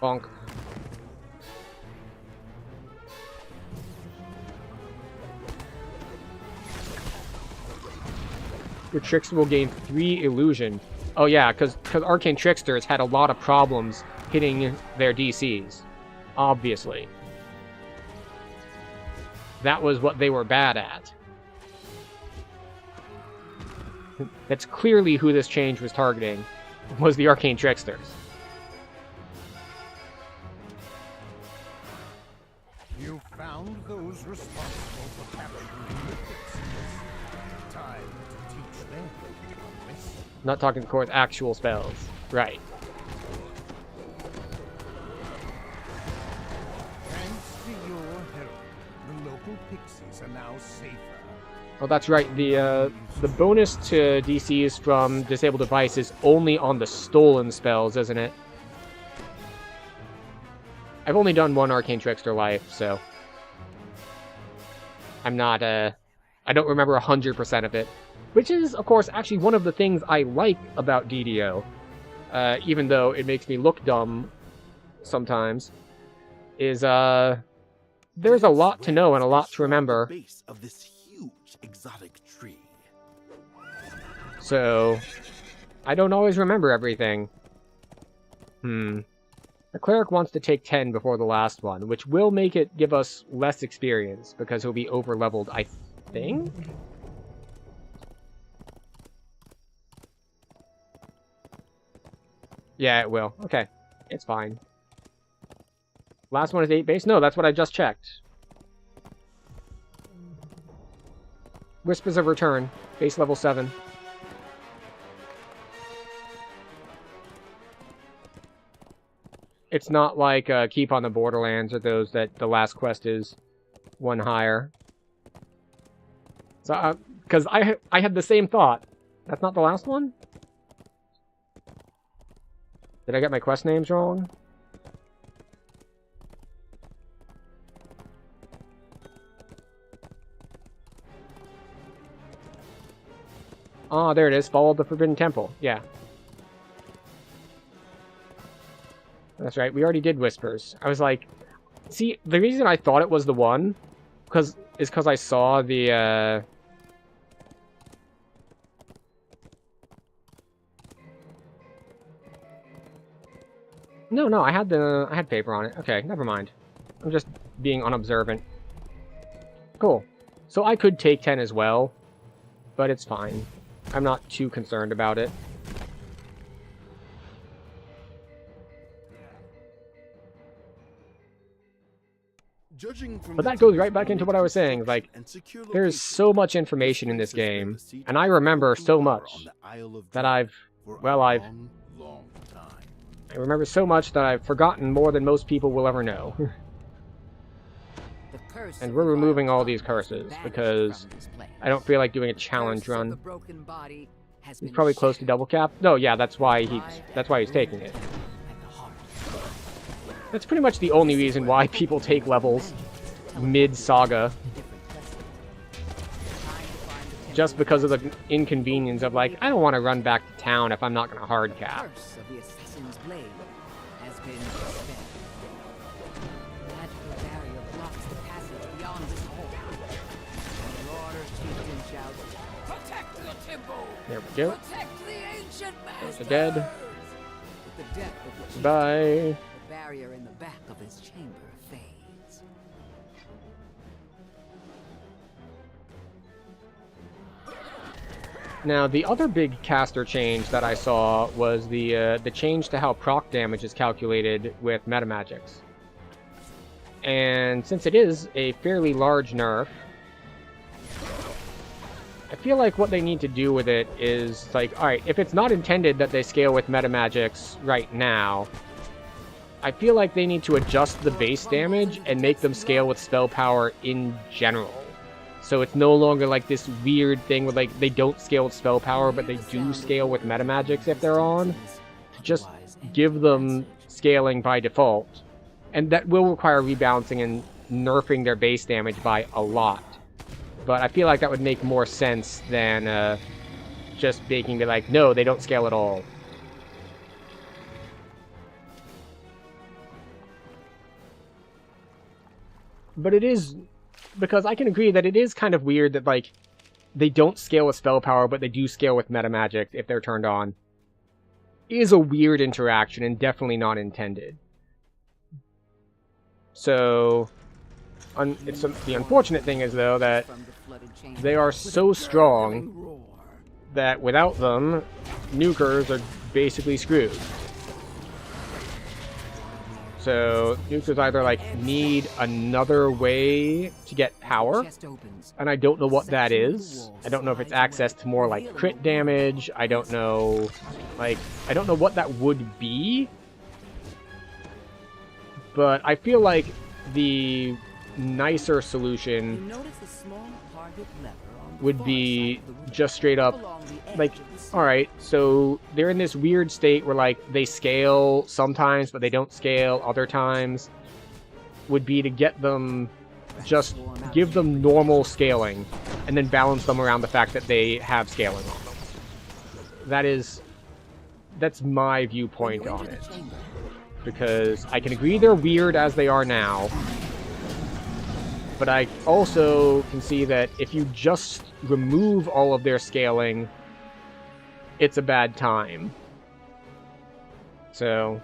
Bonk. Your Trickster will gain 3 illusion. Oh yeah, because Arcane Tricksters had a lot of problems hitting their DCs. Obviously. That was what they were bad at. That's clearly who this change was targeting, was the Arcane Tricksters. You found those responsible for capturing the pixies. Time to teach them a lesson. Not talking, of course, actual spells. Right. Thanks to your help, the local pixies are now safer. Oh, that's right. The bonus to DCs from disabled devices only on the stolen spells, isn't it? I've only done one Arcane Trickster life, so I'm not, I don't remember 100% of it. Which is, of course, actually one of the things I like about DDO, even though it makes me look dumb sometimes, is, there's a lot to know and a lot to remember. Base of this huge exotic tree. So, I don't always remember everything. The cleric wants to take 10 before the last one, which will make it give us less experience, because he'll be over-leveled, I think? Yeah, it will. Okay. It's fine. Last one is 8 base? No, that's what I just checked. Whispers of Return. Base level 7. It's not like Keep on the Borderlands or those that the last quest is one higher. So, because I had the same thought. That's not the last one? Did I get my quest names wrong? Ah, there it is. Follow the Forbidden Temple. Yeah. That's right. We already did Whispers. I was like... See, the reason I thought it was the one is because I saw the, No, I had paper on it. Okay, never mind. I'm just being unobservant. Cool. So I could take 10 as well, but it's fine. I'm not too concerned about it. Judging from But the that goes right temple's back into what I was saying. Like, and secure there's location, so much information in this game, and I remember so much that I remember so much that I've forgotten more than most people will ever know. And we're removing all these curses because I don't feel like doing a challenge run. He's probably close to double cap. No, yeah, that's why he's taking it. That's pretty much the only reason why people take levels mid-saga. Just because of the inconvenience of, like, I don't want to run back to town if I'm not going to hard cap. There we go. Those are dead. Bye. The barrier in the back of his chamber fades. Now, the other big caster change that I saw was the change to how proc damage is calculated with metamagics. And since it is a fairly large nerf, I feel like what they need to do with it is, like, alright, if it's not intended that they scale with metamagics right now, I feel like they need to adjust the base damage and make them scale with spell power in general. So it's no longer like this weird thing where, like, they don't scale with spell power, but they do scale with metamagics if they're on. Just give them scaling by default. And that will require rebalancing and nerfing their base damage by a lot. But I feel like that would make more sense than just making it like, no, they don't scale at all. But it is, because I can agree that it is kind of weird that, like, they don't scale with spell power, but they do scale with metamagic if they're turned on. It is a weird interaction and definitely not intended. So, the unfortunate thing is, though, that they are so strong that without them, nukers are basically screwed. So, nukers either, like, need another way to get power, and I don't know what that is. I don't know if it's access to more, like, crit damage. I don't know, like, I don't know what that would be. But I feel like the nicer solution would be just straight up, like, alright, so they're in this weird state where, like, they scale sometimes, but they don't scale other times. Would be to get them, just give them normal scaling, and then balance them around the fact that they have scaling on them. That's my viewpoint on it. Because I can agree they're weird as they are now, but I also can see that if you just remove all of their scaling, it's a bad time. So,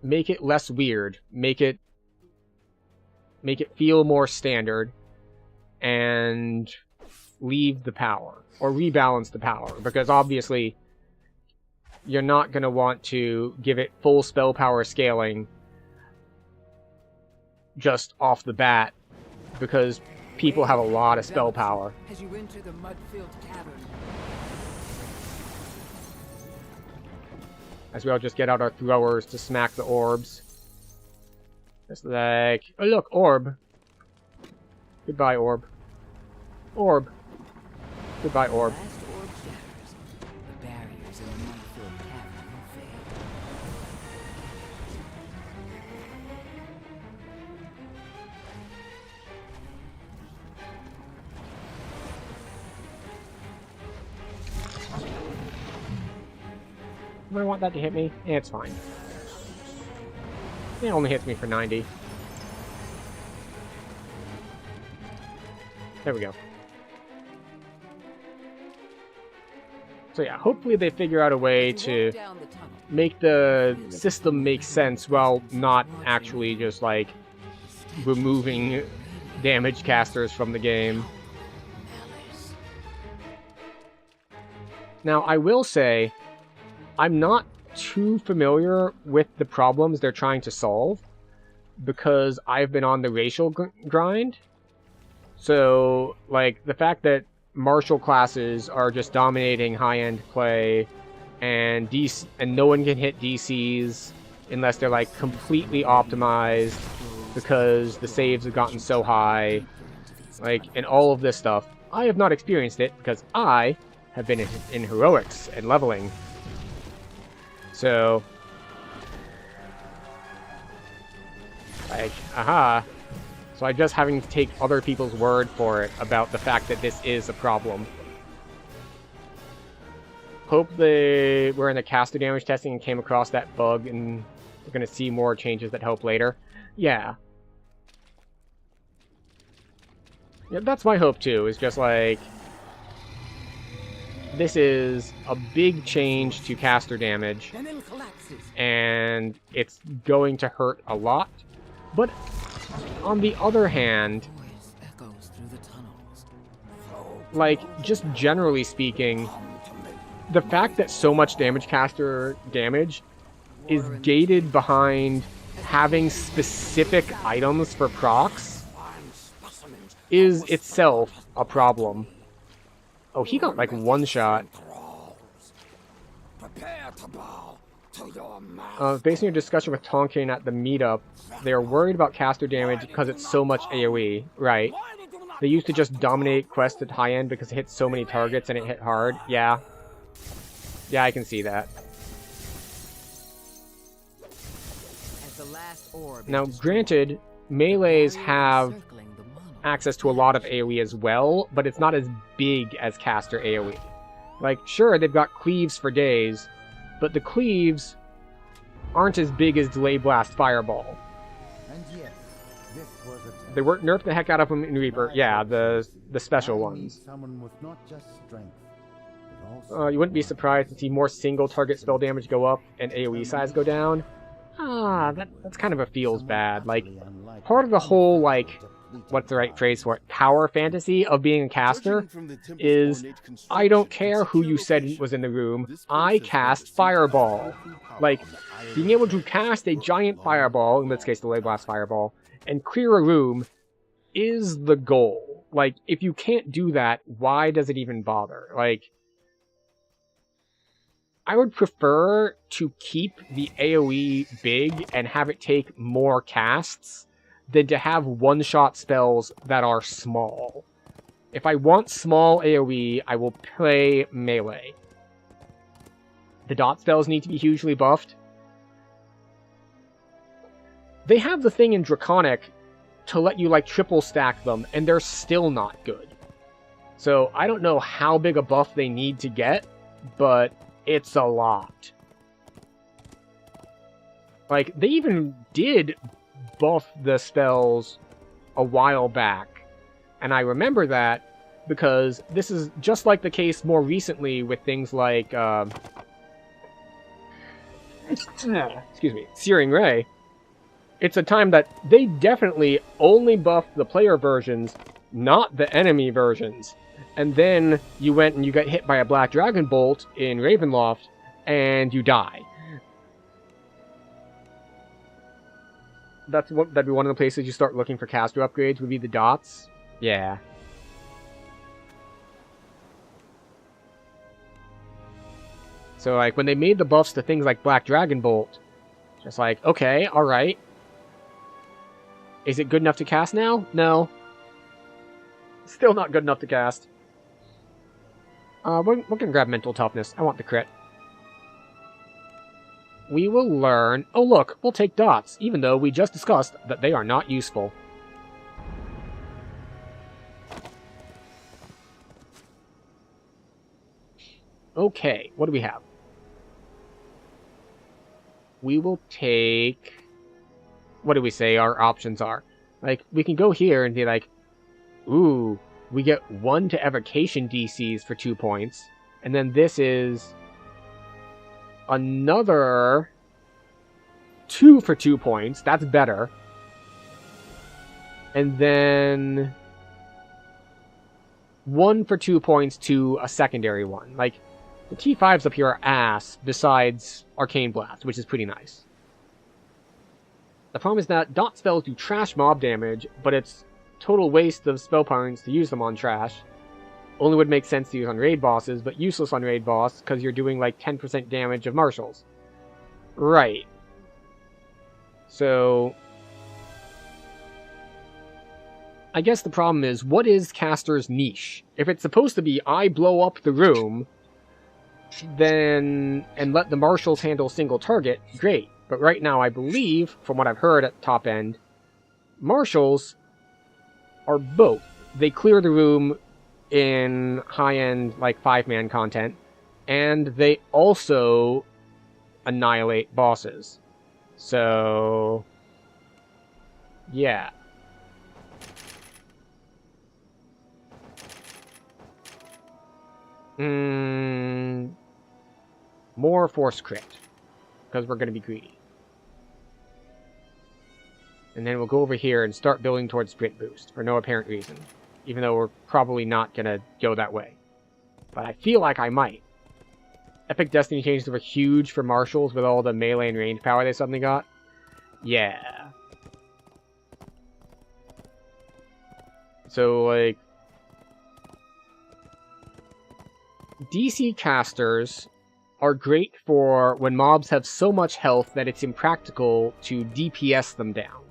make it less weird. Make it feel more standard, and leave the power, or rebalance the power, because obviously you're not going to want to give it full spell power scaling just off the bat, because people have a lot of spell power. As you enter the mud-filled cavern. As well, just get out our throwers to smack the orbs. Just like, oh look, orb. Goodbye, orb. Orb. Goodbye, orb. Do I want that to hit me? Yeah, it's fine. It only hits me for 90. There we go. So yeah, hopefully they figure out a way to make the system make sense while not actually just, like, removing damage casters from the game. Now, I will say, I'm not too familiar with the problems they're trying to solve because I've been on the racial grind. So, like, the fact that martial classes are just dominating high-end play and no one can hit DCs unless they're, like, completely optimized because the saves have gotten so high, like, and all of this stuff. I have not experienced it because I have been in heroics and leveling. So, like, aha. So I'm just having to take other people's word for it about the fact that this is a problem. Hope they were in the caster damage testing and came across that bug and we're going to see more changes that help later. Yeah. Yeah, that's my hope too, is just like, this is a big change to caster damage, and it's going to hurt a lot. But on the other hand, like, just generally speaking, the fact that so much caster damage is gated behind having specific items for procs is itself a problem. Oh, he got like one shot. Based on your discussion with Tonkin at the meetup, they are worried about caster damage because it's so much AoE. Right. They used to just dominate quests at high end because it hit so many targets and it hit hard. Yeah. Yeah, I can see that. Now, granted, melees have access to a lot of AoE as well, but it's not as big as caster AoE. Like, sure, they've got cleaves for days, but the cleaves aren't as big as Delay Blast Fireball. And yes, this was a They nerfed the heck out of them in Reaper. Yeah, the special ones. someone with not just strength, but also You wouldn't be surprised to see more single target spell damage go up and AoE size go down. That's kind of a feels bad. Like, part of the whole, like, what's the right phrase for it? Power fantasy of being a caster is, I don't care who you said was in the room, I cast Fireball. Like, being able to cast a giant fireball, in this case the Delay Blast Fireball, and clear a room is the goal. Like, if you can't do that, why does it even bother? Like, I would prefer to keep the AoE big and have it take more casts than to have one-shot spells that are small. If I want small AoE, I will play melee. The dot spells need to be hugely buffed. They have the thing in Draconic to let you, like, triple stack them, and they're still not good. So I don't know how big a buff they need to get, but it's a lot. Like, they even did buff the spells a while back, and I remember that because this is just like the case more recently with things like excuse me, Searing Ray. It's a time that they definitely only buffed the player versions, not the enemy versions. And then you went and you got hit by a Black Dragon Bolt in Ravenloft, and you die. That'd be one of the places you start looking for caster upgrades, would be the dots. Yeah. So, like, when they made the buffs to things like Black Dragon Bolt, just like, okay, alright. Is it good enough to cast now? No. Still not good enough to cast. We're gonna grab Mental Toughness. I want the crit. We will learn... Oh, look, we'll take dots, even though we just discussed that they are not useful. Okay, what do we have? We will take... What do we say our options are? Like, we can go here and be like, ooh, we get 1 to evocation DCs for 2 points. And then this is another 2 for 2 points. That's better. And then 1 for 2 points to a secondary one. Like, The T5s up here are ass, besides Arcane Blast, which is pretty nice. The problem is that dot spells do trash mob damage, but it's total waste of spell points to use them on trash. Only would make sense to use on raid bosses, but useless on raid boss, because you're doing like 10% damage of martials. Right. So... I guess the problem is, what is caster's niche? If it's supposed to be, I blow up the room, then, and let the marshals handle single target, great. But right now, I believe, from what I've heard at the top end, marshals are both. They clear the room in high-end, like, 5-man content, and they also annihilate bosses. So... yeah. More force crit, because we're going to be greedy. And then we'll go over here and start building towards sprint boost, for no apparent reason. Even though we're probably not going to go that way. But I feel like I might. Epic Destiny changes were huge for marshals with all the melee and range power they suddenly got. Yeah. So, like... DC casters are great for when mobs have so much health that it's impractical to DPS them down.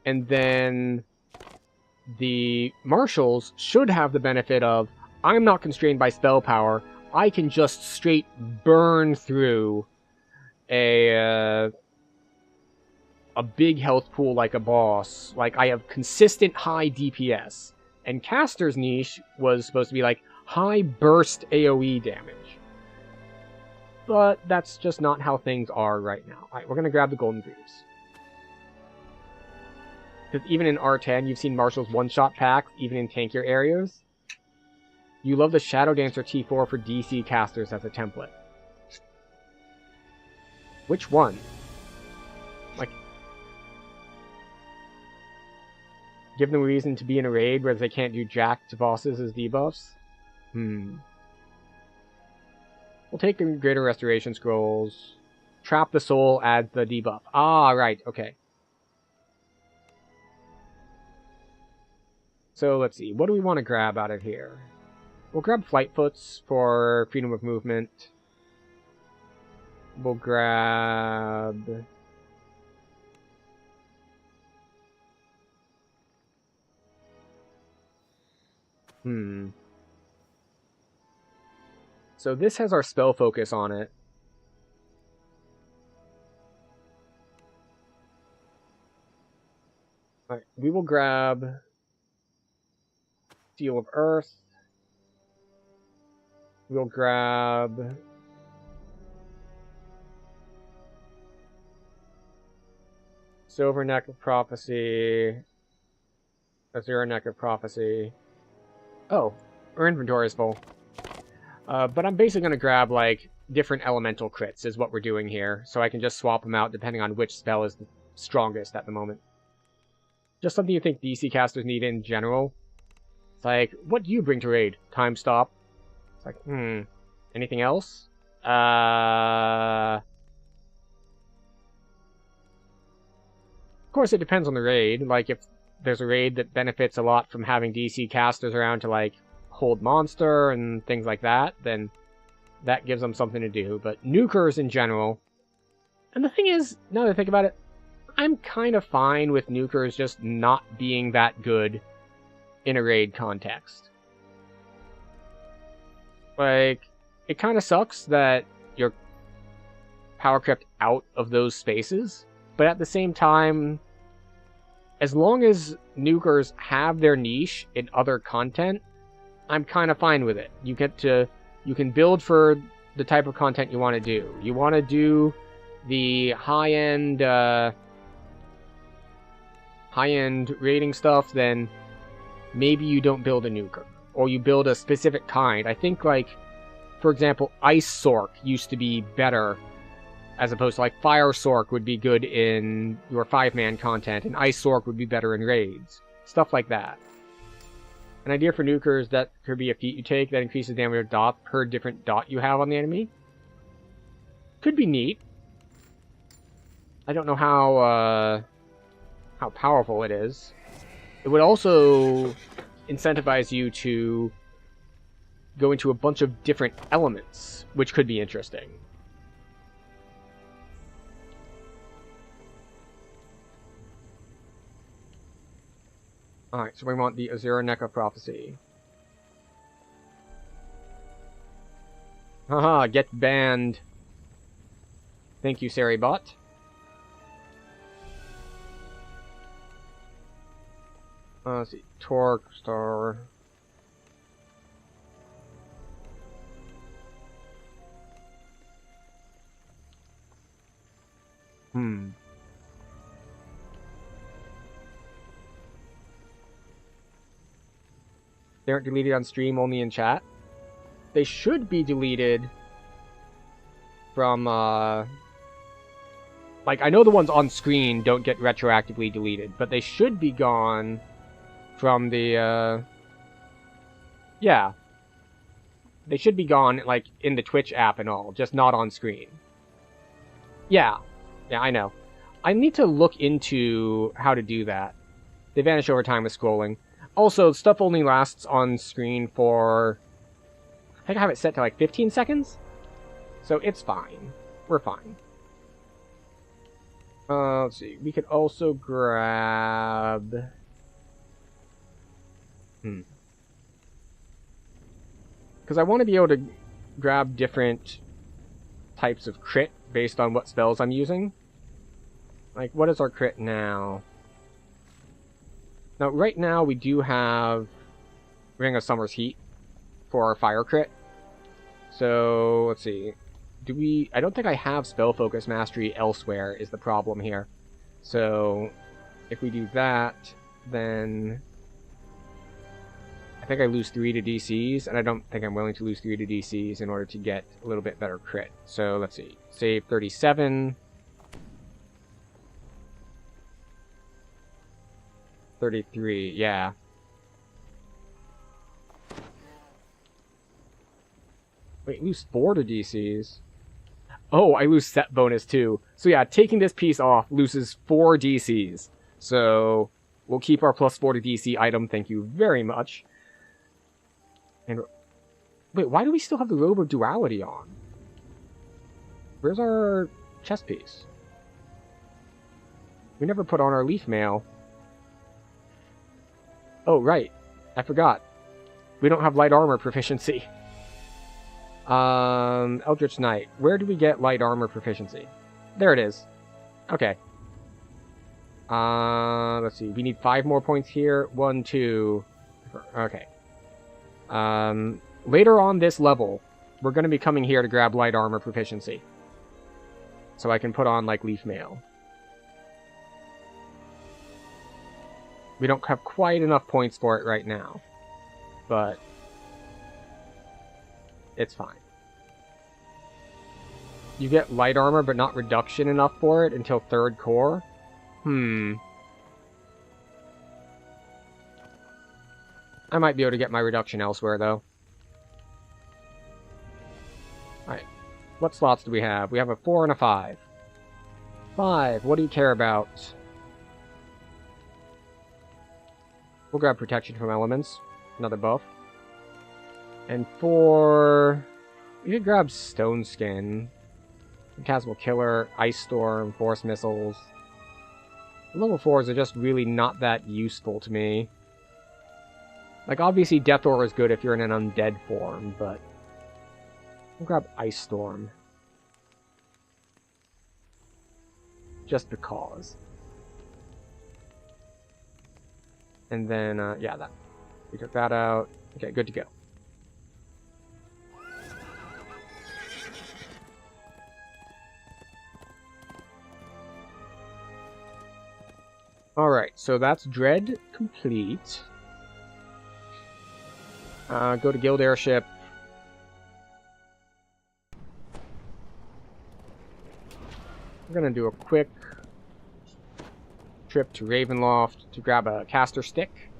And then the marshals should have the benefit of, I'm not constrained by spell power, I can just straight burn through a big health pool like a boss. Like, I have consistent high DPS. And caster's niche was supposed to be like, high burst AoE damage. But that's just not how things are right now. Alright, we're going to grab the Golden Greaves. Because even in R10, you've seen marshals one-shot packs, even in tankier areas. You love the Shadow Dancer T4 for DC casters as a template. Which one? Like, give them a reason to be in a raid where they can't do jack to bosses as debuffs? We'll take the Greater Restoration Scrolls. Trap the Soul adds the debuff. Ah, right, okay. So, let's see. What do we want to grab out of here? We'll grab Flightfoots for freedom of movement. We'll grab... So this has our spell focus on it. Alright, we will grab Seal of Earth. We'll grab Silver Neck of Prophecy. Azure Neck of Prophecy. Oh, our inventory is full. But I'm basically going to grab, like, different elemental crits is what we're doing here. So I can just swap them out depending on which spell is the strongest at the moment. Just something you think DC casters need in general. It's like, what do you bring to raid? Time stop. It's like, anything else? Of course, it depends on the raid. Like, if there's a raid that benefits a lot from having DC casters around to, like, hold monster and things like that, then that gives them something to do. But nukers in general... And the thing is, now that I think about it, I'm kind of fine with nukers just not being that good in a raid context. Like, it kind of sucks that you're power crept out of those spaces, but at the same time, as long as nukers have their niche in other content, I'm kind of fine with it. You can build for the type of content you want to do. You want to do the high-end raiding stuff, then maybe you don't build a nuker. Or you build a specific kind. I think, like, for example, Ice Sork used to be better, as opposed to, like, Fire Sork would be good in your 5-man content, and Ice Sork would be better in raids. Stuff like that. An idea for nukers, that could be a feat you take that increases damage dot per different dot you have on the enemy. Could be neat. I don't know how powerful it is. It would also incentivize you to go into a bunch of different elements, which could be interesting. Alright, so we want the Azura Neka Prophecy. Haha, get banned. Thank you, Saribot. Let's see, Torque Star. They aren't deleted on stream, only in chat. They should be deleted from, like, I know the ones on screen don't get retroactively deleted, but they should be gone from the, yeah. They should be gone, like, in the Twitch app and all, just not on screen. Yeah. Yeah, I know. I need to look into how to do that. They vanish over time with scrolling. Also, stuff only lasts on screen for... I think I have it set to like 15 seconds? So it's fine. We're fine. Let's see. We could also grab... Because I want to be able to grab different types of crit based on what spells I'm using. Like, what is our crit now? Now, right now, we do have Ring of Summer's Heat for our fire crit. So, let's see. Do we... I don't think I have Spell Focus Mastery elsewhere is the problem here. So, if we do that, then... I think I lose 3 to DCs, and I don't think I'm willing to lose 3 to DCs in order to get a little bit better crit. So, let's see. Save 37... 33, yeah. Wait, lose 4 to DCs. Oh, I lose set bonus too. So yeah, taking this piece off loses 4 DCs. So we'll keep our plus 4 to DC item, thank you very much. And wait, why do we still have the Robe of Duality on? Where's our chest piece? We never put on our leaf mail. Oh, right. I forgot. We don't have light armor proficiency. Eldritch Knight. Where do we get light armor proficiency? There it is. Okay. Let's see. We need 5 more points here. 1, 2. Okay. Later on this level, we're going to be coming here to grab light armor proficiency. So I can put on, like, leaf mail. We don't have quite enough points for it right now. But it's fine. You get light armor, but not reduction enough for it until 3rd core? I might be able to get my reduction elsewhere, though. Alright. What slots do we have? We have a 4 and a 5. 5. What do you care about? We'll grab Protection from Elements. Another buff. And 4... We could grab Stone Skin. Castle Killer, Ice Storm, Force Missiles. Level 4s are just really not that useful to me. Like, obviously Death Aura is good if you're in an undead form, but... We'll grab Ice Storm. Just because. And then, yeah, that. We took that out. Okay, good to go. Alright, so that's Dread complete. Go to Guild Airship. We're gonna do a quick trip to Ravenloft to grab a caster stick.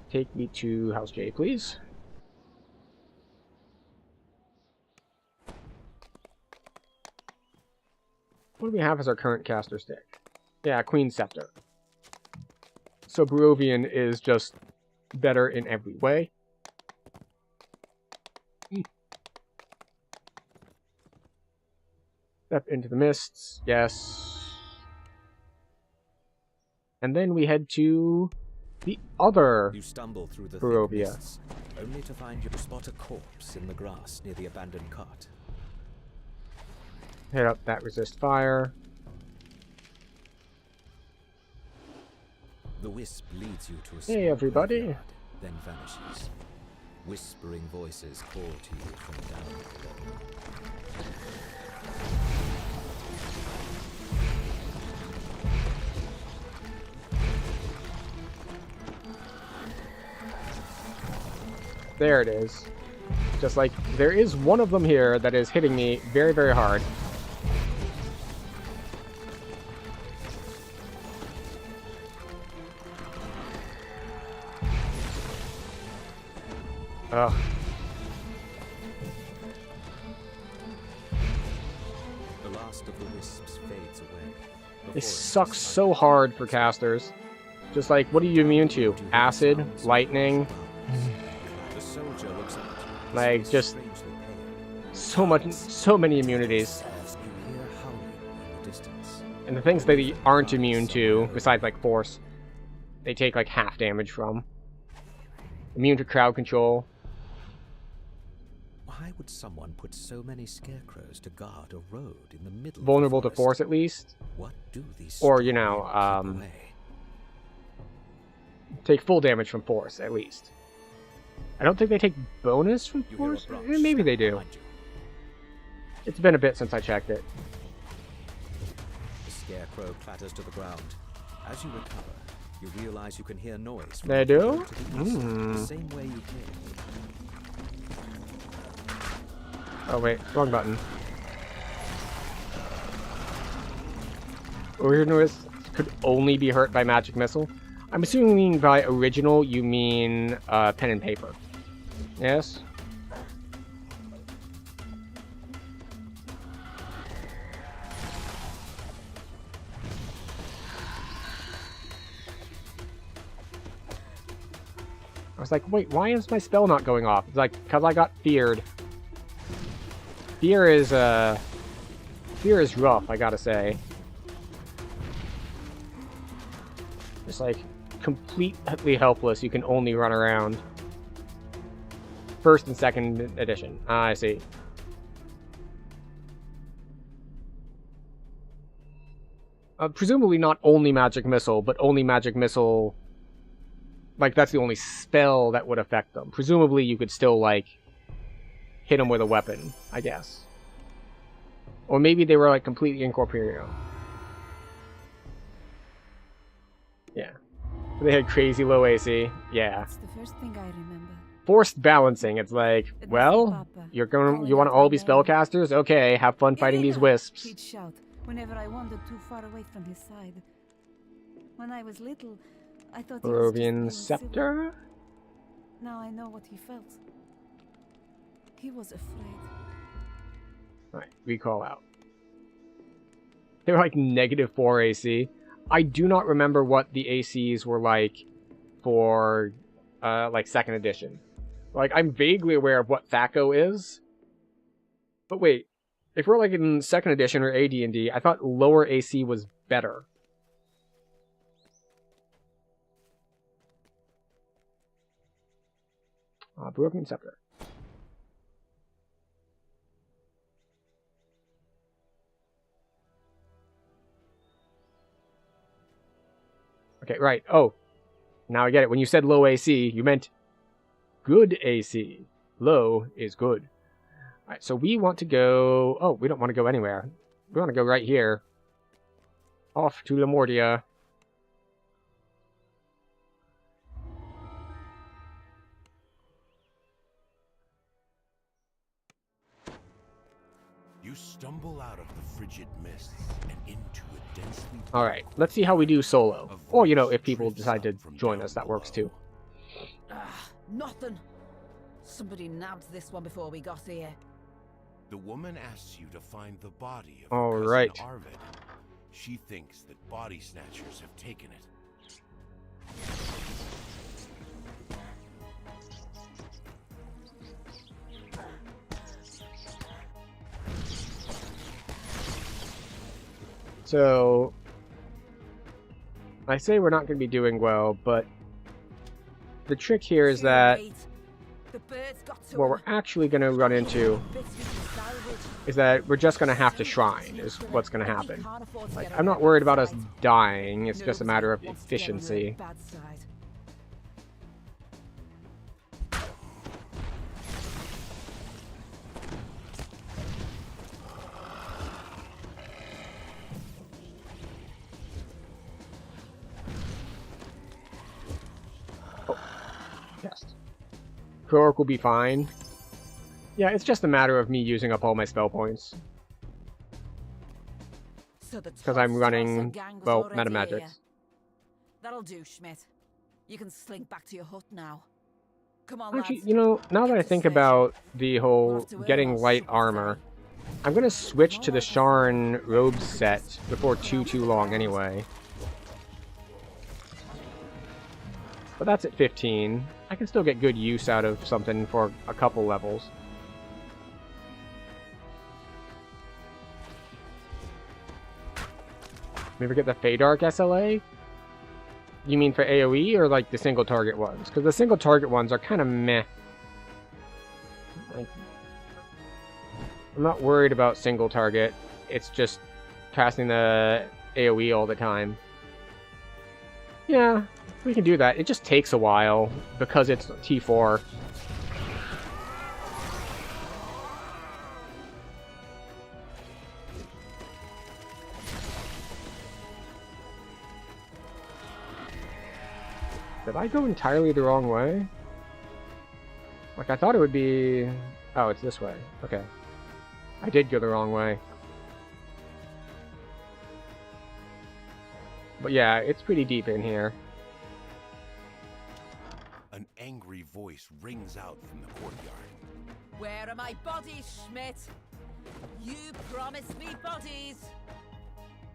Take me to House J, please. What do we have as our current caster stick? Yeah, Queen Scepter. So Barovian is just better in every way. Step into the mists, yes. And then we head to the other You stumble through the Barovia. thick mists, only to find you spot a corpse in the grass near the abandoned cart. Hit up that resist fire. The wisp leads you to a Hey, small everybody. graveyard, then vanishes. Whispering voices call to you from down below. There it is. Just like, there is one of them here that is hitting me very, very hard. Ugh. The last of the wisps fades away. The This forest sucks is so hard for casters. Just like, what are you immune to? Acid? Lightning? The soldier looks up at you, his Like, face just strangely pale. so many immunities. You hear howling in the distance. And the things that they aren't immune to, besides like force, they take like half damage from. Immune to crowd control. Why would someone put so many scarecrows to guard a road in the middle Vulnerable of the to forest? force at least. What do these Or, you strong know, men keep away? Take full damage from force at least. I don't think they take bonus from You hear a force. branch Maybe they snap do. behind you. It's been a bit since I checked it. The scarecrow clatters to the ground. As you recover, you realize you can hear noise from They the do? road to the east, Mm. the same way you came. Oh wait, wrong button. Weirdness could only be hurt by magic missile. I'm assuming by original you mean pen and paper. Yes? I was like, wait, why is my spell not going off? It's like, because I got feared. Fear is rough, I gotta say. Just like, completely helpless, you can only run around. First and second edition. Ah, I see. Presumably not only magic missile, but only magic missile... Like, that's the only spell that would affect them. Presumably you could still, like, hit them with a weapon, I guess. Or maybe they were, like, completely incorporeal. Yeah. They had crazy low AC. Yeah. That's the first thing I remember. Forced balancing. It's like, well, you want to all be spellcasters? Okay, have fun fighting these wisps. He'd shout whenever I wandered too far away from his side. When I was little, I thought he was just Barovian being Scepter? silly. Now I know what he felt. He was afraid. Alright, recall out. They were like -4 AC. I do not remember what the ACs were like for, like, 2nd edition. Like, I'm vaguely aware of what THAC0 is. But wait, if we're like in 2nd edition or AD&D, I thought lower AC was better. Broken Scepter. Okay, right. Oh, now I get it. When you said low AC, you meant good AC. Low is good. Alright, so we want to go... Oh, we don't want to go anywhere. We want to go right here. Off to Lamordia. You stumble out of the frigid mists and into a densely... Alright, let's see how we do solo. Or, you know, if people decide to join us, that works too. Nothing. Somebody nabbed this one before we got here. The woman asks you to find the body of All her cousin right. Arvid. She thinks that body snatchers have taken it. So, I say we're not going to be doing well, but the trick here is that what we're actually going to run into is that we're just going to have to shrine, is what's going to happen. Like, I'm not worried about us dying, it's just a matter of efficiency. Heroic will be fine. Yeah, it's just a matter of me using up all my spell points. Because I'm running, well, meta magics. That'll do, Schmidt. You can slink back to your hut now. Come on, Actually, lads. you know, now that I think about the whole getting light armor, I'm gonna switch to the Sharn robe set before too long anyway. But that's at 15. I can still get good use out of something for a couple levels. Maybe get the Feydark SLA? You mean for AoE or like the single target ones? Because the single target ones are kind of meh. Like, I'm not worried about single target. It's just casting the AoE all the time. Yeah, we can do that. It just takes a while because it's T4. Did I go entirely the wrong way? Like, I thought it would be... Oh, it's this way. Okay. I did go the wrong way. But yeah, it's pretty deep in here. An angry voice rings out from the courtyard. Where are my bodies, Schmidt? You promised me bodies.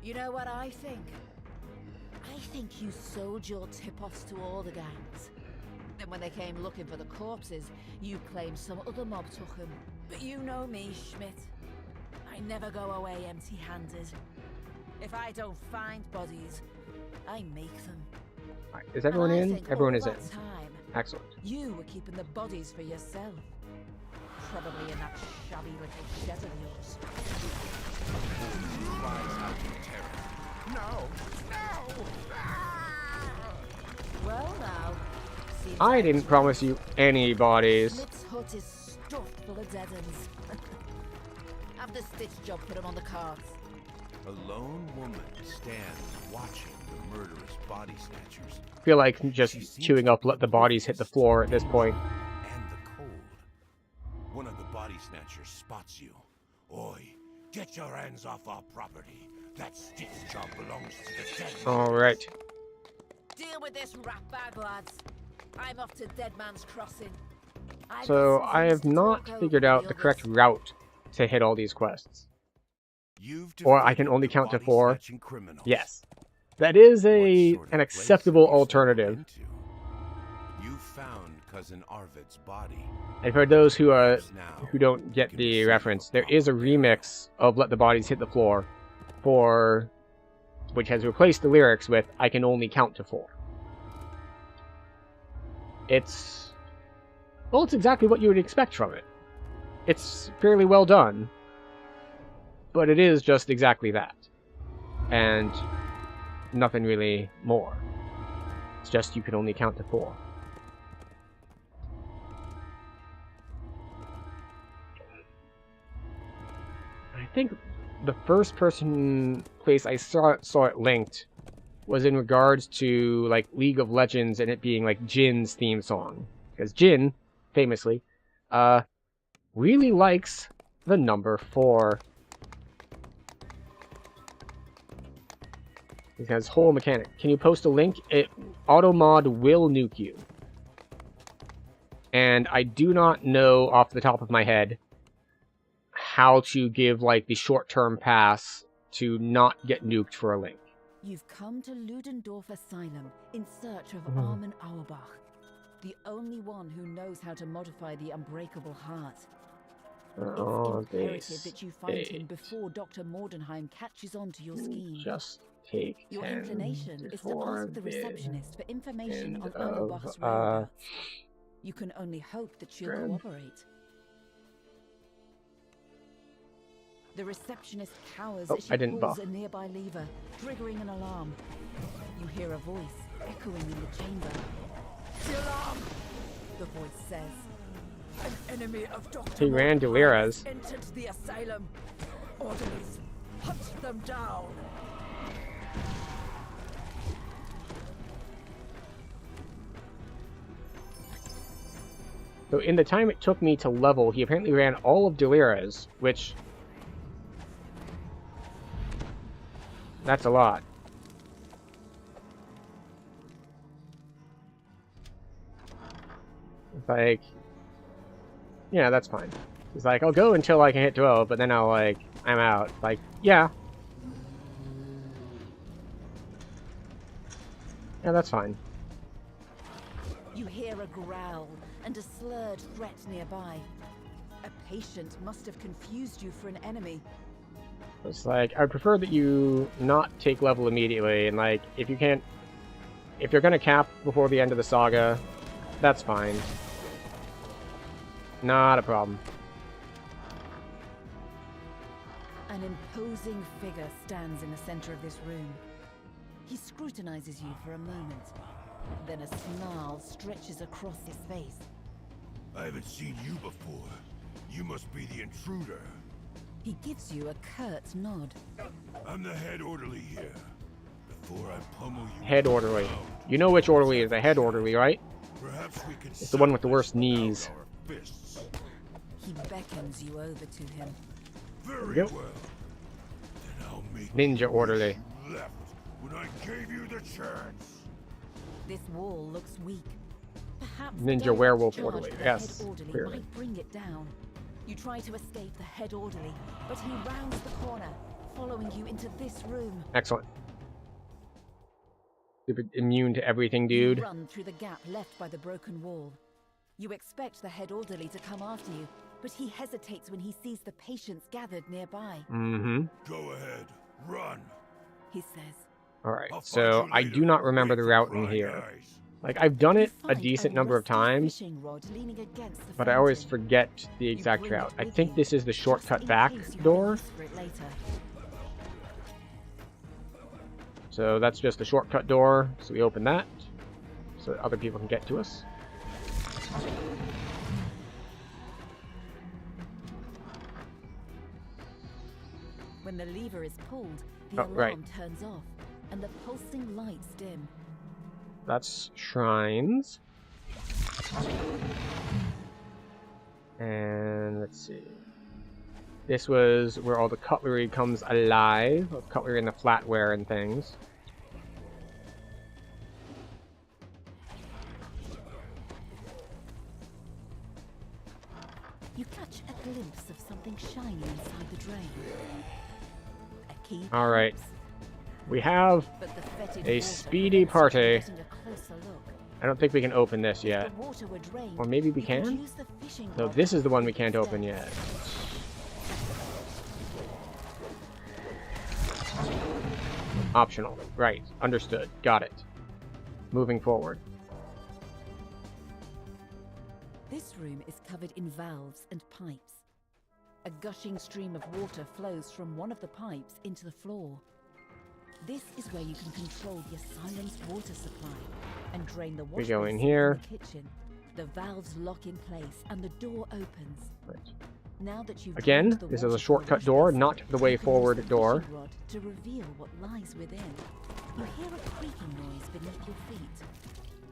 You know what I think? I think you sold your tip-offs to all the gangs. Then when they came looking for the corpses, you claimed some other mob took them. But you know me, Schmidt. I never go away empty-handed. If I don't find bodies, I make them. Right, is everyone in? Everyone is in. Time, Excellent. you were keeping the bodies for yourself. Probably in that shabby little shed of yours. Cries out in terror. No! No! Ah! Well now, seems I like didn't promise you any bodies. Schmidt's hut is stuffed full of dead ends. Have the stitch job put him on the carts. A lone woman stands watching the murderous body snatchers. I feel like just chewing up, let the bodies hit the floor at this point. And the cold. One of the body snatchers spots you. Oi, get your hands off our property. That stitch job belongs to the dead. Alright. Deal with this rat bag, lads. I'm off to Dead Man's Crossing. So, I have not figured out the correct route to hit all these quests. Or I can only count to 4. Yes. That is an acceptable alternative. You found cousin Arvid's body. And for those who don't get the reference, there is a remix of Let the Bodies Hit the Floor which has replaced the lyrics with I can only count to 4. It's exactly what you would expect from it. It's fairly well done. But it is just exactly that. And nothing really more. It's just you can only count to 4. I think the first place I saw it linked was in regards to like League of Legends and it being like Jin's theme song. Because Jin, famously, really likes the number 4. He has whole mechanic. Can you post a link? Automod will nuke you. And I do not know off the top of my head how to give, like, the short-term pass to not get nuked for a link. You've come to Ludendorff Asylum in search of Armin Auerbach, the only one who knows how to modify the unbreakable heart. It's imperative that you find him before Dr. Mordenheim catches on to your scheme. Just take Your 10 inclination is to before ask the the receptionist for information end on of, Auerbach's whereabouts. You can only hope that she'll Grand. cooperate. The receptionist cowers Oh, as she I didn't pulls buff. a nearby lever, triggering an alarm. You hear a voice echoing in the chamber. The alarm! The voice says. An enemy of Dr. He ran Delira's. entered the asylum. Orderlies, hunt them down. So in the time it took me to level, he apparently ran all of Delira's, which... that's a lot. It's like... yeah, that's fine. It's like, I'll go until I can hit 12, but then I'll, like, I'm out. Like, yeah. Yeah, that's fine. You hear a growl and a slurred threat nearby. A patient must have confused you for an enemy. It's like, I prefer that you not take level immediately, and like, if you can't... if you're gonna cap before the end of the saga, that's fine. Not a problem. An imposing figure stands in the center of this room. He scrutinizes you for a moment. Then a snarl stretches across his face. I haven't seen you before. You must be the intruder. He gives you a curt nod. I'm the head orderly here. Before I pummel you... Head orderly. You know which orderly is the head orderly, right? Perhaps we can... It's the one with the worst knees. He beckons you over to him. Very Yep. well. Then I'll make Ninja orderly. you left when I gave you the chance. This wall looks weak. Perhaps the Ninja direct werewolf charge orderly. of the Yes, head orderly clearly. might bring it down. You try to escape the head orderly, but he rounds the corner, following you into this room. Excellent. Stupid immune to everything, dude. You run through the gap left by the broken wall. You expect the head orderly to come after you, but he hesitates when he sees the patients gathered nearby. Mm-hmm. Go ahead. Run. He says. Alright, I'll so find you I later. do not remember the Wait route for in prying here. eyes. Like, I've done You it a find decent number of rusty times, fishing rod leaning against the but I always fountain. forget the You exact bring it route. I with think you, this is the just shortcut in back case you have a door. use for it later. So that's just a shortcut door, so we open that, so that other people can get to us. When the lever is pulled, the alarm right. turns off, and the pulsing lights dim. That's shrines. And let's see. This was where all the cutlery comes alive. Cutlery and the flatware and things. You catch a glimpse of something shiny inside the drain. A key. All right. perhaps, We have but the fetid a water speedy prevents you from party. getting a closer look. I don't think we can open this If yet. the water were drained, Or maybe we you could can? use the fishing No, rod this is the one we instead. can't open yet. Optional. Right. Understood. Got it. Moving forward. This room is covered in valves and pipes. A gushing stream of water flows from one of the pipes into the floor. This is where you can control the asylum's water supply and drain the wash We go in basin here. the kitchen. The valves lock in place and the door opens. Right. Now that you've Again, drained the this is a water shortcut from the door, wash not basin, the way you can use forward the door. fishing rod to reveal what lies within. You hear a creaking noise beneath your feet.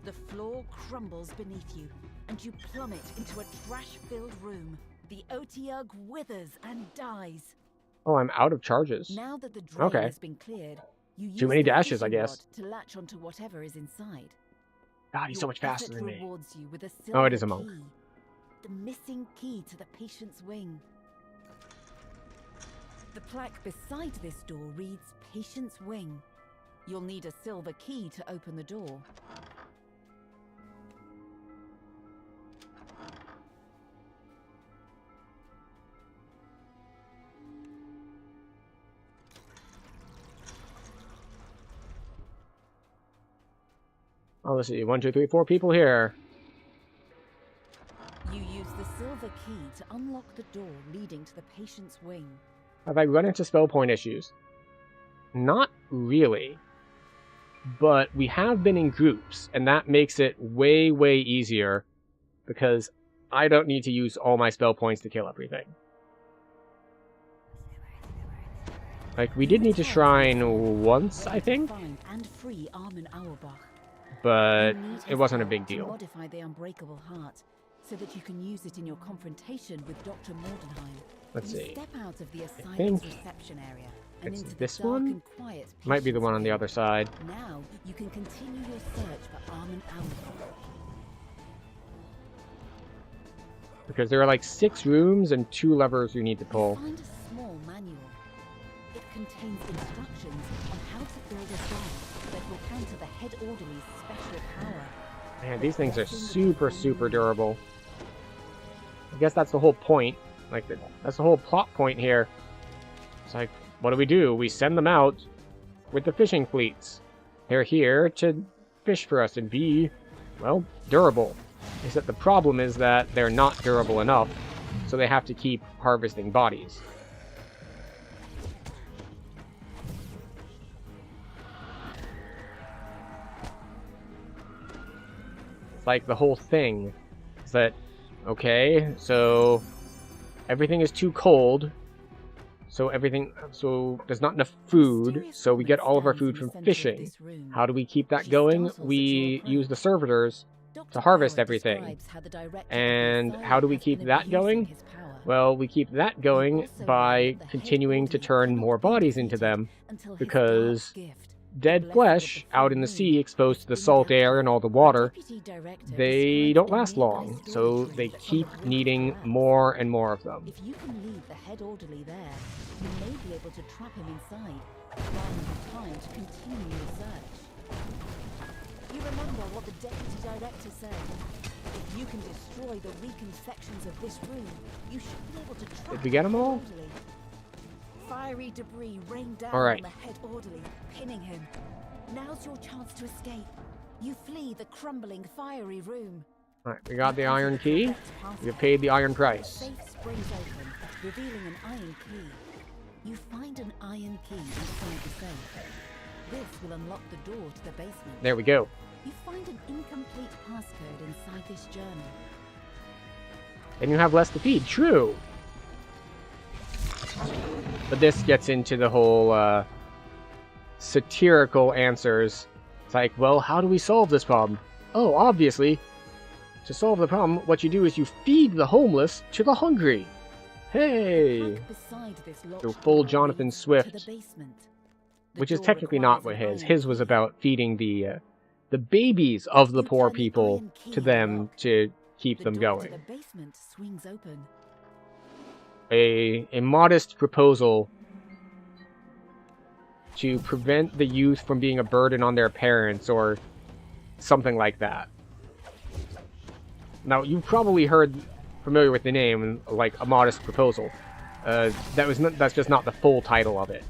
The floor crumbles beneath you, and you plummet into a trash-filled room. The Otiug withers and dies. Oh, I'm out of charges. Now that the drain Okay. has been cleared, you use Too many the dashes, I fishing guess. rod to latch onto whatever is inside. God, he's so much faster than me. Rewards you with a Oh, it is a silver monk. key. The missing key to the patient's wing. The plaque beside this door reads Patient's Wing. You'll need a silver key to open the door. Oh, let's see. 1, 2, 3, 4 people here. You use the silver key to unlock the door leading to the patient's wing. Have I run into spell point issues? Not really. But we have been in groups, and that makes it way, way easier because I don't need to use all my spell points to kill everything. Like, we did need to shrine once, I think, And free Armin Auerbach. but it wasn't a big deal. Modify the unbreakable heart so that you can use it in your confrontation with Dr. Mordenheim. Let's You see. step out of the think asylum's reception area and it's into this the dark one? and quiet Might be the patient's one on the wing. other side. Now you can continue your search for Armin Auerbach. Because there are like 6 rooms and 2 levers you need to pull. Find a small manual. It contains instructions on how to build a bomb that will counter the head orderly's special power. Man, these things are super, super durable. I guess that's the whole point. Like, that's the whole plot point here. It's like, what do? We send them out with the fishing fleets. They're here to fish for us and be, well, durable. Except the problem is that they're not durable enough, so they have to keep harvesting bodies. It's like the whole thing is that, okay, so everything is too cold, so there's not enough food, so we get all of our food from fishing. How do we keep that going? We use the servitors to harvest everything. And how do we keep that going? Well, we keep that going by continuing to turn more bodies into them, because dead flesh out in the sea exposed to the salt air and all the water, they don't last long, so they keep needing more and more of them. If you can leave the head orderly there, you may be able to trap him inside, allowing him time to continue your search. You remember what the deputy director said? If you can destroy the weakened sections of this room, you should be able to trap Did we get them all? the orderly. Fiery debris rained down All right. on the head orderly, pinning him. Now's your chance to escape. You flee the crumbling, fiery room. Alright, we got the iron key. We have paid the iron The price. safe springs open, revealing an iron key. You find an iron key inside the safe. This will unlock the door to the basement. There we go. You find an incomplete passcode inside this journal. Then you have less to feed. True. But this gets into the whole satirical answers. It's like, well, how do we solve this problem? Oh, obviously, to solve the problem, what you do is you feed the homeless to the hungry. Hey! Back beside this locked So full door Jonathan leads Swift. to the basement. The Which is door technically not what requires his. an His iron was key. about feeding the babies of the You poor turn the people iron key to in the them lock. to keep The them door going. to the basement swings open. A modest proposal to prevent the youth from being a burden on their parents or something like that. Now, you've probably heard familiar with the name, like A Modest Proposal. That's just not the full title of it.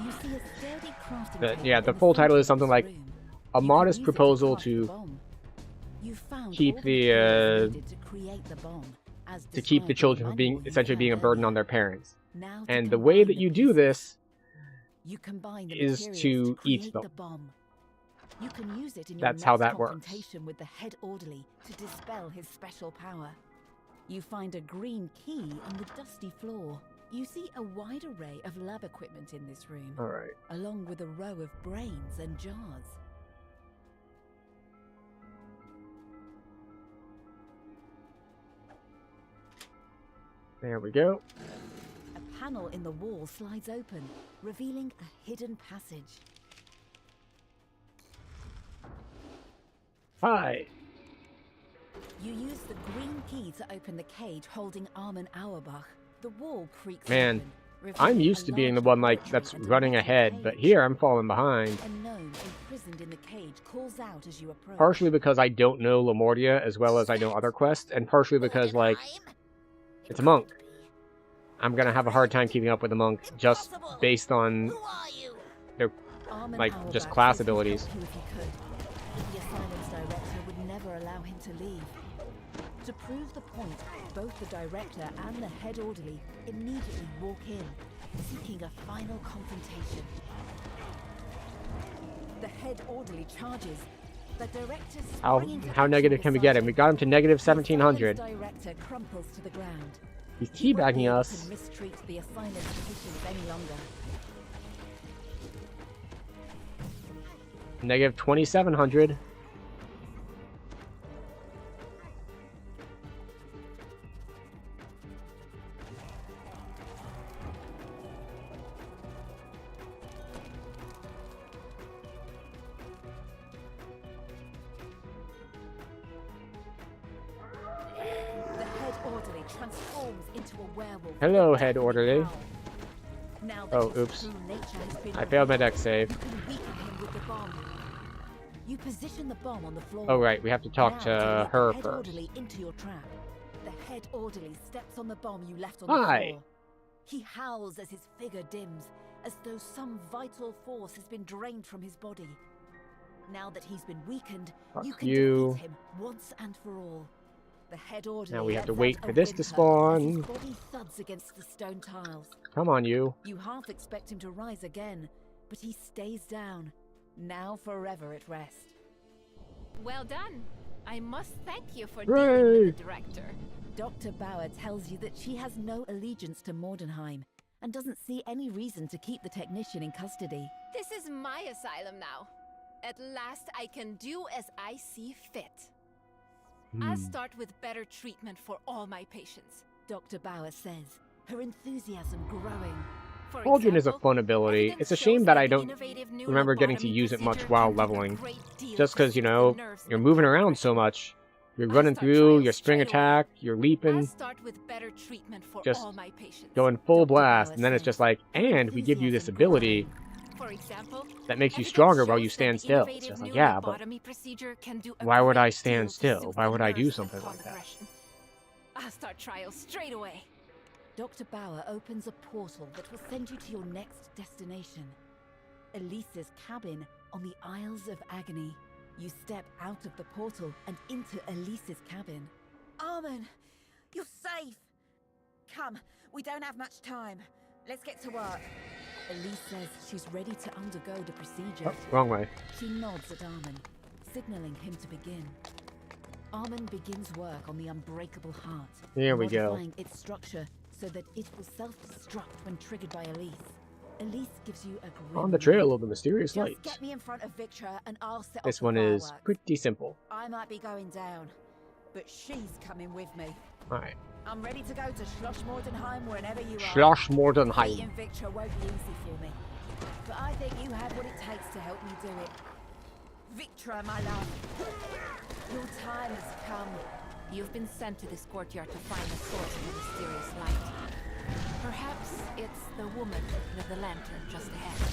You see a sturdy crafting The- table yeah, the in full center title is of something this like room. A You can Modest use it Proposal craft the to bomb. You found keep all the, tools needed to create the bomb, as to keep the described in the children from being manual you essentially being a found burden on earlier. their parents. Now to And the way combine that the you do pieces. this You combine the is materials to eat create them. the bomb. You can use it in your That's next how that works. confrontation with the head orderly to dispel his special power. You find a green key on the dusty floor. You see a wide array of lab equipment in this room, Alright. along with a row of brains and jars. There we go. A panel in the wall slides open, revealing a hidden passage. Hi. You use the green key to open the cage holding Armin Auerbach. The wall creaks Man, open, I'm used to being the one like that's running ahead, but here I'm falling behind. A gnome imprisoned in the cage calls out as you approach. Partially because I don't know Lamordia as well as I know other quests, and partially because, like, it's a monk. I'm gonna have a hard time keeping up with the monk just based on their, like, just class abilities. The asylum's director would never allow him to leave. To prove the point, both the director and the head orderly immediately walk in, seeking a final confrontation. The head orderly charges. The director How negative can we get him? We got him to negative 1700. The director crumples to the ground. He's teabagging us. He won't mistreat the asylum's patients any longer. Negative 2700. Hello, head orderly. Oh, oops. I failed my deck save. You position the bomb on the floor. Oh, right. We have to talk to her first. Into your trap. The head orderly steps on the bomb you left on the floor. He howls as his figure dims, as though some vital force has been drained from his body. Now that he's been weakened, you can defeat him once and for all. The head orderly now we have to wait for this to spawn. His body thuds against the stone tiles. Come on, you. You half expect him to rise again, but he stays down, now forever at rest. Well done. I must thank you for Hooray! dealing with the director. Dr. Bauer tells you that she has no allegiance to Mordenheim and doesn't see any reason to keep the technician in custody. This is my asylum now. At last I can do as I see fit. I'll start with better treatment for all my patients. Dr. Bauer says, her enthusiasm growing. Cauldron is a fun ability. It's a shame that I don't remember getting to use it much while leveling. Just because, you know, you're moving around so much. You're running through, your spring attack, you're leaping. Just going full blast, and then it's just like, and we give you this ability that makes you stronger while you stand still. It's just like, yeah, but why would I stand still? Why would I do something like that? I'll start trials straight away. Dr. Bauer opens a portal that will send you to your next destination. Elise's cabin on the Isles of Agony. You step out of the portal and into Elise's cabin. Armin, you're safe. Come, we don't have much time. Let's get to work. Elise says she's ready to undergo the procedure. Oh, wrong way. She nods at Armin, signaling him to begin. Armin begins work on the unbreakable heart. Here we go. Modifying its structure so that it will self-destruct when triggered by Elise. Elise gives you a grim on the trail of the mysterious light. Just get me in front of Victra and I'll set this off one the is fireworks. pretty simple. I might be going down, but she's coming with me. Alright. I'm ready to go to Schloss Mordenheim whenever you are. Schloss Mordenheim. Beating Victra won't be easy for me, but I think you have what it takes to help me do it. Victra, my love, your time has come. You've been sent to this courtyard to find the source of the mysterious light. Perhaps it's the woman with the lantern just ahead.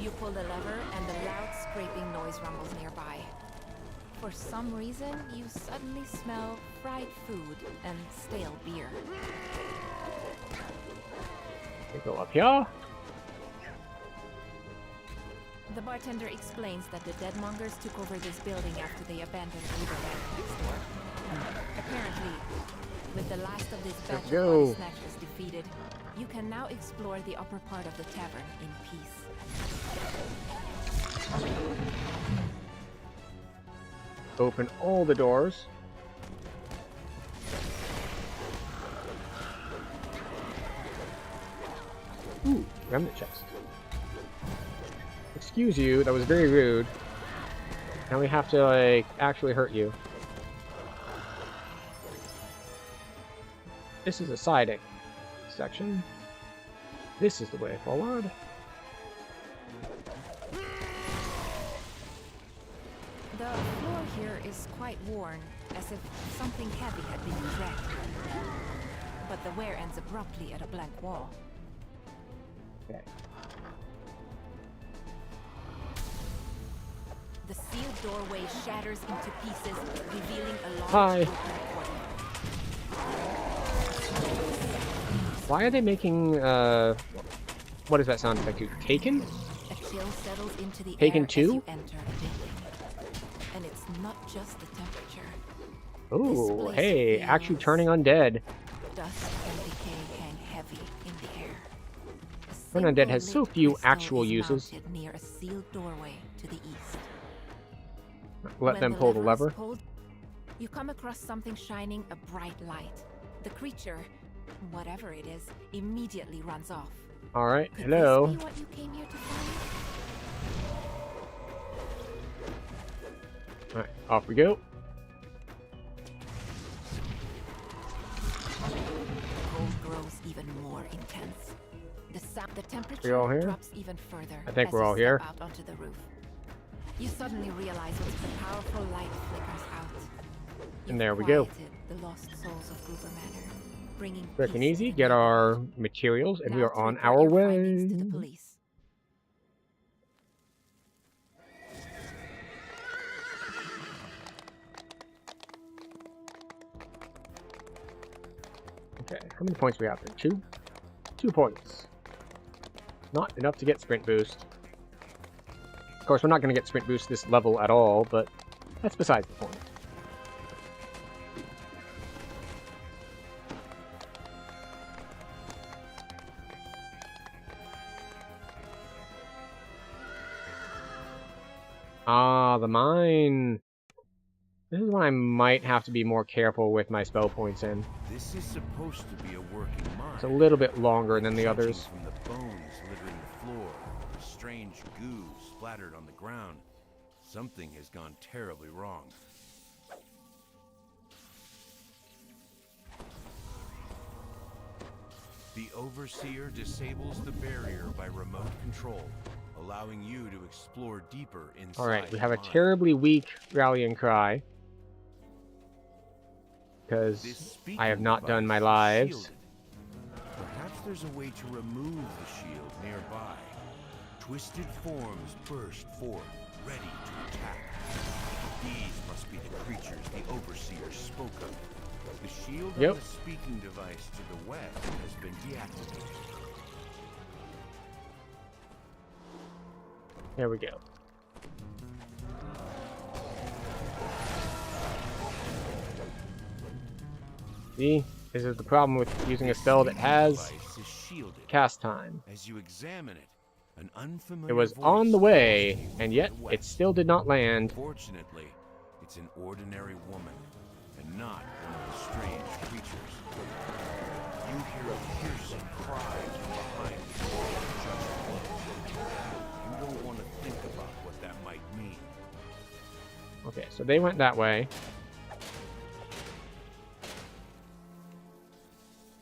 You pull the lever and a loud scraping noise rumbles nearby. For some reason, you suddenly smell fried food and stale beer. We go up here. The bartender explains that the Deadmongers took over this building after they abandoned Riverbank next door. Apparently, with the last of this batch of body snatchers defeated, you can now explore the upper part of the tavern in peace. Open all the doors. Ooh, remnant chest. Excuse you, that was very rude. Now we have to, like, actually hurt you. This is a side section. This is the way forward. The floor here is quite worn, as if something heavy had been dragged. But the wear ends abruptly at a blank wall. Okay. The sealed doorway shatters into pieces, revealing a large Hi. open portal. Why are they making, what does that sound like? Taken? A chill settles into the Taken air 2? as you enter the building. And it's not just the temperature. Ooh, hey, actually turning undead. Dust and decay hang heavy in the air. Turn undead has so few actual uses. Near a sealed doorway to the east. Let When them pull the is lever. pulled, you come across something shining a bright light. The creature, whatever it is, immediately runs off. Alright, Could hello. this be what you came here to find? Alright, off we go. The cold grows even more intense. The temperature We all here? drops even further. I think as we're you all step here. out onto the roof. You suddenly realize as the powerful light flickers out. And there we go. Quieted the lost souls of Gruber Manor, bringing Quick and peace easy, to the get our neighborhood. materials, and we Now are to on report our your way. findings to the police. Okay, how many points do we have there? 2? 2 points. Not enough to get sprint boost. Of course, we're not going to get sprint boost this level at all, but that's besides the point. Ah, the mine. This is when I might have to be more careful with my spell points in. This is supposed to be a working mine. It's a little bit longer than the Judging others. From the bones littering the floor, the strange goo splattered on the ground, something has gone terribly wrong. The Overseer disables the barrier by remote control, allowing you to explore deeper inside. Alright, we the have a mine. terribly weak rallying cry. Because I have not done my lives. Shielded. Perhaps there's a way to remove the shield nearby. Twisted forms burst forth, ready to attack. These must be the creatures the Overseer spoke of. The shield on the speaking device to the west has been deactivated. There we go. See? This is the problem with using a spell that has cast time. As you examine it, an unfamiliar It was voice on the way, calls you and from yet the west. it still did not land. Fortunately, it's an ordinary woman, and not one of the strange creatures. You hear a piercing cry from behind the door of judgment. You don't want to think about what that might mean. Okay, so they went that way.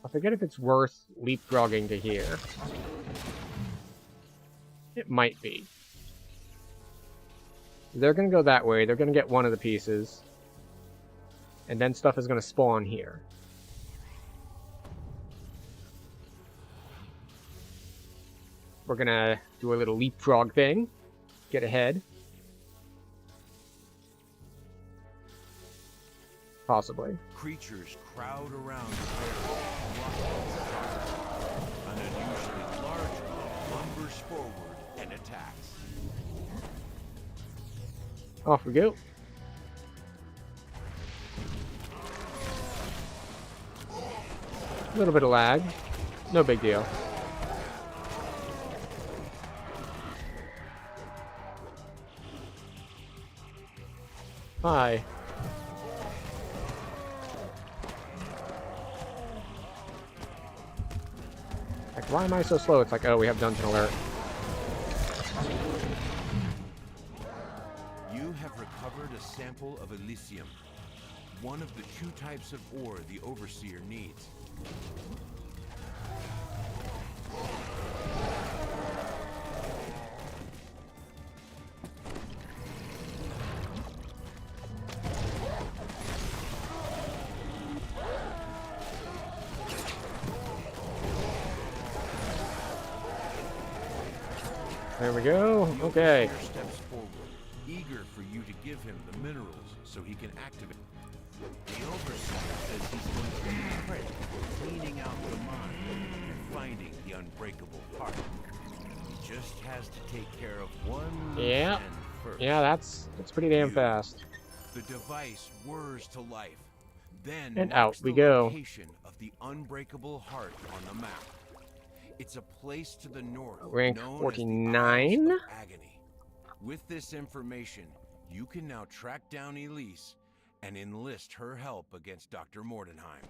I forget if it's worth leapfrogging to here. It might be. They're gonna go that way, they're gonna get one of the pieces. And then stuff is gonna spawn here. We're gonna do a little leapfrog thing. Get ahead. Possibly. Creatures crowd around the barrier, blocking the target. An unusually large one lumbers forward and attacks. Off we go. A little bit of lag. No big deal. Hi. Like, why am I so slow? It's like, oh, we have dungeon alert. You have recovered a sample of Elysium, one of the 2 types of ore the Overseer needs. There we go. Okay. Steps forward, eager for you to give him the minerals so he can activate. The Overseer says he's going to be credit for cleaning out the mine and finding the unbreakable part. He just has to take care of one Yeah. end first. Yeah, that's pretty damn fast. The device whirs to life, then And marks out we the go. location of the unbreakable heart on the map. It's a place to the north, Rank known 49. as the Isles of Agony. With this information, you can now track down Elise and enlist her help against Dr. Mordenheim.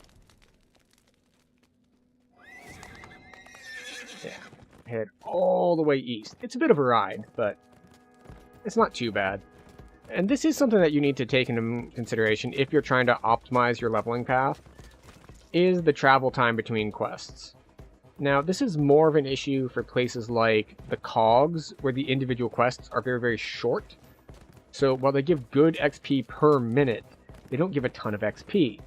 Yeah. Head all the way east. It's a bit of a ride, but it's not too bad. And this is something that you need to take into consideration if you're trying to optimize your leveling path, is the travel time between quests. Now, this is more of an issue for places like the Cogs, where the individual quests are very, very short. So while they give good XP per minute, they don't give a ton of XP.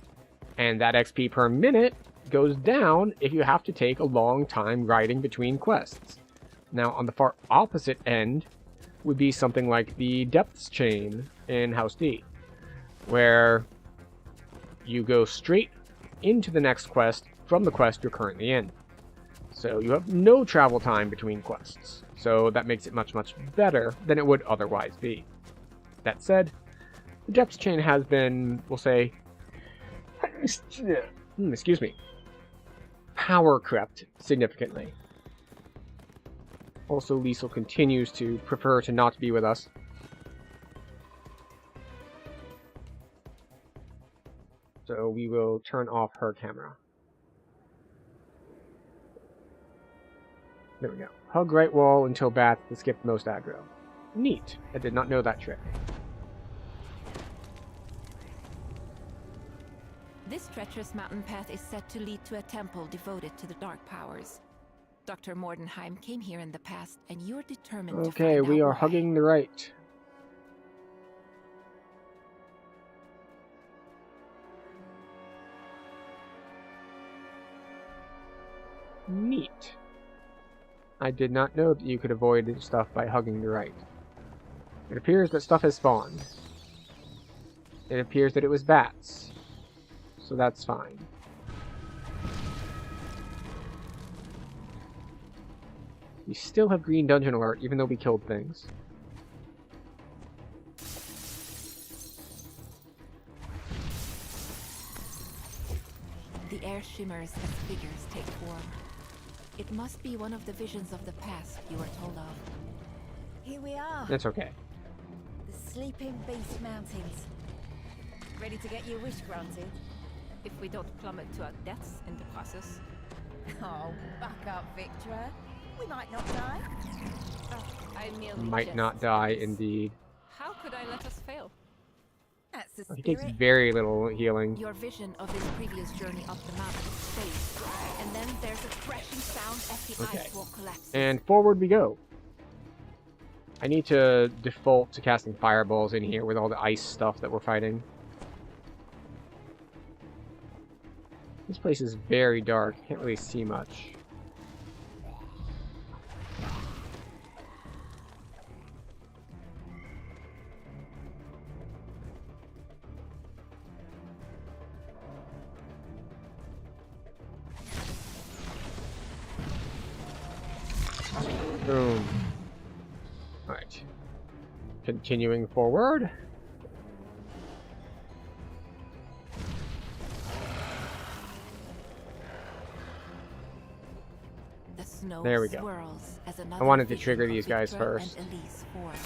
And that XP per minute goes down if you have to take a long time riding between quests. Now, on the far opposite end would be something like the Depths Chain in House D, where you go straight into the next quest from the quest you're currently in. So you have no travel time between quests. So that makes it much, much better than it would otherwise be. That said, the Depths Chain has been, we'll say, excuse me, power crept significantly. Also, Liesel continues to prefer to not be with us. So we will turn off her camera. There we go. Hug right wall until bats to skip most aggro. Neat. I did not know that trick. This treacherous mountain path is said to lead to a temple devoted to the dark powers. Dr. Mordenheim came here in the past, and you're determined to find out Okay, we are why. hugging the right. Neat. I did not know that you could avoid stuff by hugging the right. It appears that stuff has spawned. It appears that it was bats. So that's fine. We still have green dungeon alert, even though we killed things. The air shimmers as figures take form. It must be one of the visions of the past you were told of. Here we are. That's okay. The Sleeping Beast Mountains. Ready to get your wish granted? If we don't plummet to our deaths in the process. Oh, back up, Victra. We might not die. I merely Might jest. not die, indeed. How could I let us fail? That's the He spirit. takes very little healing. Your vision of his previous journey up the mountain fades, and then there's a crashing sound as the Okay. ice wall collapses. And forward we go. I need to default to casting fireballs in here with all the ice stuff that we're fighting. This place is very dark. Can't really see much. Boom. Alright. Continuing forward. The snow There we go. swirls as I another wanted to vision trigger of these guys Victra first. and Elise forms.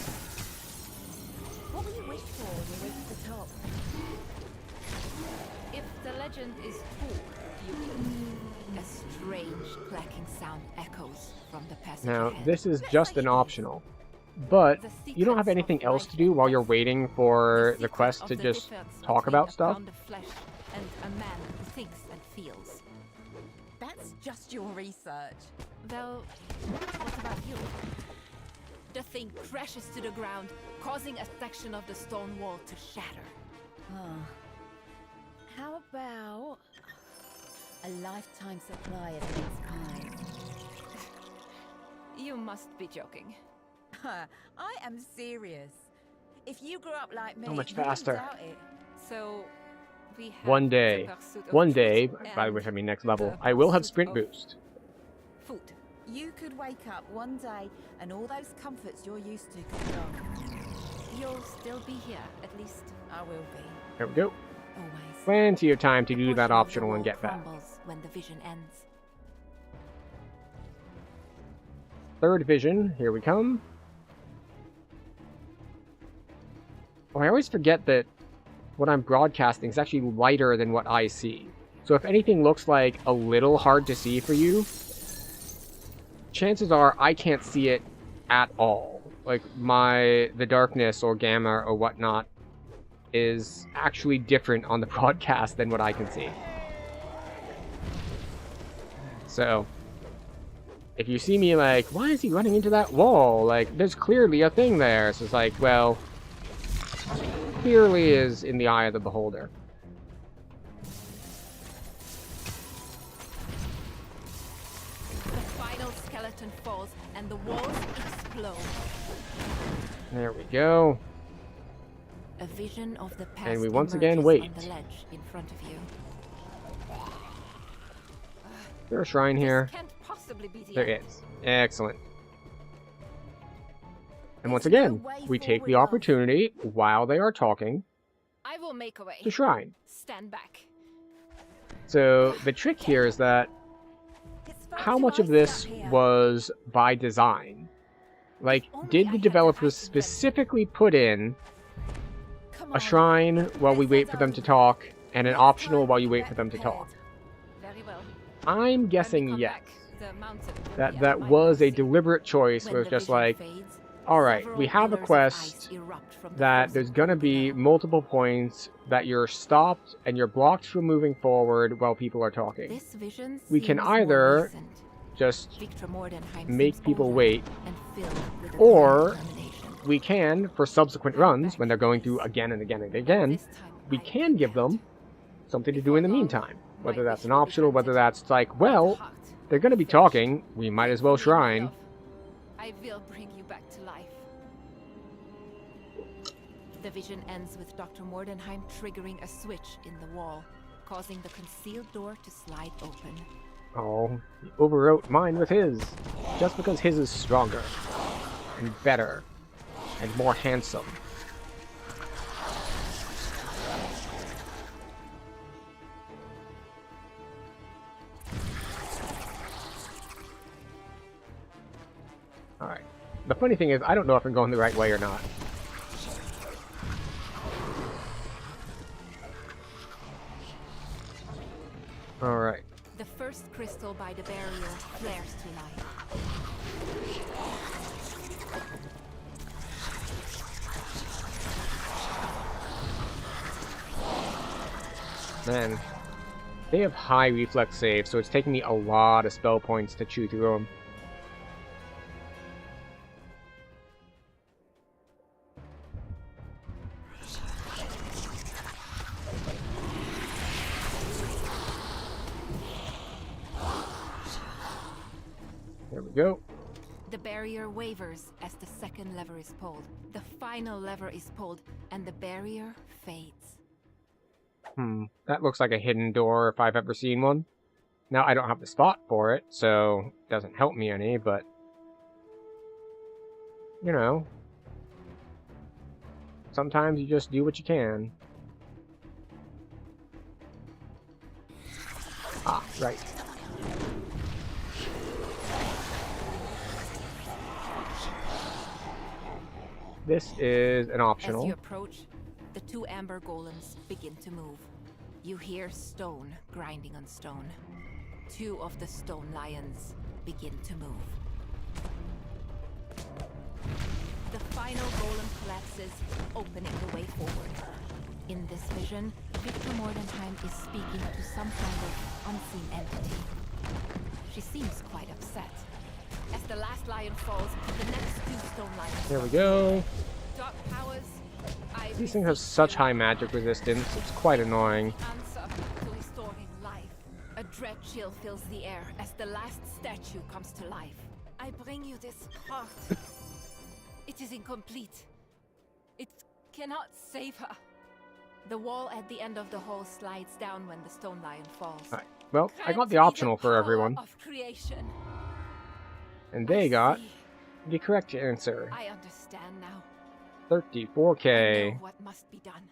What will you wish for when you reach the top? If the legend is true, you could. A strange clacking sound echoes from the passage Now, ahead. this is just an optional. But you don't have anything else to do while you're waiting for the quest to just talk about stuff. Of flesh and a man who thinks and feels. just your research. Well, what about you? The thing crashes to the ground, causing a section of the stone wall to shatter. Oh. How about a lifetime supply of its kind? You must be joking. I am serious. If you grew up like me, So much you wouldn't faster. doubt it. So, we have One day, the pursuit of one truth day, by and which I mean next level, the I will have pursuit sprint of boost. food. You could wake up one day and all those comforts you're used to could be gone. You'll still be here, at least. I will be. There we go. Always. Plenty of time to A do that portion of the optional and wall get back. crumbles when the vision ends. Third vision, here we come. Oh, I always forget that what I'm broadcasting is actually lighter than what I see. So if anything looks like a little hard to see for you, chances are I can't see it at all. Like the darkness or gamma or whatnot is actually different on the broadcast than what I can see. So if you see me like, why is he running into that wall? Like, there's clearly a thing there. So it's like, well, clearly is in the eye of the beholder. The final skeleton falls and the walls explode. There we go. A vision of the past And we once again emerges wait. on the ledge in front of you. Is there a shrine here? Can't possibly be the There end. is. Excellent. And once again, we take the opportunity while they are talking I will make a way. to shrine. Stand back. So the trick here is that how much of this was by design? Like, did the developers specifically put in a shrine while we wait for them to talk and an optional while you wait for them to talk? Very well. I'm guessing yes. The mountain will be That at my was a mercy. deliberate choice When where it's the just vision like, fades, alright, we have a several quest pillars of ice erupt from the that frozen there's gonna be ground. multiple points that you're stopped and you're blocked from moving forward while people are talking. This vision We can seems more either recent. just Victor Mordenheim make seems people older wait, and filled with a or clear determination. we can, for subsequent runs, when they're going through again and again and again, This time we I can give them something to do in the meantime. Whether my that's wish an will be optional, whether granted. that's like, well, Heart. they're gonna be talking, we might as well Wait for me, my shrine. love. I will bring you back to life. The vision ends with Dr. Mordenheim triggering a switch in the wall, causing the concealed door to slide open. Oh, he overwrote mine with his. Just because his is stronger, and better, and more handsome. Alright. The funny thing is, I don't know if I'm going the right way or not. Alright. The first crystal by the barrier flares to life. Man, they have high reflex save, so it's taking me a lot of spell points to chew through them. There we go. The barrier wavers as the second lever is pulled. The final lever is pulled, and the barrier fades. That looks like a hidden door if I've ever seen one. Now, I don't have the spot for it, so it doesn't help me any, but... You know. Sometimes you just do what you can. Ah, right. This is an As optional. you approach, the two amber golems begin to move. You hear stone grinding on stone. Two of the stone lions begin to move. The final golem collapses, opening the way forward. In this vision, Victor Mordenheim is speaking to some kind of unseen entity. She seems quite upset. As the last lion falls, the next 2 stone lions. There we go. Dark powers. These things have such high magic resistance, it's quite annoying. Answer to restoring life. A dread chill fills the air as the last statue comes to life. I bring you this heart. It is incomplete. It cannot save her. The wall at the end of the hole slides down when the stone lion falls. Alright, well, I got the optional for everyone. Of creation. And they got the correct answer. I understand now. 34K. I know what must be done.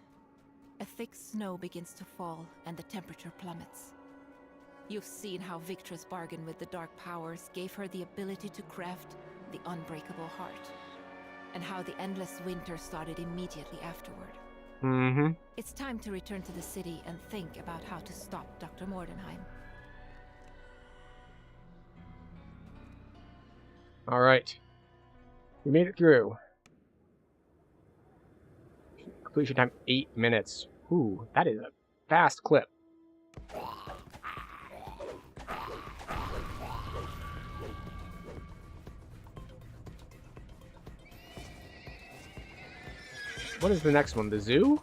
A thick snow begins to fall and the temperature plummets. You've seen how Victra's bargain with the dark powers gave her the ability to craft the unbreakable heart, and how the endless winter started immediately afterward. Mm-hmm. It's time to return to the city and think about how to stop Dr. Mordenheim. Alright. We made it through. Completion time 8 minutes. Ooh, that is a fast clip. What is the next one? The zoo?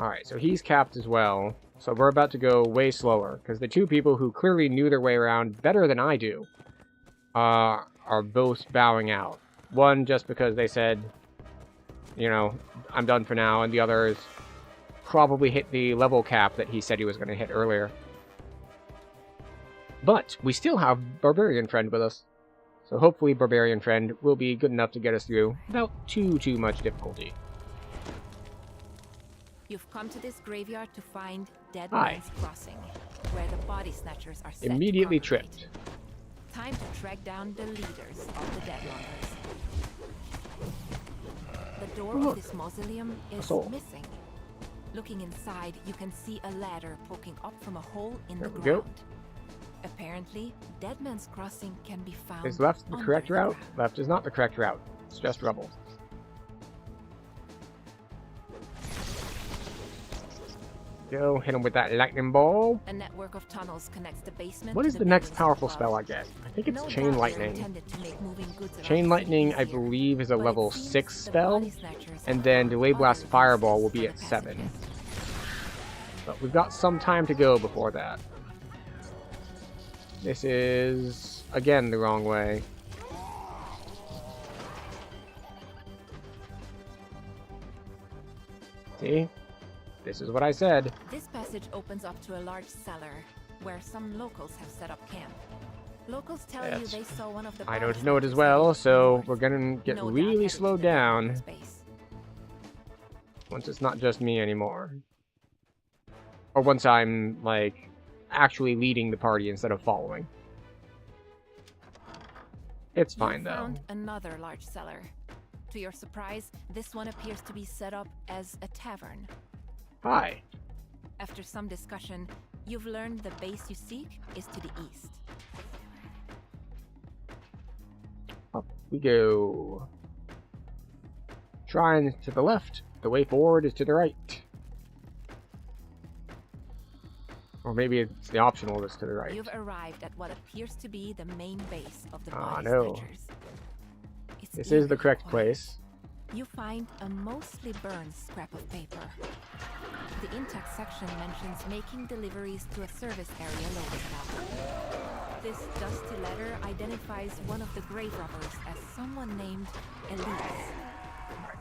Alright, so he's capped as well. So we're about to go way slower, because the 2 people who clearly knew their way around better than I do are both bowing out. One just because they said, you know, I'm done for now, and the other is probably hit the level cap that he said he was going to hit earlier. But we still have Barbarian Friend with us. So hopefully Barbarian Friend will be good enough to get us through without too much difficulty. You've come to this graveyard to find Dead Man's Crossing, where the body snatchers are set Immediately to congregate. tripped. Time to track down the leaders of the Deadlongers. The door of this mausoleum is missing. Looking inside, you can see a ladder poking up from a hole in the ground. Go. Apparently, Dead Man's Crossing can be found. Is left the correct route? Left is not the correct route. It's just rubble. Go hit him with that lightning ball. A network of tunnels connects the basement. What is the next powerful spell I get? I think it's Chain Lightning. Chain Lightning, I believe, is a level 6 spell, and then Delay Blast Fireball will be at 7. But we've got some time to go before that. This is, again, the wrong way. See? This is what I said. This passage opens up to a large cellar, where some locals have set up camp. Locals tell you they saw one of the... I don't know it as well, so we're gonna get really slowed down. Once it's not just me anymore. Or once I'm, like, actually leading the party instead of following. It's fine, though. Found another large cellar. To your surprise, this one appears to be set up as a tavern. Hi. After some discussion, you've learned the base you seek is to the east. Up we go. Shrine to the left. The way forward is to the right. Or maybe it's the optional that's to the right. You've arrived at what appears to be the main base of the body no. snatchers. This is the correct place. You find a mostly burned scrap of paper. The intact section mentions making deliveries to a service area loaded now. This dusty letter identifies one of the grave robbers as someone named Elise.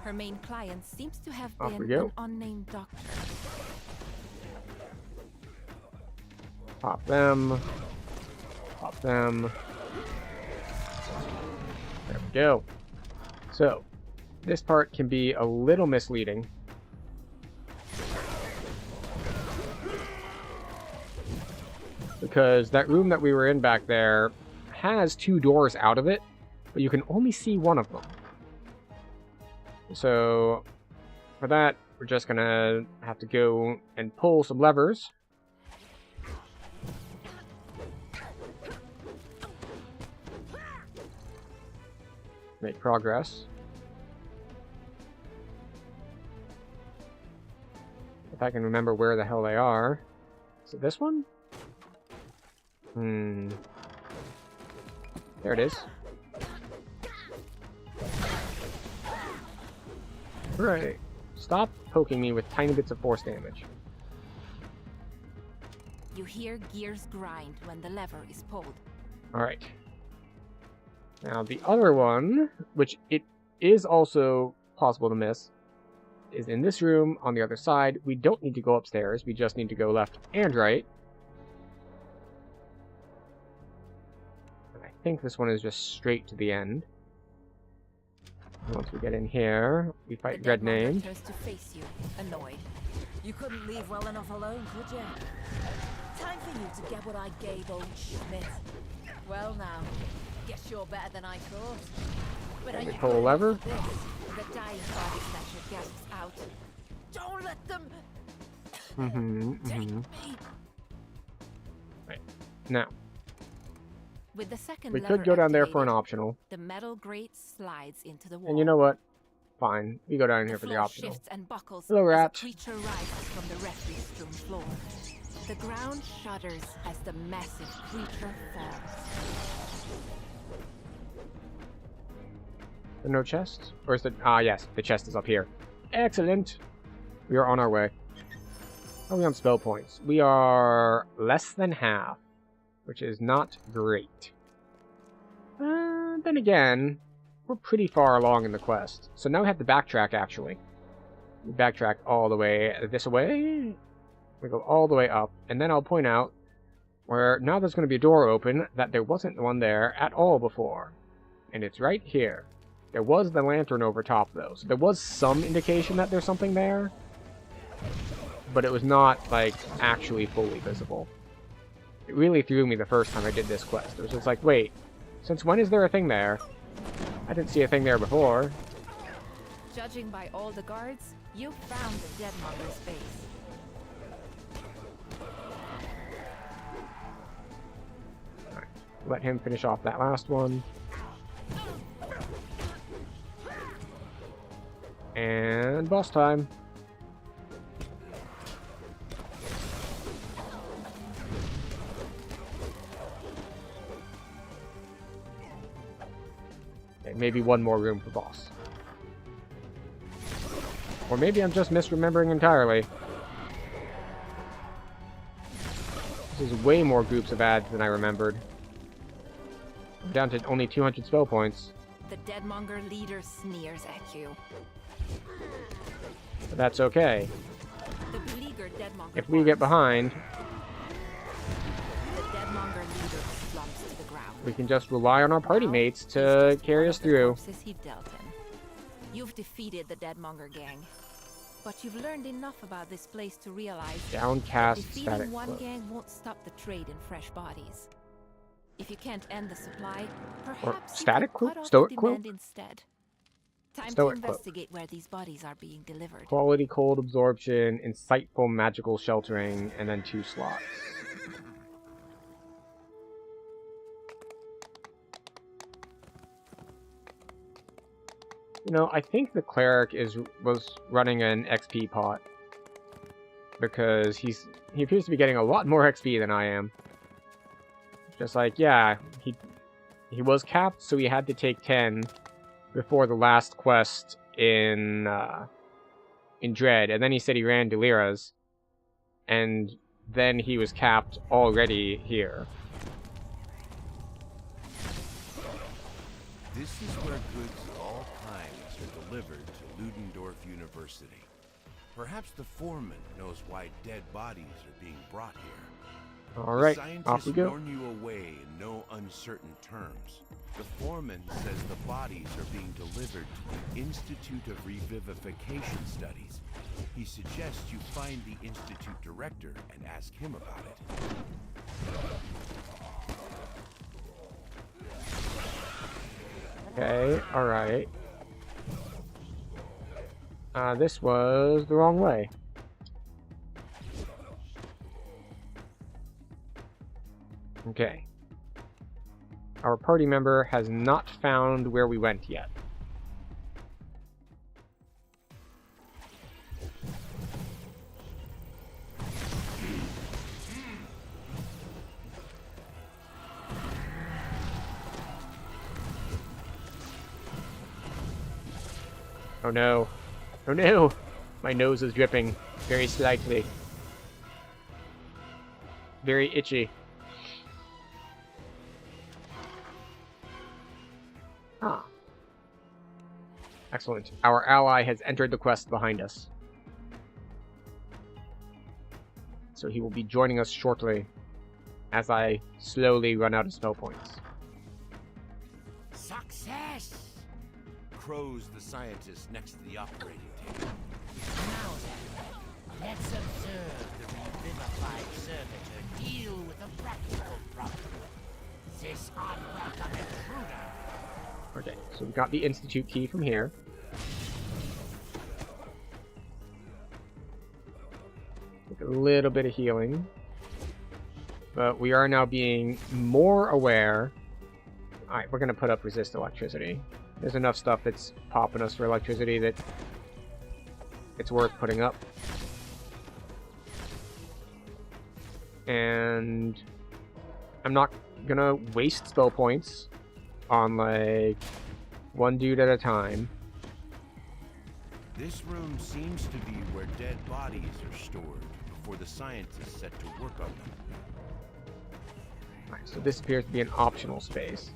Her main client seems to have been an unnamed doctor. Pop them. Pop them. There we go. So, this part can be a little misleading. Because that room that we were in back there has 2 doors out of it, but you can only see one of them. So, for that, we're just gonna have to go and pull some levers. Make progress. I can remember where the hell they are. Is it this one? There it is. Right. Stop poking me with tiny bits of force damage. You hear gears grind when the lever is pulled. Alright. Now the other one, which it is also possible to miss, is in this room on the other side. We don't need to go upstairs. We just need to go left and right. And I think this one is just straight to the end. And once we get in here, we fight Dreadname. Turns to face you, annoyed. You couldn't leave well enough alone, could you? Time for you to get what I gave old Schmidt. Well now, guess you're better than I thought. But Can we pull a lever? The dying body snatcher gasps out. Don't let them take me. Right. Now, With the second we lever could go down there for an activated, optional. The metal grate slides into the wall. And you know what? Fine. We go down here for the floor optional. shifts and buckles Hello, as rat. the creature rises from the refuse-strewn floor. The ground shudders as the massive creature falls. No chest? Or is it? Ah, yes. The chest is up here. Excellent. We are on our way. How are we on spell points? We are less than half, which is not great. Then again, we're pretty far along in the quest. So now we have to backtrack, actually. We backtrack all the way this way. We go all the way up. And then I'll point out where now there's going to be a door open that there wasn't one there at all before. And it's right here. There was the lantern over top, though, so there was some indication that there's something there. But it was not, like, actually fully visible. It really threw me the first time I did this quest. It was just like, wait, since when is there a thing there? I didn't see a thing there before. Judging by all the guards, you found the Deadmonger's base. Alright, let him finish off that last one. And boss time. Okay, maybe one more room for boss. Or maybe I'm just misremembering entirely. This is way more groups of ads than I remembered. I'm down to only 200 spell points. The Deadmonger leader sneers at you. But that's okay. The beleaguered Deadmonger If we get behind, the Deadmonger leader slumps to the ground. we can just rely on our party mates to carry us through. He dealt him. You've defeated the Deadmonger gang, but you've learned enough about this place to realize Downcast defeating static one cloak. gang won't stop the trade in fresh bodies. If you can't end the supply, Or perhaps static you could cloak? cut off Stoic the cloak? demand instead. Time Stoic to cloak. investigate where these bodies are being delivered. Quality cold absorption, insightful magical sheltering, and then 2 slots. You know, I think the cleric was running an XP pot. Because he appears to be getting a lot more XP than I am. Just like, yeah, he was capped, so he had to take 10 before the last quest in Dread, and then he said he ran Delira's, and then he was capped already here. This is where goods of all kinds are delivered to Ludendorff University. Perhaps the foreman knows why dead bodies are being brought here. Alright, The scientists off we go. warn you away in no uncertain terms. The foreman says the bodies are being delivered to the Institute of Revivification Studies. He suggests you find the Institute director and ask him about it. Okay, alright. This was the wrong way. Okay. Our party member has not found where we went yet. Oh no. Oh no! My nose is dripping very slightly. Very itchy. Ah. Excellent. Our ally has entered the quest behind us. So he will be joining us shortly as I slowly run out of spell points. Success! Crows the scientist next to the operating table. Now then, let's observe the revivified servitor deal with a practical problem. This unwelcome intruder. Okay, so we got the Institute key from here. Take a little bit of healing. But we are now being more aware. Alright, we're going to put up resist electricity. There's enough stuff that's popping us for electricity that it's worth putting up. And I'm not going to waste spell points on, like, one dude at a time. This room seems to be where dead bodies are stored before the scientists set to work on them. Alright, so this appears to be an optional space.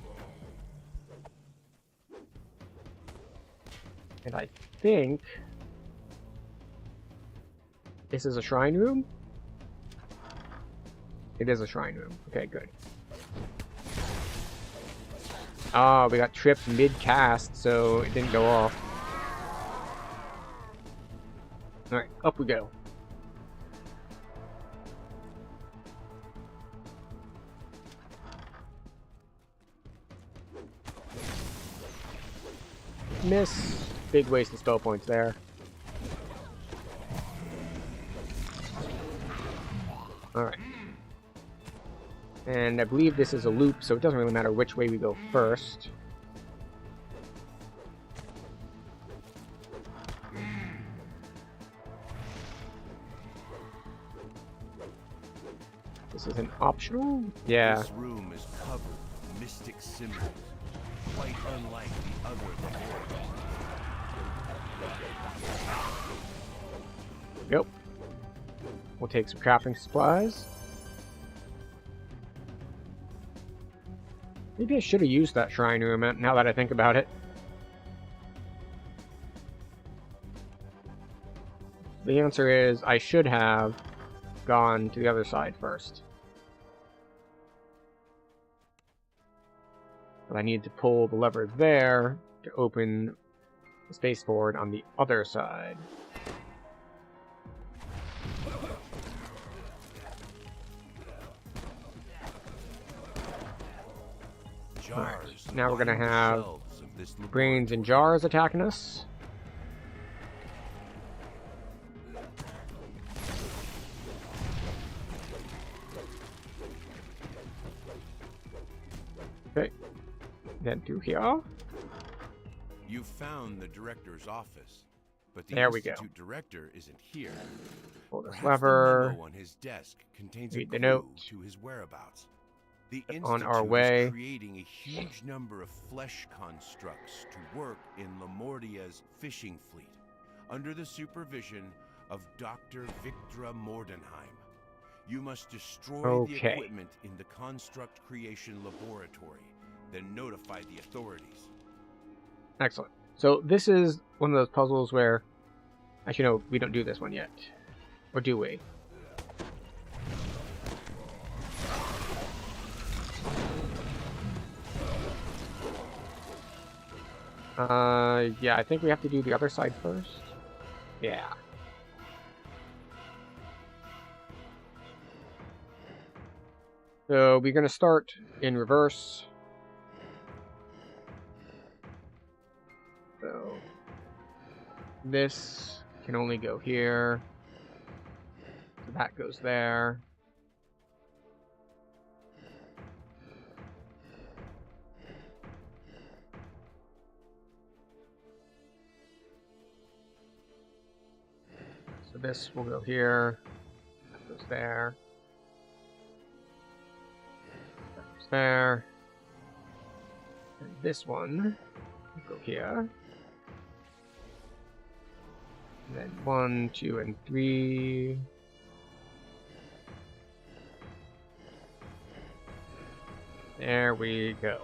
And I think this is a shrine room? It is a shrine room. Okay, good. Oh, we got tripped mid-cast, so it didn't go off. Alright, up we go. Miss. Big waste of spell points there. Alright. And I believe this is a loop, so it doesn't really matter which way we go first. This is an optional? Yeah. This room is covered with mystic symbols, quite unlike the other laboratories. Yep. We'll take some crafting supplies. Maybe I should have used that shrine room now that I think about it. The answer is I should have gone to the other side first. But I need to pull the lever there to open the spaceport on the other side. Right. Now we're going to have brains and jars attacking us. Okay. Then through here. You found the director's office, but the there we go. Institute director isn't here. Pull this Perhaps lever. the memo on his desk contains Read a the clue note. to his whereabouts. The On our Institute way. is creating a huge number of flesh constructs to work in Lamordia's fishing fleet, under the supervision of Dr. Victra Mordenheim. You must destroy the equipment in the construct creation laboratory, then notify the authorities. Excellent. So this is one of those puzzles where... Actually, no, we don't do this one yet. Or do we? Yeah, I think we have to do the other side first. Yeah. So we're going to start in reverse. So this can only go here. So that goes there. So this will go here. That goes there. That goes there. And this one will go here. And then 1, 2, and 3. There we go.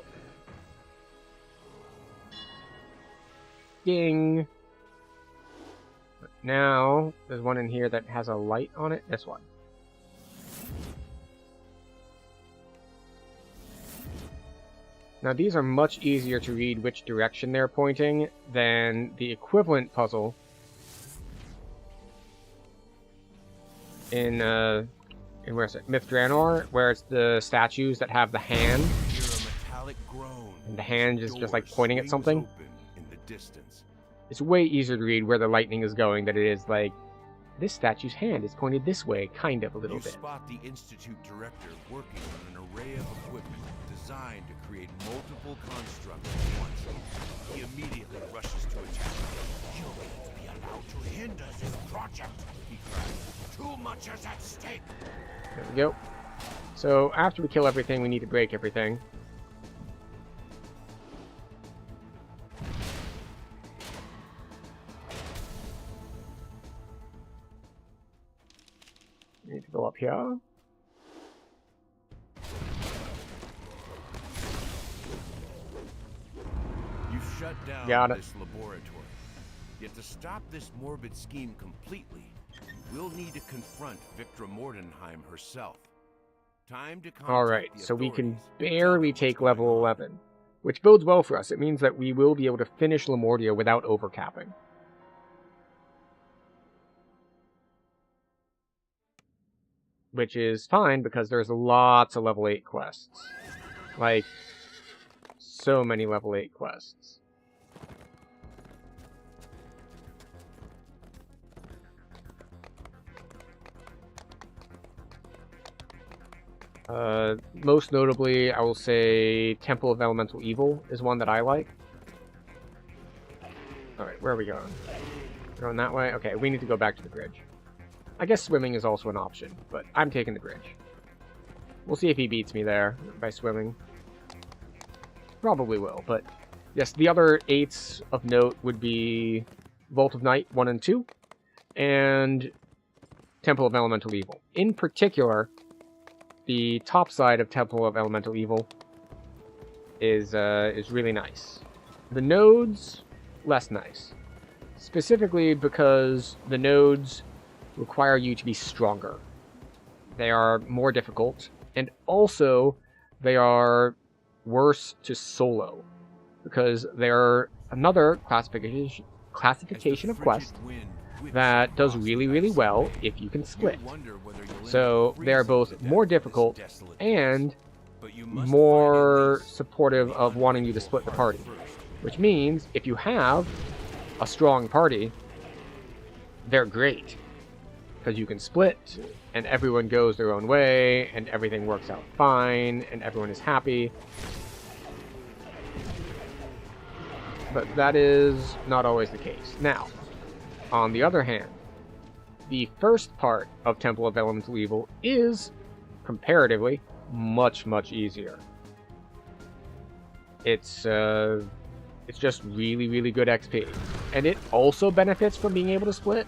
Ding! But now, there's one in here that has a light on it. This one. Now these are much easier to read which direction they're pointing than the equivalent puzzle in where is it? Myth Draenor, where it's the statues that have the hand, and the hand is just like pointing at something. It's way easier to read where the lightning is going than it is like this statue's hand is pointed this way, kind of a little bit. You spot the Institute director working on an array of equipment designed to create multiple constructs at once. He immediately rushes to attack. You won't be allowed to hinder this project, he cries. Too much is at stake. There we go. So after we kill everything, we need to break everything. We need to go up here. You've shut down Got it. this laboratory. Yet to stop this morbid scheme completely, we'll need to confront Victra Mordenheim herself. Time to contact Alright, the so we can authorities. barely take level 11, which bodes well for us. It means that we will be able to finish Lemordia without overcapping. Which is fine, because there's lots of level 8 quests. Like, so many level 8 quests. Most notably, I will say Temple of Elemental Evil is one that I like. Alright, where are we going? We're going that way? Okay, we need to go back to the bridge. I guess swimming is also an option, but I'm taking the bridge. We'll see if he beats me there by swimming. Probably will, but yes, the other 8s of note would be Vault of Night 1 and 2, and Temple of Elemental Evil. In particular, the top side of Temple of Elemental Evil is really nice. The nodes, less nice. Specifically because the nodes require you to be stronger. They are more difficult, and also they are worse to solo, because they are another classification of quest that does really, really well if you can split. So they are both more difficult and more supportive of wanting you to split the party. Which means if you have a strong party, they're great. Because you can split, and everyone goes their own way, and everything works out fine, and everyone is happy. But that is not always the case. Now, on the other hand, the first part of Temple of Elemental Evil is, comparatively, much, much easier. It's just really, really good XP. And it also benefits from being able to split,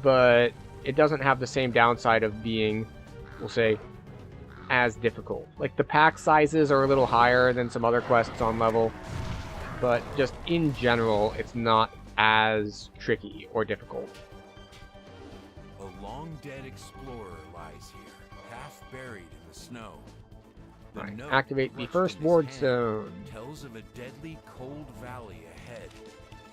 but it doesn't have the same downside of being, we'll say, as difficult. Like, the pack sizes are a little higher than some other quests on level, but just in general, it's not as tricky or difficult. A long-dead explorer lies here, half buried in the snow. The Right, note activate the clutched first in his ward hand stone. tells of a deadly cold valley ahead,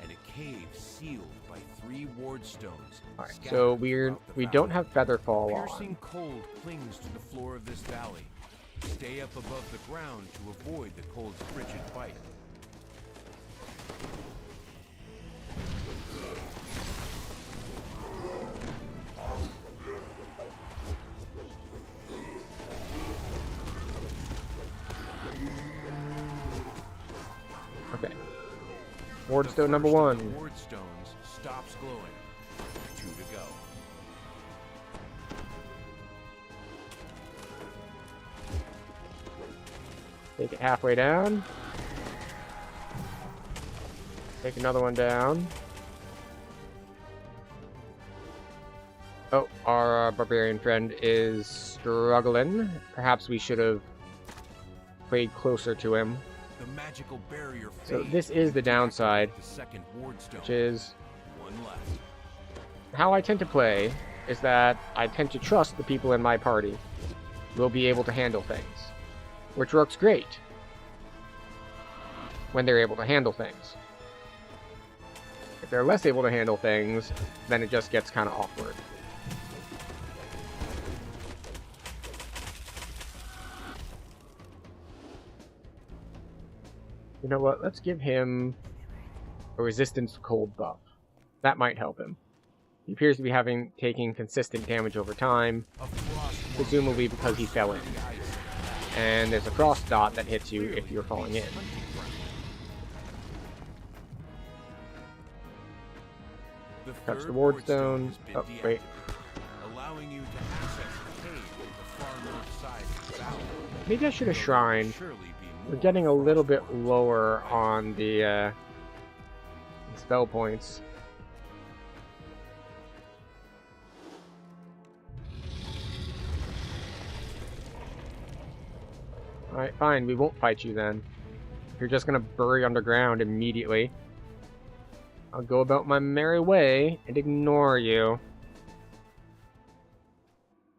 and a cave sealed by 3 ward stones. Alright, so we don't have Featherfall Piercing on. cold clings to the floor of this valley. Stay up above the ground to avoid the cold's frigid bite. Okay. Wardstone number 1. Ward stones stops glowing. 2 to go. Take it halfway down. Take another one down. Oh, our barbarian friend is struggling. Perhaps we should have played closer to him. The magical barrier So fades this when is you the downside, deactivate the second ward stone. which is One left. how I tend to play, is that I tend to trust the people in my party will be able to handle things, which works great when they're able to handle things. If they're less able to handle things, then it just gets kind of awkward. You know what? Let's give him a resistance to cold buff. That might help him. He appears to be taking consistent damage over time, presumably because he fell in. And there's a frost dot that hits you if you're falling in. Touch the ward stone. Oh, wait. Allowing you to access the cave at the far north side of the valley. Maybe I should have shrined. We're getting a little bit lower on the spell points. Alright, fine, we won't fight you then. If you're just gonna bury underground immediately, I'll go about my merry way and ignore you.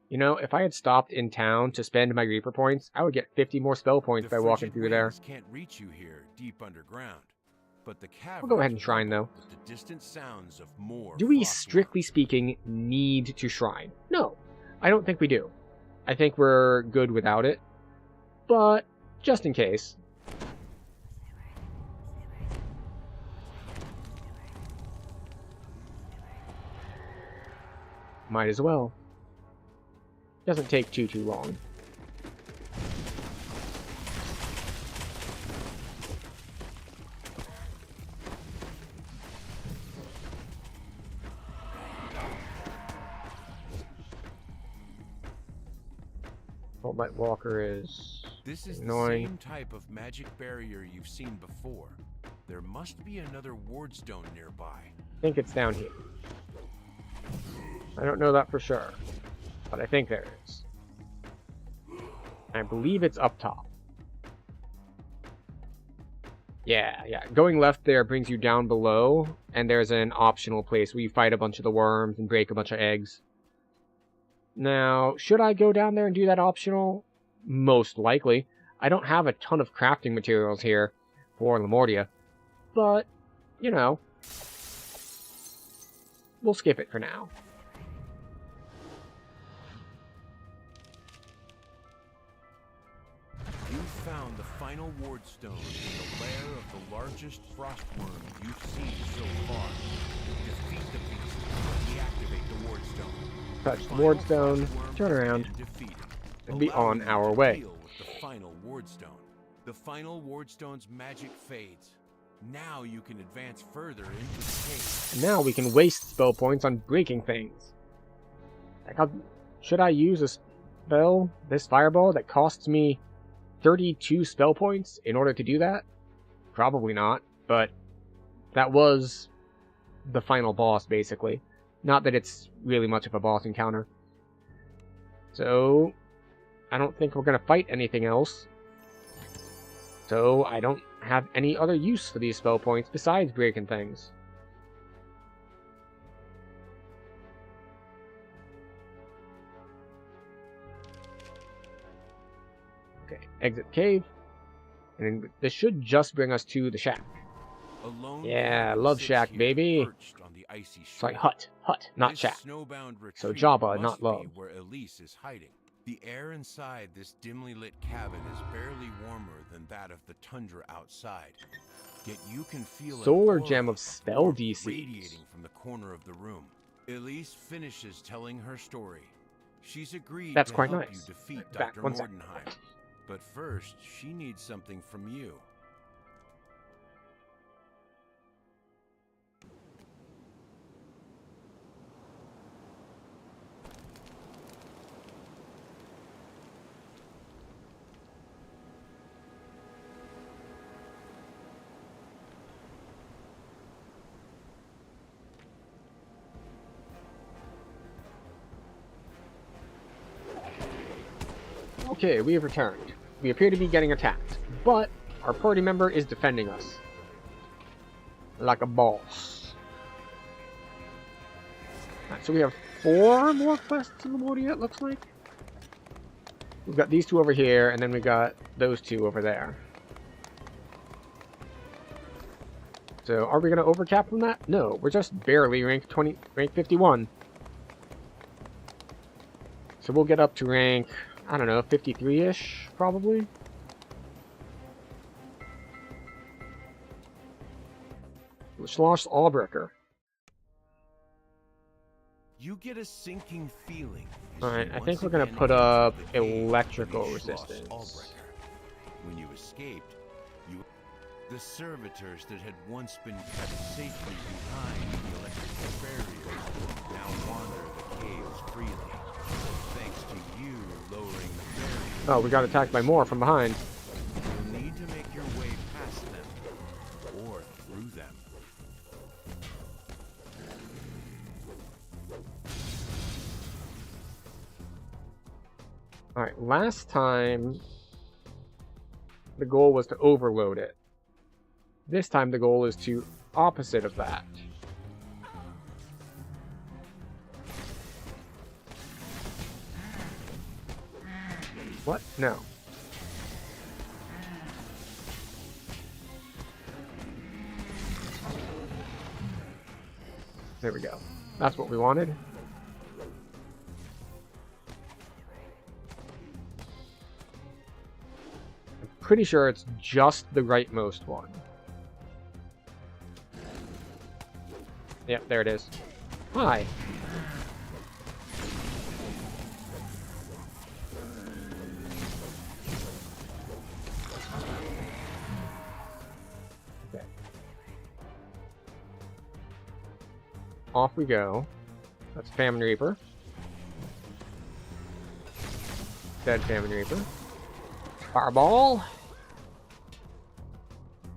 You know, if I had stopped in town to spend my Reaper points, I would get 50 more spell points by walking through there. Can't reach you here, deep underground. But the cavern We'll go ahead and shrine, though. with the distant sounds of more Do we, frost strictly speaking, need to shrine? No, I don't think we do. I think we're good without it. But, just in case. Might as well. Doesn't take too long. Old Light Walker is This is annoying. the same type of magic barrier you've seen before. There must be another ward stone nearby. I think it's down here. I don't know that for sure, but I think there is. I believe it's up top. Yeah. Going left there brings you down below, and there's an optional place where you fight a bunch of the worms and break a bunch of eggs. Now, should I go down there and do that optional? Most likely. I don't have a ton of crafting materials here for Lamortia, but, you know, we'll skip it for now. You found the final ward stone in the lair of the largest frost worm you've seen so far. Defeat the beast and deactivate the ward stone. Touch the ward stone, turn around, and be on our way. The final ward stone. The final ward stone's magic fades. Now you can advance further into the cave. And now we can waste spell points on breaking things. Should I use a spell, this fireball, that costs me 32 spell points in order to do that? Probably not, but that was the final boss, basically. Not that it's really much of a boss encounter. So, I don't think we're going to fight anything else. So, I don't have any other use for these spell points besides breaking things. Okay, exit cave. And then this should just bring us to the shack. Yeah, love shack, baby. Sorry, hut, not shack. So Jabba, not love. Where Elise is hiding. The air inside this dimly lit cabin is barely warmer than that of the tundra outside. Yet you can feel Solar gem of spell DCs radiating from the corner of the room. Elise finishes telling her story. She's agreed That's to quite help nice. you defeat Back, Dr. one second. Mordenheim. But first, she needs something from you. Okay, we have returned. We appear to be getting attacked, but our party member is defending us. Like a boss. Alright, so we have 4 more quests in the water yet, looks like. We've got these 2 over here, and then we got those 2 over there. So, are we going to overcap from that? No, we're just barely rank 51. So we'll get up to rank, I don't know, 53-ish, probably. Schloss Allbreaker. You get a sinking feeling. Alright, I think we're gonna put up electrical resistance. When you escaped, the servitors that had once been kept safely behind the electrical barriers now wander the caves freely. Thanks to you lowering the barriers. Oh, we got attacked by more from behind. You'll need to make your way past them, or through them. Alright, last time the goal was to overload it. This time the goal is to opposite of that. What? No. There we go. That's what we wanted. I'm pretty sure it's just the rightmost one. Yep, there it is. Hi. Okay. Off we go. That's Famine Reaper. Dead Famine Reaper. Fireball.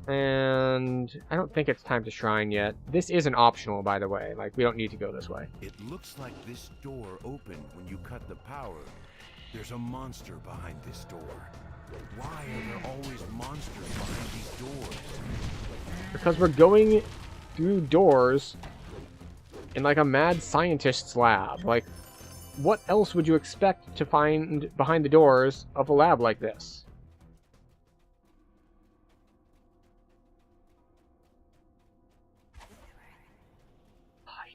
And I don't think it's time to shrine yet. This isn't optional, by the way. Like, we don't need to go this way. It looks like this door opened when you cut the power. There's a monster behind this door. Why are there always monsters behind these doors? Because we're going through doors in like a mad scientist's lab. Like, what else would you expect to find behind the doors of a lab like this?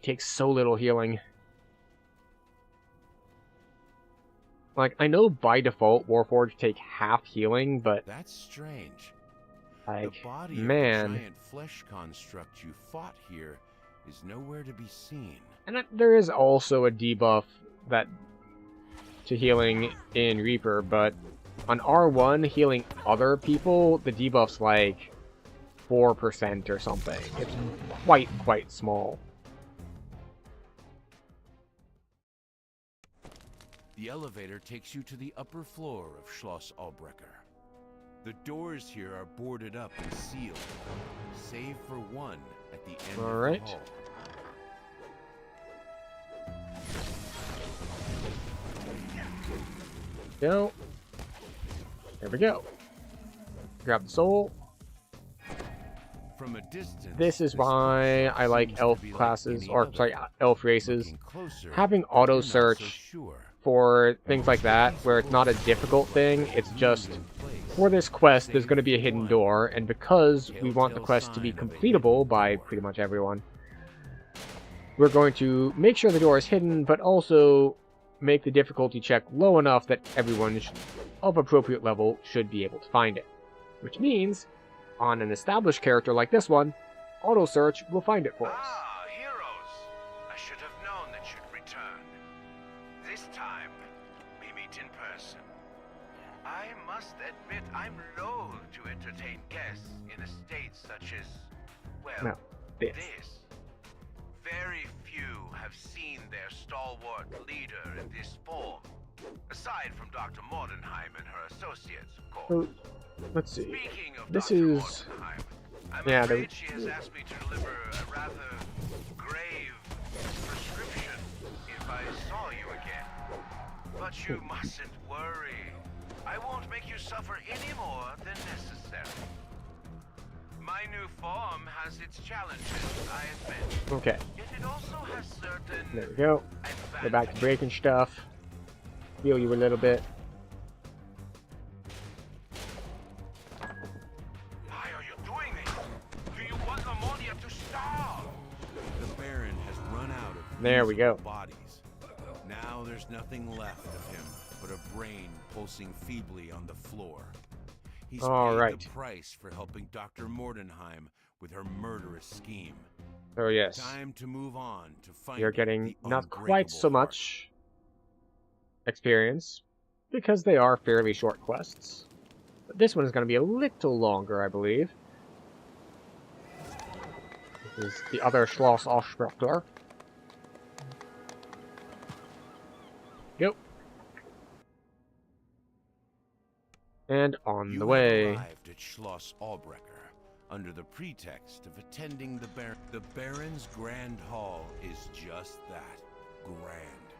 Takes so little healing. Like, I know by default Warforged take half healing, but that's strange. Like, the body man, of the giant flesh construct you fought here is nowhere to be seen. And there is also a debuff that to healing in Reaper, but on R1 healing other people, the debuff's like 4% or something. It's quite small. The elevator takes you to the upper floor of Schloss Allbreaker. The doors here are boarded up and sealed, save for one at the end of the hall. Go. There we go. Grab the soul. From a distance, this is why I like elf classes, or sorry, elf races. Having auto search for things like that, where it's not a difficult thing, it's just, for this quest, there's going to be a hidden door, and because we want the quest to be completable by pretty much everyone, we're going to make sure the door is hidden, but also make the difficulty check low enough that everyone of appropriate level should be able to find it. Which means, on an established character like this one, auto search will find it for us. Ah, heroes! I should have known that you'd return. This time, we meet in person. I must admit I'm loath to entertain guests in a state such as, well, this. Very few have seen their stalwart leader in this form, aside from Dr. Mordenheim and her associates, of course. Let's see. Speaking of this Dr. is... I'm afraid she has asked me to deliver a rather grave prescription if I saw you again. But you mustn't worry. I won't make you suffer any more than necessary. My new form has its challenges, I admit. Okay. Yet it also has certain... There we go. Go back to breaking stuff. Heal you a little bit. Why are you doing this? Do you want Lamonia to starve? The Baron has run out of there we go. Bodies. Now there's nothing left of him but a brain pulsing feebly on the floor. He's paid the price for helping Dr. Mordenheim with her murderous scheme. Oh yes. Time to move on to find You're getting not quite so much experience because they are fairly short quests. But this one is going to be a little longer, I believe. This is the other Schloss Aussprecher. Go. And on the way. Arrived at Schloss Albrecher under the pretext of attending the Baron. The Baron's Grand Hall is just that, grand.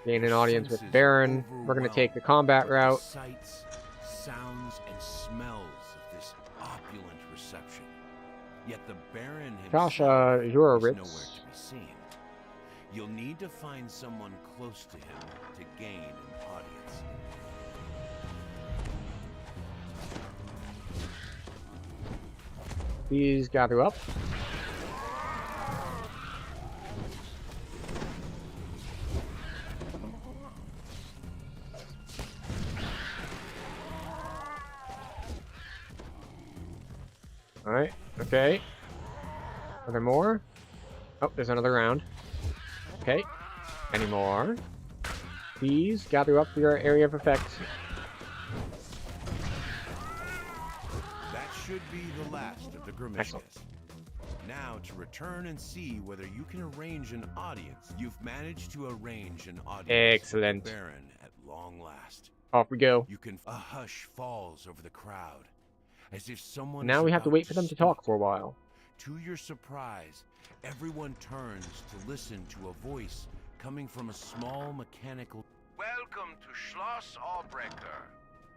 Gain an audience with Baron. We're going to take the combat route. Sights, sounds, and smells of this opulent reception. Yet the Baron himself Gosh, you're a is Ritz. nowhere to be seen. You'll need to find someone close to him to gain an audience. Please gather up. Alright, okay. Are there more? Oh, there's another round. Okay. Any more? Please gather up for your area of effect. That should be the last of the Grimishnas. Now to return and see whether you can arrange an audience. You've managed to arrange an audience. Excellent. With the Baron at long last. Off we go. You can. A hush falls over the crowd, as if someone. Now we have to wait for them to talk for a while. To your surprise, everyone turns to listen to a voice coming from a small mechanical. Welcome to Schloss Albrecher.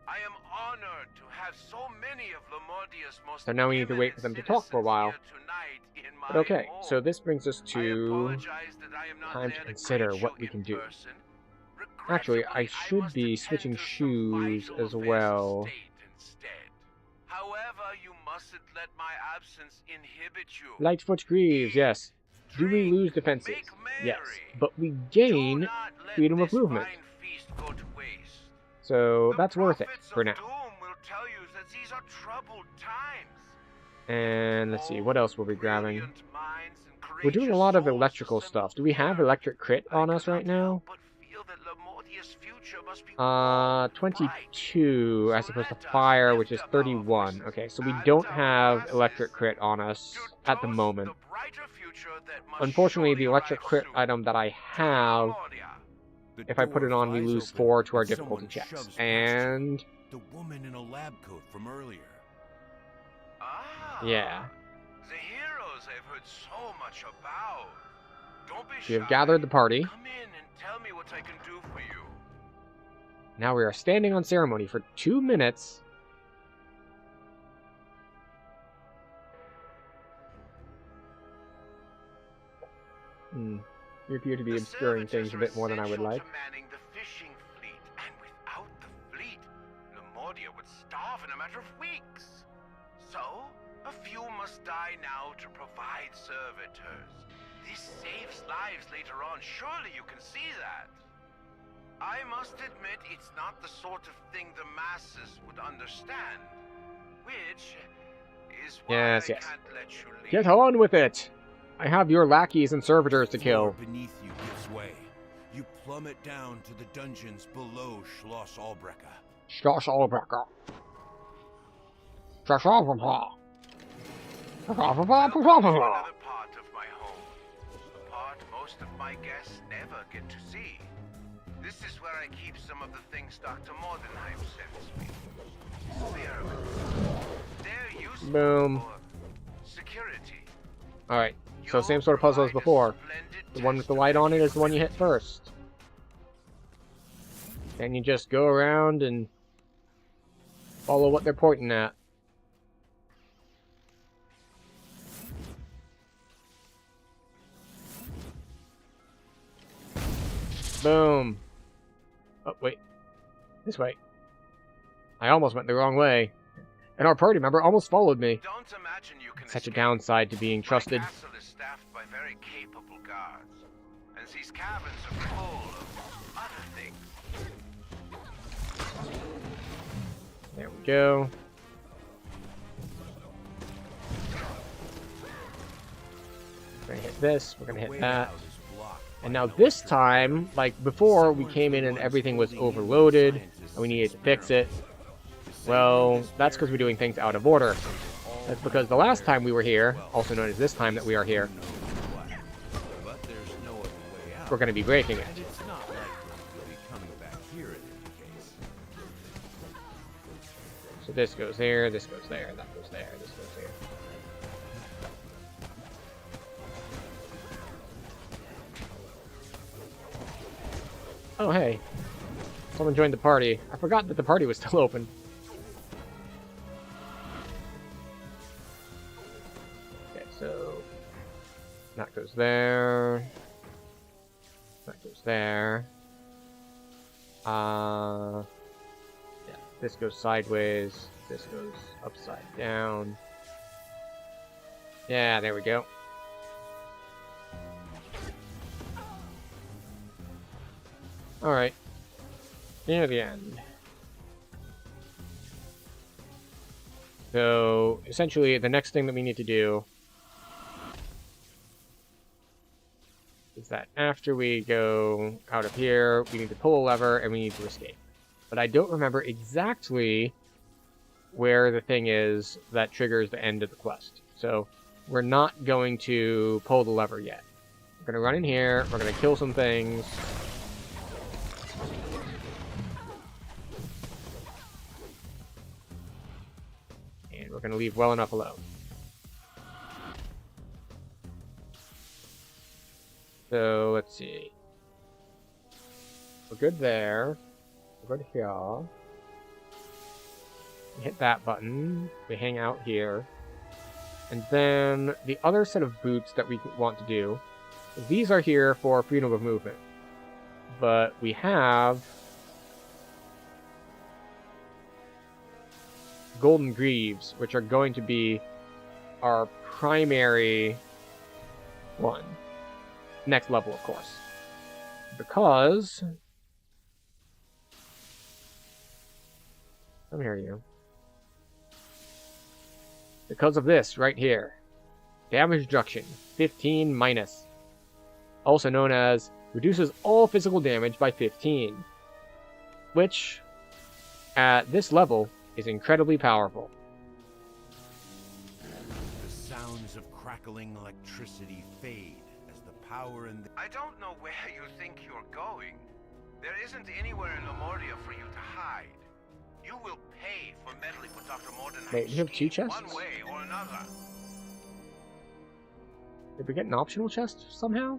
I am honored to have so many of Lamordia's most. So now we need to wait for them to talk for a while. But okay, so this brings us to time to consider what we can do. Actually, I should be switching shoes as well. However, you mustn't let my absence inhibit you. Lightfoot Greaves, yes. Do we lose defenses? Yes. But we gain freedom of movement. So that's worth it for now. And let's see, what else were we grabbing? We're doing a lot of electrical stuff. Do we have electric crit on us right now? 22 as opposed to fire, which is 31. Okay, so we don't have electric crit on us at the moment. Unfortunately, the electric crit item that I have, if I put it on, we lose 4 to our difficulty checks. And the woman in a lab coat from earlier. Yeah. The heroes I've heard so much about. Don't be We have gathered the party. Come in and tell me what I can do for you. Now we are standing on ceremony for 2 minutes. You appear to be obscuring things a bit more than I would like. The fishing fleet, and without the fleet, Lamordia would starve in a matter of weeks. So, a few must die now to provide servitors. This saves lives later on. Surely you can see that. I must admit, it's not the sort of thing the masses would understand. Which is why I can't let you leave. Get on with it! I have your lackeys and servitors to kill. Beneath you gives way. You plummet down to the dungeons below Schloss Albrecher. Schloss Albrecher. Schloss Albrecher. Another part of my home. A part most of my guests never get to see. This is where I keep some of the things Dr. Mordenheim sends me. They're useful Boom. for security. Alright, so same sort of puzzle as before. The one with the light on it is the one you hit first. Then you just go around and Follow what they're pointing at. Boom. Oh, wait. This way. I almost went the wrong way. And our party member almost followed me. Don't imagine you can Such a downside to being trusted. My castle is staffed by very capable guards, and these caverns are full of other things. There we go. We're gonna hit this, we're gonna hit that. And now this time, like before, we came in and everything was overloaded, and we needed to fix it. Well, that's because we're doing things out of order. That's because the last time we were here, also known as this time that we are here, we're going to be breaking it. So this goes there, this goes there, that goes there, this goes here. Oh, hey. Someone joined the party. I forgot that the party was still open. Okay, so... that goes there. That goes there. Yeah, this goes sideways. This goes upside down. Yeah, there we go. Alright. Near the end. So, essentially, the next thing that we need to do is that after we go out of here, we need to pull a lever and we need to escape. But I don't remember exactly where the thing is that triggers the end of the quest. So, we're not going to pull the lever yet. We're going to run in here, we're going to kill some things. And we're going to leave well enough alone. So, let's see. We're good there. We're good here. We hit that button. We hang out here. And then the other set of boots that we want to do, these are here for freedom of movement. But we have golden greaves, which are going to be our primary one. Next level, of course. Because... come here, you. Because of this, right here. Damage reduction, 15 minus. Also known as, reduces all physical damage by 15. Which, at this level, is incredibly powerful. The sounds of crackling electricity fade as the power in the... I don't know where you think you're going. There isn't anywhere in Lamordia for you to hide. You will pay for meddling with Dr. Mordenheim's Wait, you have two chests? one way or another. Did we get an optional chest somehow?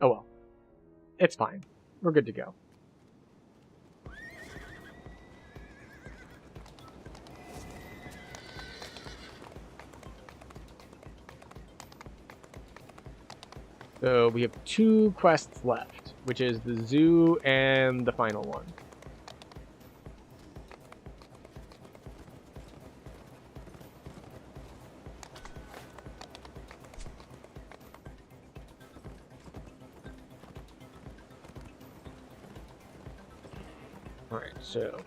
Oh well. It's fine. We're good to go. So we have 2 quests left, which is the zoo and the final one. Alright, so...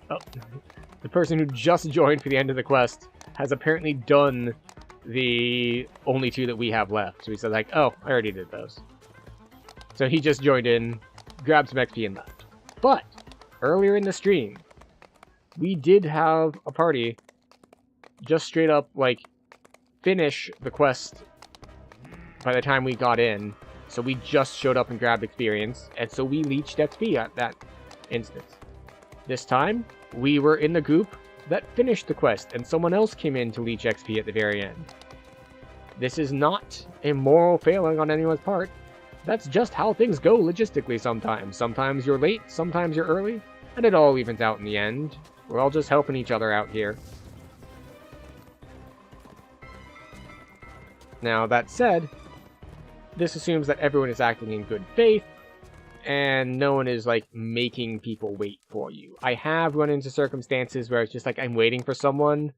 oh, the person who just joined for the end of the quest has apparently done the only 2 that we have left. So he said like, oh, I already did those. So he just joined in, grabbed some XP and left. But, earlier in the stream, we did have a party just straight up, like, finish the quest by the time we got in. So we just showed up and grabbed experience, and so we leached XP at that instance. This time, we were in the group that finished the quest, and someone else came in to leech XP at the very end. This is not a moral failing on anyone's part. That's just how things go logistically sometimes. Sometimes you're late, sometimes you're early. And it all evens out in the end. We're all just helping each other out here. Now, that said, this assumes that everyone is acting in good faith, and no one is, like, making people wait for you. I have run into circumstances where it's just like, I'm waiting for someone,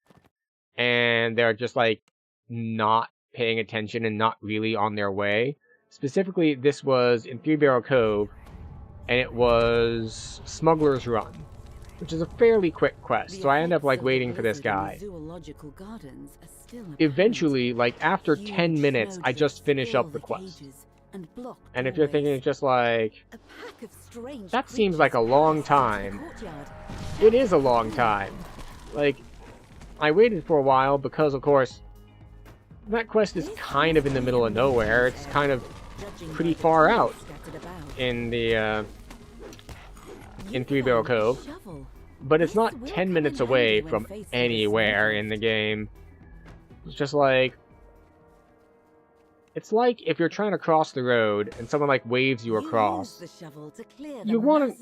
and they're just, like, not paying attention and not really on their way. Specifically, this was in Three Barrel Cove, and it was Smuggler's Run, which is a fairly quick quest, so I end up, like, waiting for this guy. Eventually, like, after 10 minutes, I just finish up the quest. And if you're thinking just like, that seems like a long time, it is a long time. Like, I waited for a while because, of course, that quest is kind of in the middle of nowhere. It's kind of pretty far out in the, in Three Barrel Cove. But it's not 10 minutes away from anywhere in the game. It's just like, it's like if you're trying to cross the road and someone like waves you across. You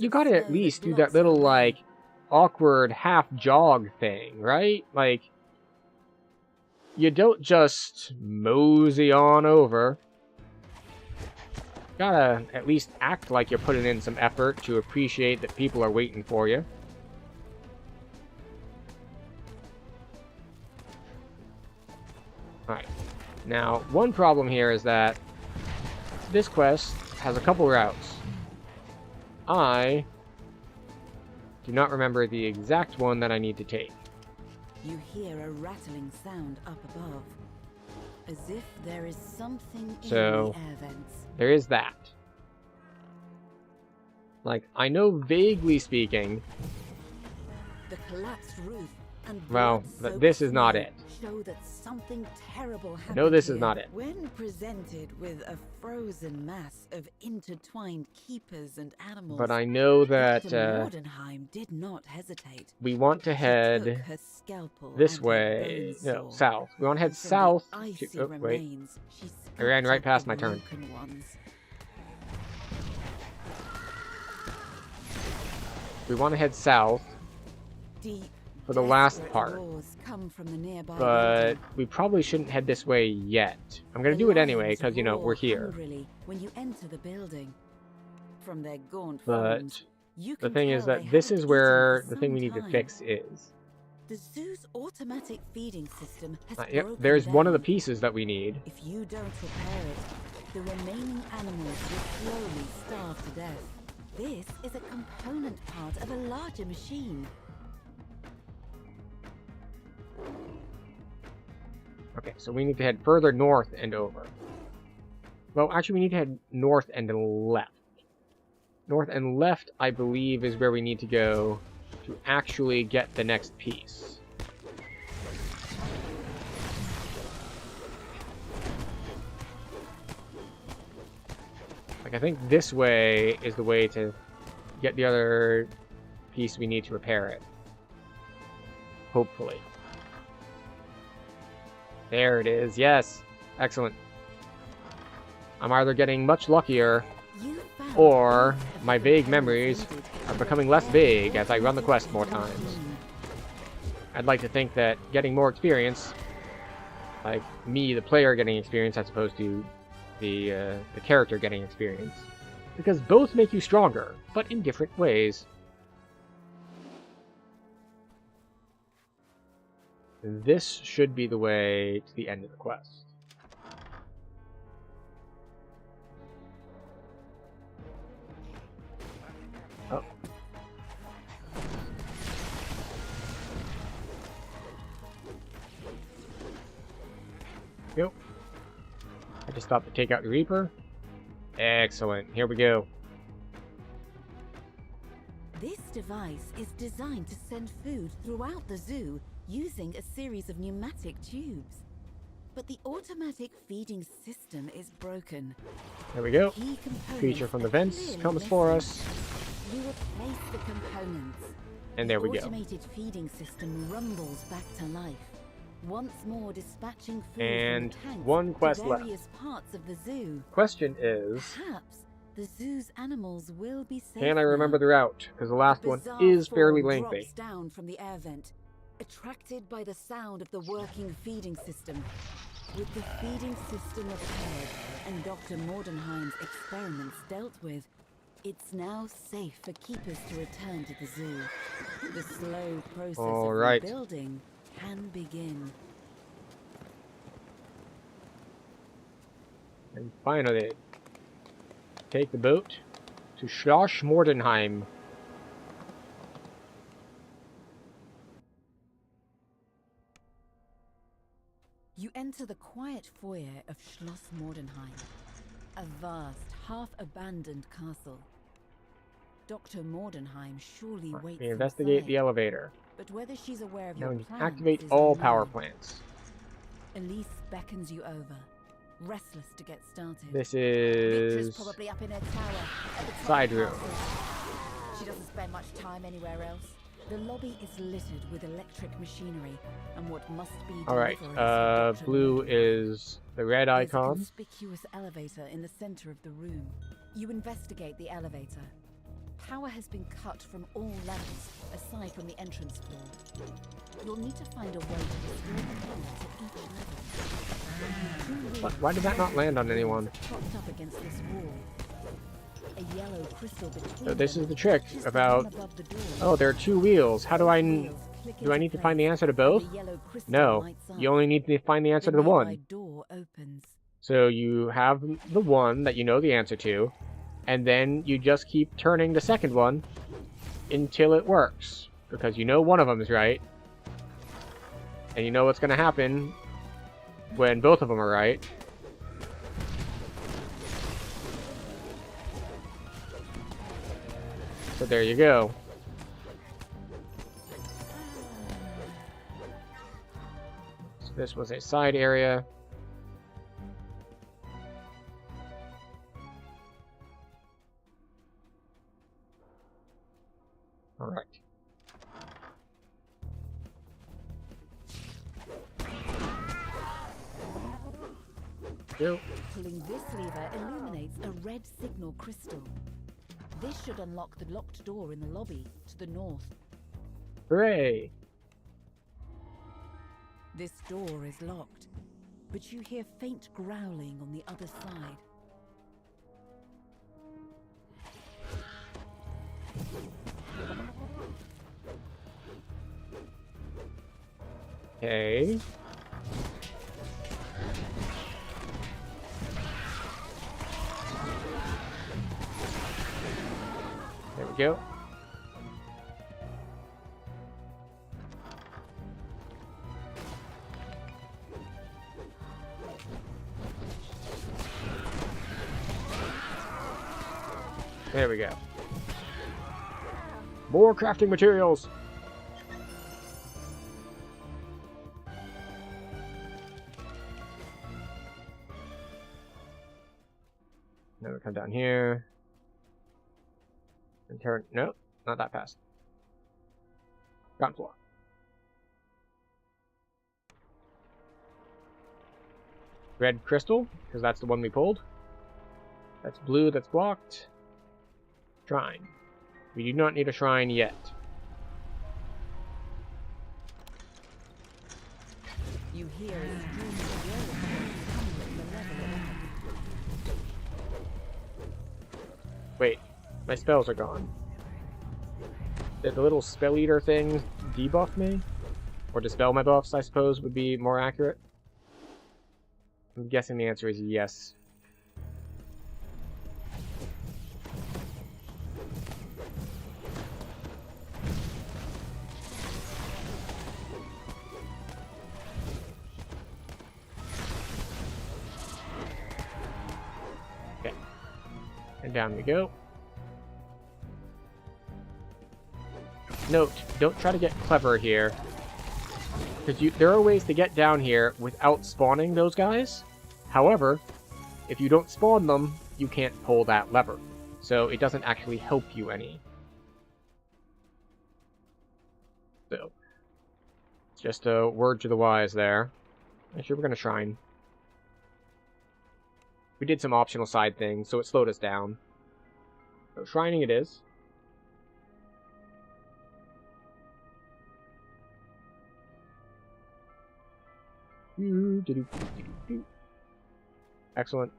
gotta at least do that little like awkward half jog thing, right? Like, you don't just mosey on over. Gotta at least act like you're putting in some effort to appreciate that people are waiting for you. Alright, now one problem here is that this quest has a couple routes. I do not remember the exact one that I need to take. You hear a rattling sound up above, as if there is something in the air vents. There is that. Like, I know vaguely speaking, the collapsed roof and well, but this is not it. Show that something terrible happened. No, this is not it. When presented with a frozen mass of intertwined keepers and animals, but I know that Mordenheim did not hesitate. We want to head this way. No, south. We want to head south. Oh, wait. I ran right past my turn. We want to head south for the last part, but we probably shouldn't head this way yet. I'm gonna do it anyway because, you know, we're here. When you enter the building, from their gaunt but forms, the thing is that this is where the thing we need to fix is. The zoo's automatic feeding system has Yep, broken there's down. one of the pieces that we need. If you don't repair it, the remaining animals will slowly starve to death. This is a component part of a larger machine. Okay, so we need to head further north and over. Well, actually, we need to head north and left. North and left, I believe, is where we need to go to actually get the next piece. Like, I think this way is the way to get the other piece we need to repair it. Hopefully. There it is, yes! Excellent. I'm either getting much luckier, or my vague memories are becoming less vague as I run the quest more times. I'd like to think that getting more experience, like me, the player, getting experience as opposed to the character getting experience, because both make you stronger, but in different ways. This should be the way to the end of the quest. Oh. Yep. I just stopped to take out the Reaper. Excellent. Here we go. This device is designed to send food throughout the zoo using a series of pneumatic tubes. But the automatic feeding system is broken. There we go. Creature from the vents comes for us. You replace the components. And there we go. The automated feeding system rumbles back to life, once more dispatching food and from tanks one quest to left. various parts of the zoo. Question is, Perhaps The zoo's animals will be safe. Can I remember now. the route? Because the last one bizarre is fairly form lengthy. drops down from the air vent, attracted by the sound of the working feeding system. With the feeding system repaired and Dr. Mordenheim's experiments dealt with, it's now safe for keepers to return to the zoo. The slow process of rebuilding can begin. And finally, take the boat to Schloss Mordenheim. You enter the quiet foyer of Schloss Mordenheim, a vast, half-abandoned castle. Dr. Mordenheim surely waits. We investigate the elevator. But whether she's aware of Now your we plans activate is all unknown. power plants. Elise beckons you over, restless to get started. This Victra's is probably up in her tower at the top side of the room. castle. She doesn't spend much time anywhere else. The lobby is littered with electric machinery and what must be Alright, deliverance for Dr. blue is the red There's a icon. conspicuous elevator in the center of the room. You investigate the elevator. Power has been cut from all levels, aside from the entrance floor. You'll need to find a way to restore the power to each level. Why did that not land on anyone? Propped up against this wall. A yellow crystal between So this them is the trick touches the about... one above the door. Oh, there are two wheels. How do I... Do I need to find the answer to both? No. You only need to find the answer to the one. Door opens. So you have the one that you know the answer to, and then you just keep turning the second one until it works. Because you know one of them is right. And you know what's going to happen when both of them are right. So there you go. So this was a side area. All right. Go. Pulling this lever illuminates a red signal crystal. This should unlock the locked door in the lobby to the north. Hooray! This door is locked, but you hear faint growling on the other side. Okay. There we go. There we go. More crafting materials. Now we come down here. And turn. No, not that fast. Ground floor. Red crystal, because that's the one we pulled. That's blue, that's blocked. Shrine. We do not need a shrine yet. You hear a stream of yellow coming from the level above. Wait, my spells are gone. Did the little spell eater thing debuff me? Or dispel my buffs, I suppose, would be more accurate? I'm guessing the answer is yes. Okay. And down we go. Note, don't try to get clever here. Because there are ways to get down here without spawning those guys. However, if you don't spawn them, you can't pull that lever. So it doesn't actually help you any. So, just a word to the wise there. Actually, we're going to shrine. We did some optional side things, so it slowed us down. So shrining it is. Excellent.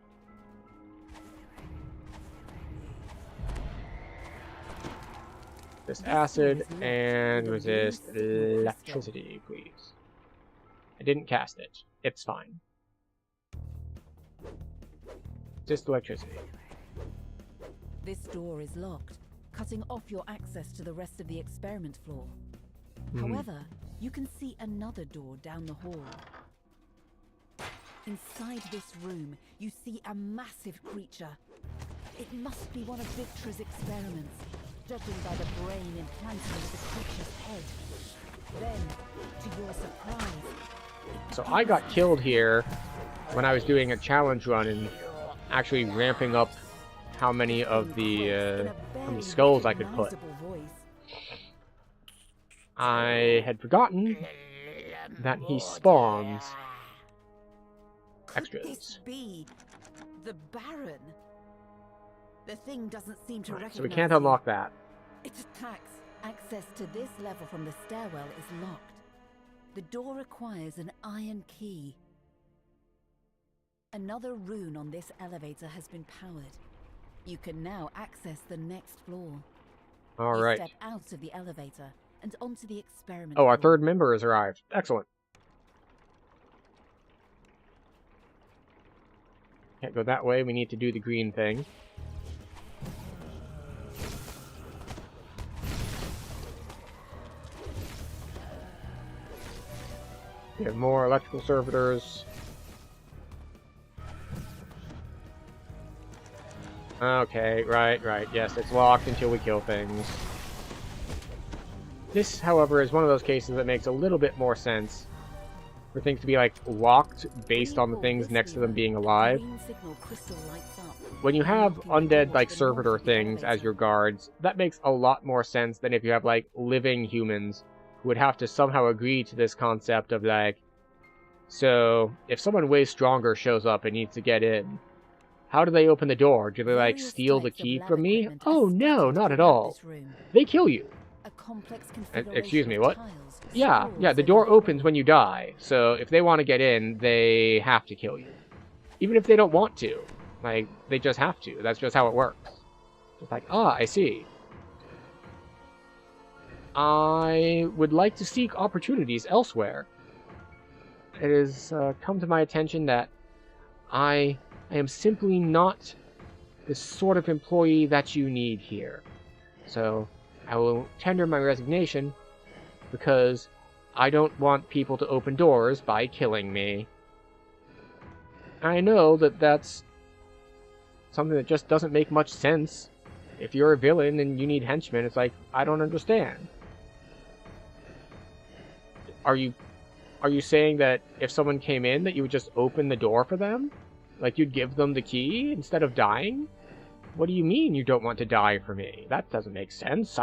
Resist acid and resist electricity, please. I didn't cast it. It's fine. Just electricity. This door is locked, cutting off your access to the rest of the experiment floor. However, you can see another door down the hall. Inside this room, you see a massive creature. It must be one of Victra's experiments, judging by the brain implanted into the creature's head. Then, to your surprise... So I got killed here when I was doing a challenge run and actually ramping up how many of the how many skulls I could put. I had forgotten that he spawns extras. Could this be the Baron? The thing doesn't seem to recognize So we can't unlock that. It attacks. Access to this level from the stairwell is locked. The door requires an iron key. Another rune on this elevator has been powered. You can now access the next floor. All you right. Step out of the elevator and onto the experiment. Oh, our floor. third member has arrived. Excellent. Can't go that way. We need to do the green thing. We have more electrical servitors. Okay, right. Yes, it's locked until we kill things. This, however, is one of those cases that makes a little bit more sense for things to be, like, locked based on the things next to them being alive. When you have undead, like, servitor things as your guards, that makes a lot more sense than if you have, like, living humans who would have to somehow agree to this concept of, like, so, if someone way stronger shows up and needs to get in, how do they open the door? Do they, like, steal the key from me? Oh, no, not at all. They kill you. Excuse me, what? Yeah, the door opens when you die, so if they want to get in, they have to kill you. Even if they don't want to. Like, they just have to. That's just how it works. Just like, I see. I would like to seek opportunities elsewhere. It has come to my attention that I am simply not the sort of employee that you need here. So, I will tender my resignation because I don't want people to open doors by killing me. I know that that's something that just doesn't make much sense. If you're a villain and you need henchmen, it's like, I don't understand. Are you saying that if someone came in that you would just open the door for them? Like you'd give them the key instead of dying? What do you mean you don't want to die for me? That doesn't make sense.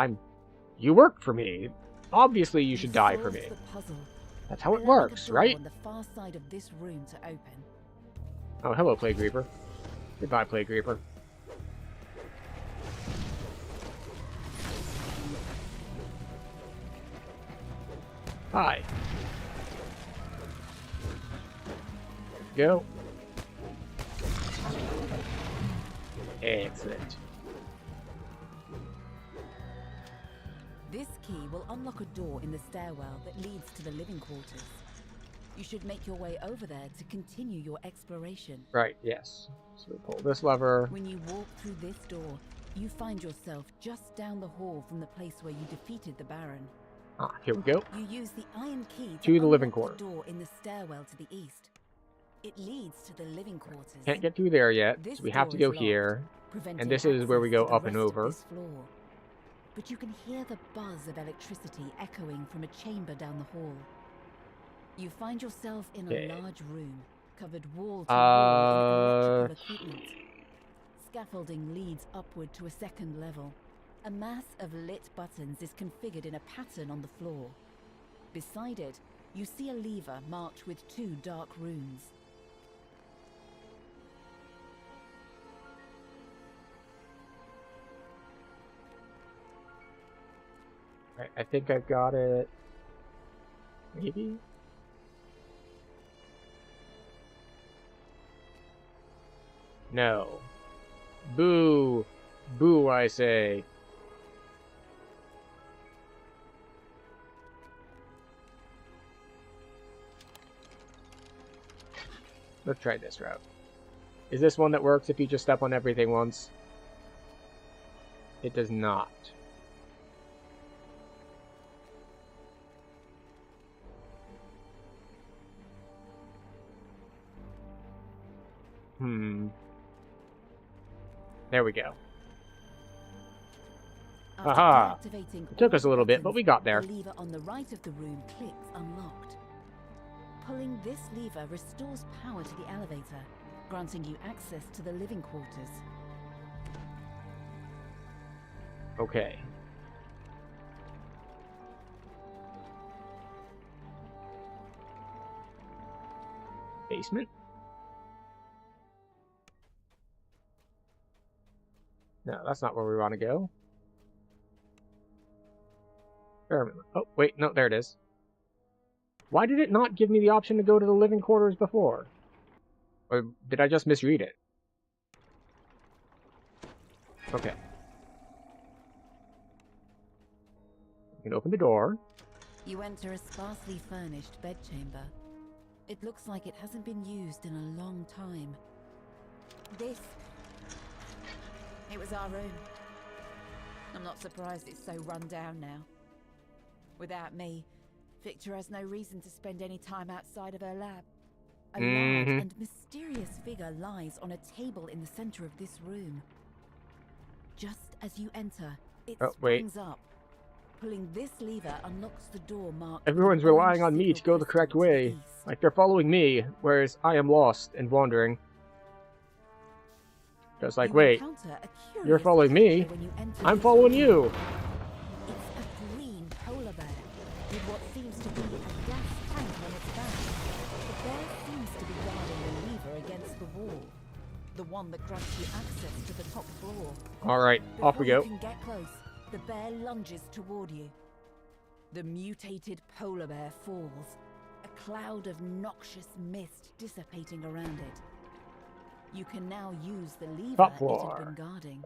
You work for me. Obviously you should die for me. That's how it works, right? On the far side of this room to open. Oh, hello, Plague Reaper. Goodbye, Plague Reaper. Hi. Go. Excellent. This key will unlock a door in the stairwell that leads to the living quarters. You should make your way over there to continue your exploration. Right, yes. So we pull this lever. When you walk through this door, you find yourself just down the hall from the place where you defeated the Baron. Ah, here we go. You use the iron key to the living unlock quarters. The door in the stairwell to the east. It leads to the living quarters. Can't get through there yet, This so we have to go here. And this is where we go up and over. But you can hear the buzz of electricity echoing from a chamber down the hall. You find yourself in a large room, covered wall to wall in electrical equipment. Scaffolding leads upward to a second level. A mass of lit buttons is configured in a pattern on the floor. Beside it, you see a lever marked with 2 dark runes. I think I've got it. Maybe? No. Boo! Boo, I say. Let's try this route. Is this one that works if you just step on everything once? It does not. There we go. Aha! It took us a little bit, but we got there. The lever on the right of the room clicks unlocked. Pulling this lever restores power to the elevator, granting you access to the living quarters. Okay. Basement? No, that's not where we want to go. Oh, wait, no, there it is. Why did it not give me the option to go to the living quarters before? Or did I just misread it? Okay. You can open the door. You enter a sparsely furnished bedchamber. It looks like it hasn't been used in a long time. It was our room. I'm not surprised it's so run down now. Without me, Victor has no reason to spend any time outside of her lab. A large and mysterious figure lies on a table in the center of this room. Just as you enter, it springs up. Pulling this lever unlocks the door marked. Everyone's relying on me to go the correct way. Like they're following me, whereas I am lost and wandering. Just like, wait, you're following me? I'm following you! It's a green polar bear with what seems to be a gas tank on its back. The bear seems to be guarding the lever against the wall. The one that grants you access to the top floor. Alright, off we go. Before you can get close, the bear lunges toward you. The mutated polar bear falls, a cloud of noxious mist dissipating around it. You can now use the lever it had been guarding.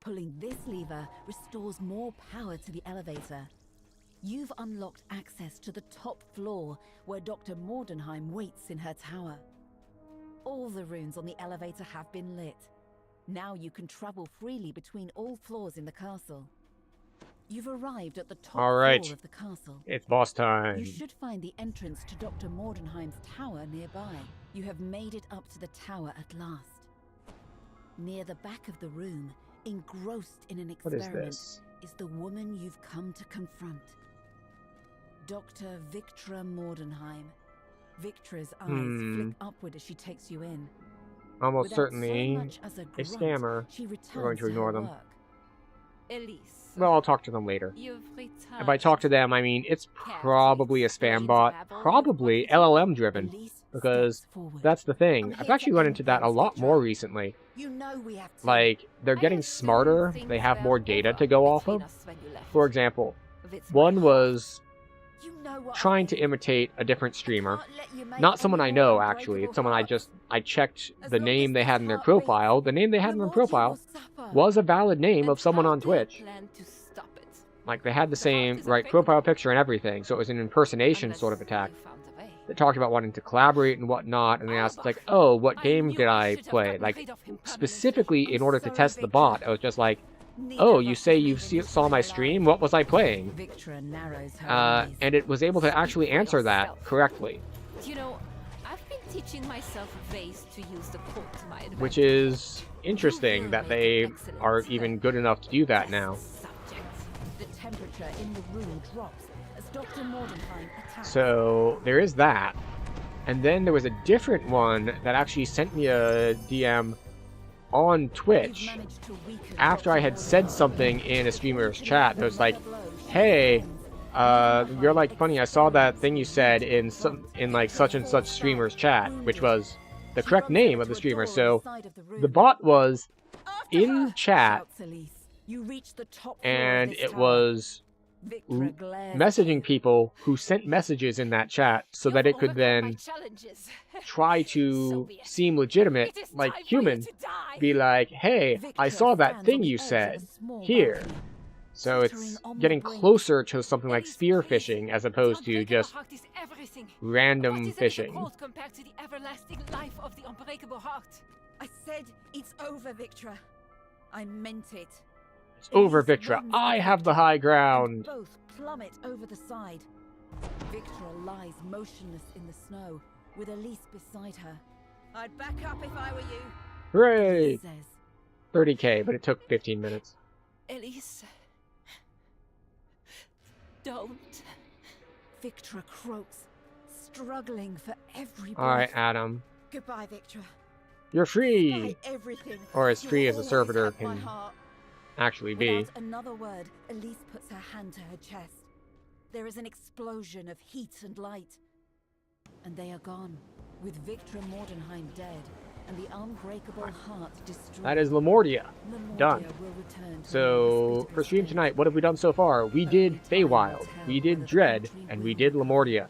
Pulling this lever restores more power to the elevator. You've unlocked access to the top floor, where Dr. Mordenheim waits in her tower. All the rooms on the elevator have been lit. Now you can travel freely between all floors in the castle. You've arrived at the top floor of the castle. It's boss time. You should find the entrance to Dr. Mordenheim's tower nearby. You have made it up to the tower at last. Near the back of the room, engrossed in an experiment, is the woman you've come to confront. Dr. Victra Mordenheim. Victra's eyes flick upward as she takes you in. Almost Without certainly so much as a a grunt, scammer. she We're going to ignore them. work. Elise, Well, I'll talk to them later. you've returned. And by talk to them, I mean it's probably a spam bot. Probably LLM driven. Because that's the thing. I've actually run into that a lot more recently. You know we have to. Like, they're getting smarter. They have more data to go off of. For example, one was trying to imitate a different streamer. Not someone I know, actually. It's someone I checked the name they had in their profile. The name they had in their profile was a valid name of someone on Twitch. Like, they had the same, profile picture and everything, so it was an impersonation sort of attack. They talked about wanting to collaborate and whatnot, and they asked, like, oh, what game did I play? Like, specifically in order to test the bot, I was just like, oh, you say you saw my stream? What was I playing? And it was able to actually answer that correctly. You know, I've been teaching myself ways to use the code to my advantage. Which is interesting that they are even good enough to do that now. The temperature in the room drops as Dr. Mordenheim attacks. So there is that. And then there was a different one that actually sent me a DM on Twitch after I had said something in a streamer's chat. It was like, hey, you're like funny, I saw that thing you said in like such and such streamer's chat, which was the correct name of the streamer. So the bot was in chat You reach the top and floor of this it tower. was Victra glares messaging people who sent messages in that chat so that it could then try to seem legitimate, like human, be like, hey, I saw that thing you said, here. So it's getting closer to something like spear phishing as opposed to just random phishing. Compared to the everlasting life of the unbreakable heart. I said it's over, Victra. I meant it. It's over, Victra. I have the high ground. Both plummet over the side. Victra lies motionless in the snow, with Elise beside her. I'd back up if I were you. Hooray! 30k, but it took 15 minutes. Elise, don't. Victra croaks, struggling for every breath. Alright, Adam. Goodbye, Victra. You're free! Despite everything, Or as free as a always servitor had my can heart. actually be. Without another word, Elise puts her hand to her chest. There is an explosion of heat and light. And they are gone, with Victra Mordenheim dead, and the unbreakable heart destroyed. That is Lamordia. Done. So, for stream tonight, what have we done so far? We did Feywild, we did Dread, and we did Lamordia.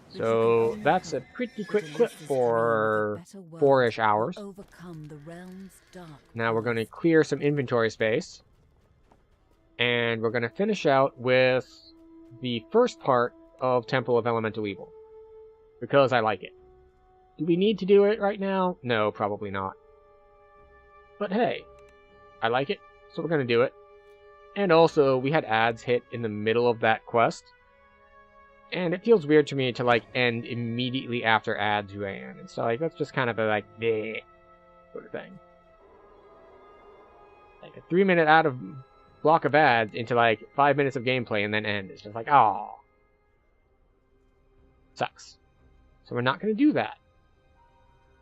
So, that's a pretty quick clip for 4-ish hours. Now we're going to clear some inventory space. And we're going to finish out with the first part of Temple of Elemental Evil. Because I like it. Do we need to do it right now? No, probably not. But hey, I like it, so we're going to do it. And also, we had ads hit in the middle of that quest. And it feels weird to me to, like, end immediately after ads ran. And so, like, that's just kind of a, like, bleh sort of thing. Like, a 3-minute out of block of ads into, like, 5 minutes of gameplay and then end. It's just like, oh. Sucks. So we're not going to do that.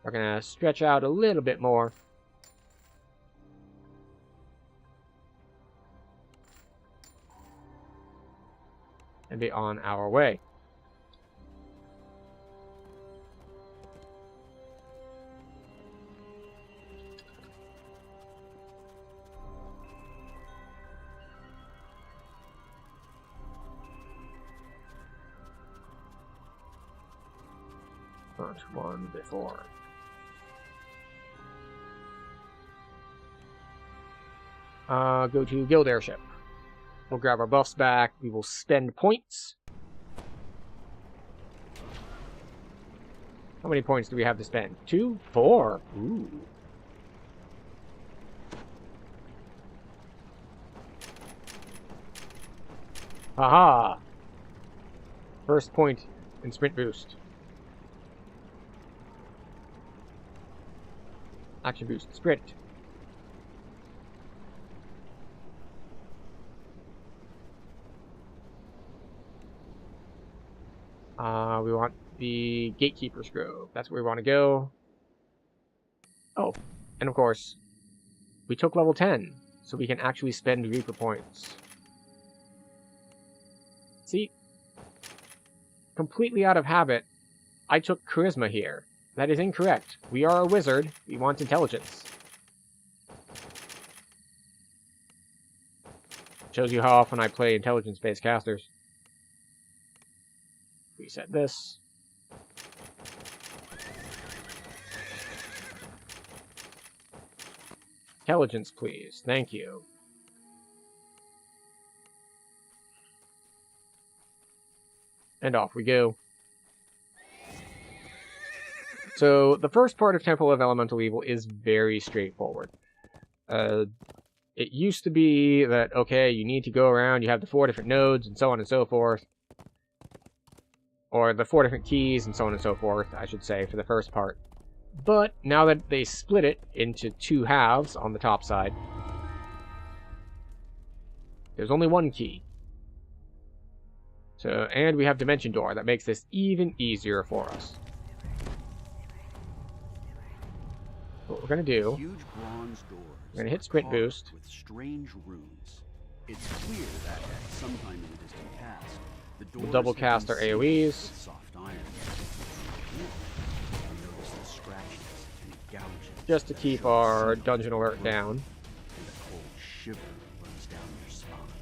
We're going to stretch out a little bit more. And be on our way. Not one before. Go to Guild Airship. We'll grab our buffs back. We will spend points. How many points do we have to spend? 2? 4? Ooh. Haha! First point in sprint boost. Action boost. Sprint. We want the Gatekeeper's Grove. That's where we want to go. Oh, and of course, we took level 10, so we can actually spend Reaper points. See? Completely out of habit, I took Charisma here. That is incorrect. We are a wizard. We want intelligence. Shows you how often I play intelligence-based casters. Reset this. Intelligence, please. Thank you. And off we go. So, the first part of Temple of Elemental Evil is very straightforward. It used to be that, okay, you need to go around, you have the 4 different nodes, and so on and so forth. Or the 4 different keys, and so on and so forth, I should say, for the first part. But, now that they split it into 2 halves on the top side, there's only 1 key. So, and we have Dimension Door, that makes this even easier for us. What we're going to do, Huge bronze doors we're going to hit Sprint Boost. With strange runes. It's clear that at some time in the distant past, the doors We'll double cast our AoEs. with soft iron. Notice the scratches and gouges Just to keep our dungeon alert down. and a cold shiver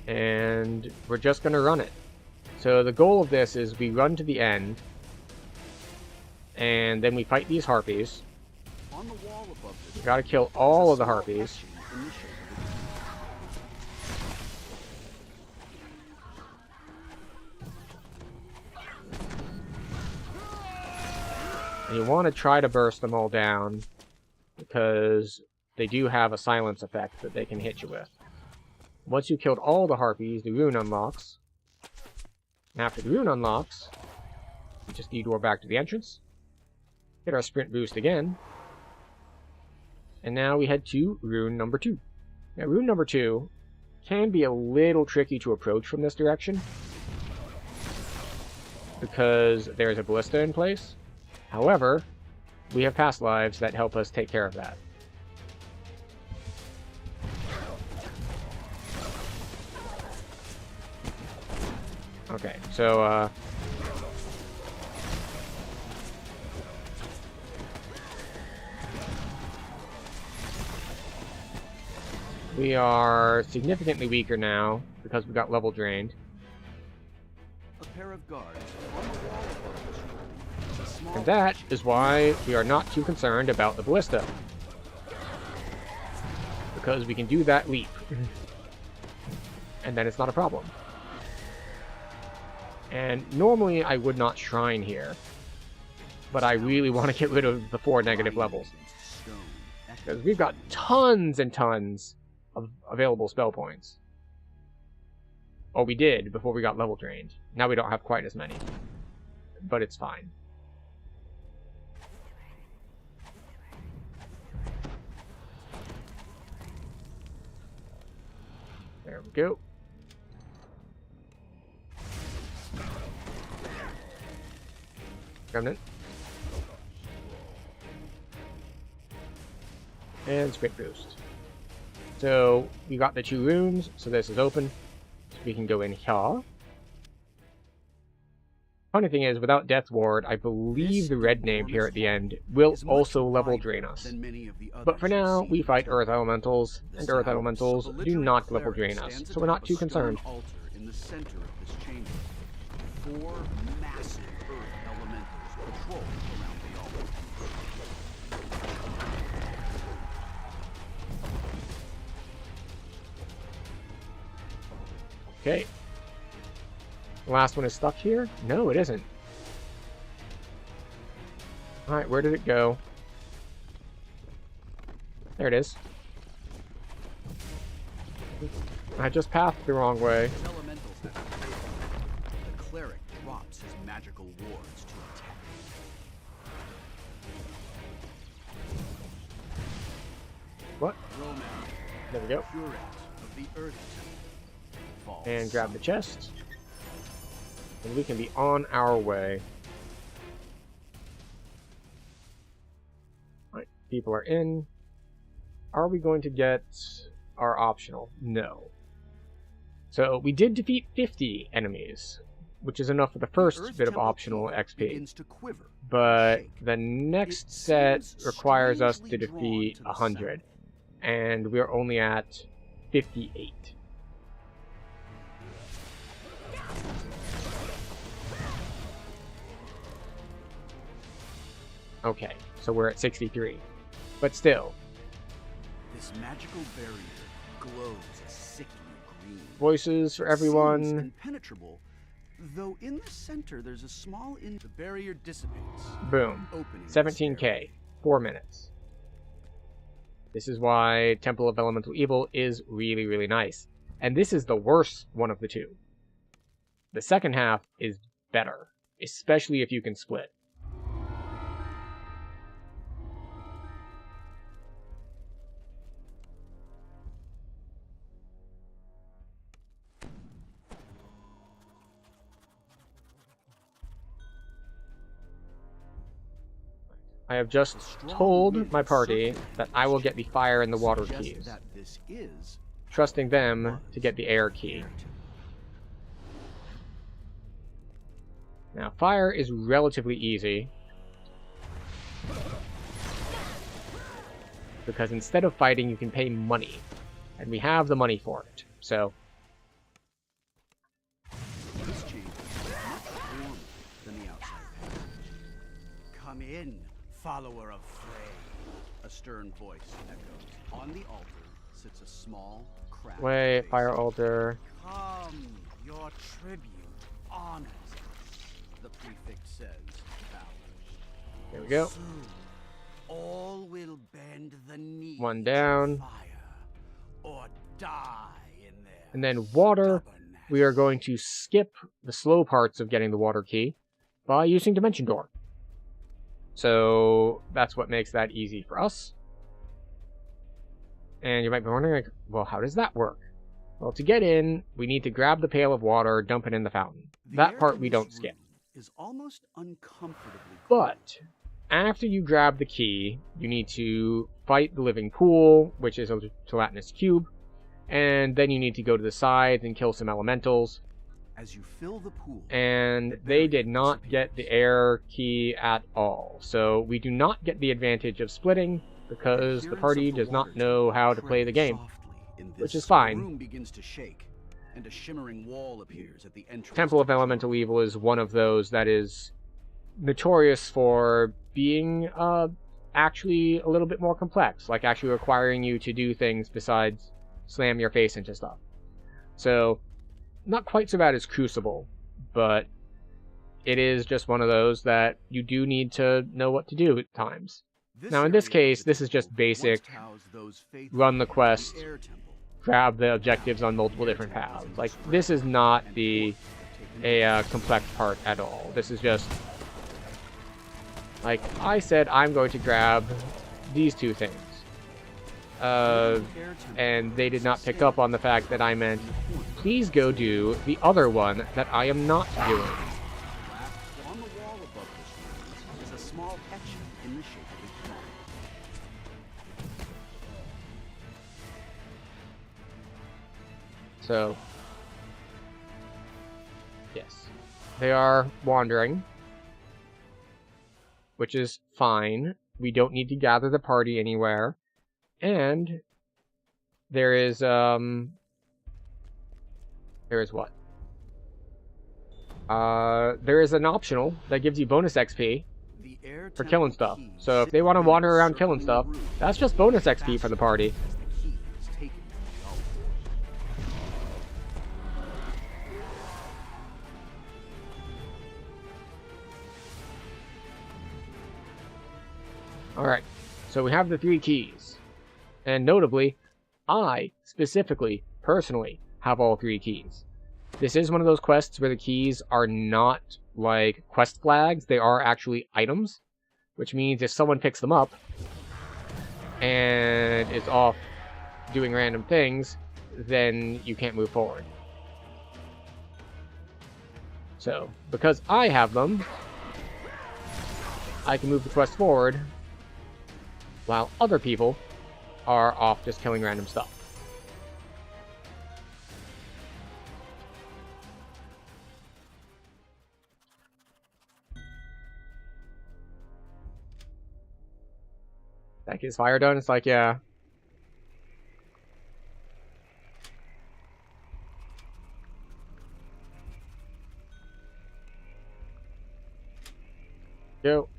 And we're just going to run it. So the goal of this is we run to the end, and then we fight these harpies. On the wall above We gotta kill all of the harpies. And you want to try to burst them all down, because they do have a silence effect that they can hit you with. Once you've killed all the harpies, the rune unlocks. And after the rune unlocks, we just detour back to the entrance, hit our sprint boost again, and now we head to rune number 2. Now, rune number 2 can be a little tricky to approach from this direction, because there's a ballista in place. However, we have past lives that help us take care of that. Okay, so, we are significantly weaker now because we got level drained. A pair of guards on the wall above the shield. And that is why we are not too concerned about the ballista. Because we can do that leap. And then it's not a problem. And normally I would not shrine here, but I really want to get rid of the 4 negative levels. Because we've got tons and tons of available spell points. Oh, we did before we got level drained. Now we don't have quite as many. But it's fine. There we go. Remnant. And sprint boost. So we got the 2 runes, so this is open. So we can go in here. Funny thing is, without Death Ward, I believe the red name here at the end will also level drain us. But for now, we fight Earth Elementals, and Earth Elementals do not level drain us, so we're not too concerned. In the center of this chamber, 4 massive Earth Elementals patrol around the altar. Okay. The last one is stuck here? No, it isn't. Alright, where did it go? There it is. I just pathed the wrong way. Elementals have to pay. The cleric drops his magical wards to attack. What? Roman, There we go. curate of the Earth Temple, falls. And grab the chest. And we can be on our way. Alright, people are in. Are we going to get our optional? No. So we did defeat 50 enemies, which is enough for the first bit of optional XP. But the next set requires us to defeat 100, and we're only at 58. Okay, so we're at 63. But still. This magical barrier glows a sickly green. Voices for It seems everyone. impenetrable, though in the center there's a small the barrier dissipates. Boom. Opening 17k. 4 minutes. This is why Temple of Elemental Evil is really, really nice. And this is the worst one of the two. The second half is better, especially if you can split. I have just told my party that I will get the fire and the water keys, that this is trusting them to get the air key. Now, fire is relatively easy, because instead of fighting, you can pay money, and we have the money for it. So, in, follower of Frey. A stern voice echoes. On the altar sits a small, cracked Wait, face. fire altar. Come, your tribute honors us, the prefect says, bowing. There we go. Soon, all will bend the knee One down. to fire, or die in their And then water, we are going to skip the slow parts of getting the water key by using Dimension Door. So that's what makes that easy for us. And you might be wondering, like, well, how does that work? Well, to get in, we need to grab the pail of water, dump it in the fountain. That part we don't skip. Is almost uncomfortably But after you grab the key, you need to fight the living pool, which is a gelatinous cube, and then you need to go to the sides and kill some elementals. as you fill the pool. And they did not get the air key at all. So we do not get the advantage of splitting because the party does not know how to play the game, which is The fine. room begins to shake, and a shimmering wall appears at the entrance. Temple of Elemental Evil is one of those that is notorious for being actually a little bit more complex, like actually requiring you to do things besides slam your face into stuff. So, not quite so bad as Crucible, but it is just one of those that you do need to know what to do at times. Now in this case, this is just basic, run the quest, grab the objectives on multiple different paths. Like, this is not a complex part at all. This is just, like, I said I'm going to grab these two things. And they did not pick up on the fact that I meant, please go do the other one that I am not doing. On the wall above this room is a small etching in the shape of a crown. So, yes, they are wandering, which is fine. We don't need to gather the party anywhere. And there is what? There is an optional that gives you bonus XP for killing stuff. So if they want to wander around killing stuff, that's just bonus XP for the party. Alright, so we have the 3 keys. And notably, I, specifically, personally, have all 3 keys. This is one of those quests where the keys are not like quest flags, they are actually items. Which means if someone picks them up and is off doing random things, then you can't move forward. So, because I have them, I can move the quest forward, while other people are off just killing random stuff. That gets fire done? It's like, yeah. Go.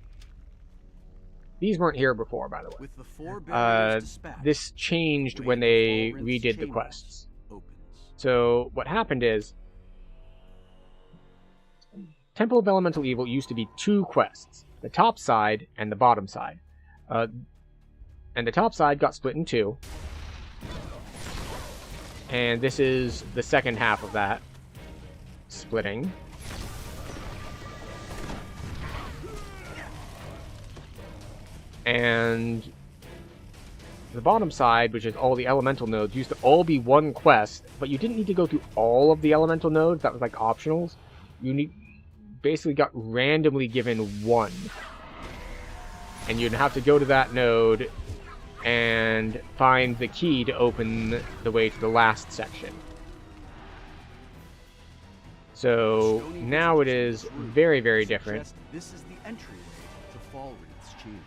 These weren't here before, by the way. With the 4 barriers dispatched, this changed when they redid the quests. So what happened is, Temple of Elemental Evil used to be 2 quests, the top side and the bottom side. And the top side got split in 2. And this is the second half of that splitting. And the bottom side, which is all the elemental nodes, used to all be 1 quest, but you didn't need to go through all of the elemental nodes. That was like optionals. You basically got randomly given 1. And you'd have to go to that node and find the key to open the way to the last section. So now it is very, very different. This is the entryway to Falreath's chambers.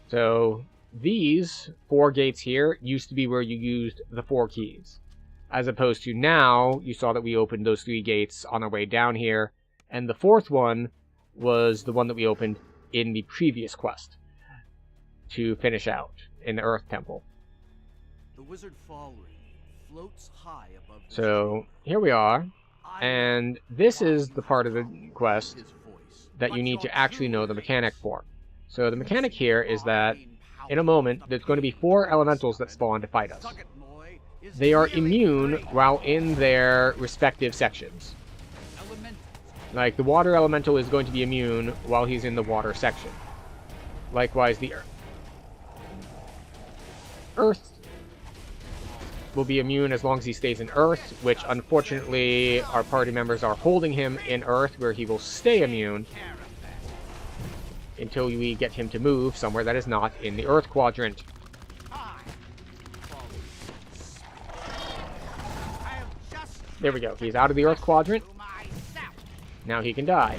So these 4 gates here used to be where you used the 4 keys. As opposed to now, you saw that we opened those 3 gates on our way down here. And the 4th one was the one that we opened in the previous quest to finish out in the Earth Temple. The wizard Fallring floats high above the So here we are, and this is the part of the quest that you need to actually know the mechanic for. So the mechanic here is that in a moment there's going to be 4 elementals that spawn to fight us. They are immune while in their respective sections. Like, the water elemental is going to be immune while he's in the water section. Likewise, the Earth will be immune as long as he stays in Earth, which unfortunately our party members are holding him in Earth, where he will stay immune until we get him to move somewhere that is not in the Earth quadrant. There we go. He's out of the Earth quadrant. Now he can die.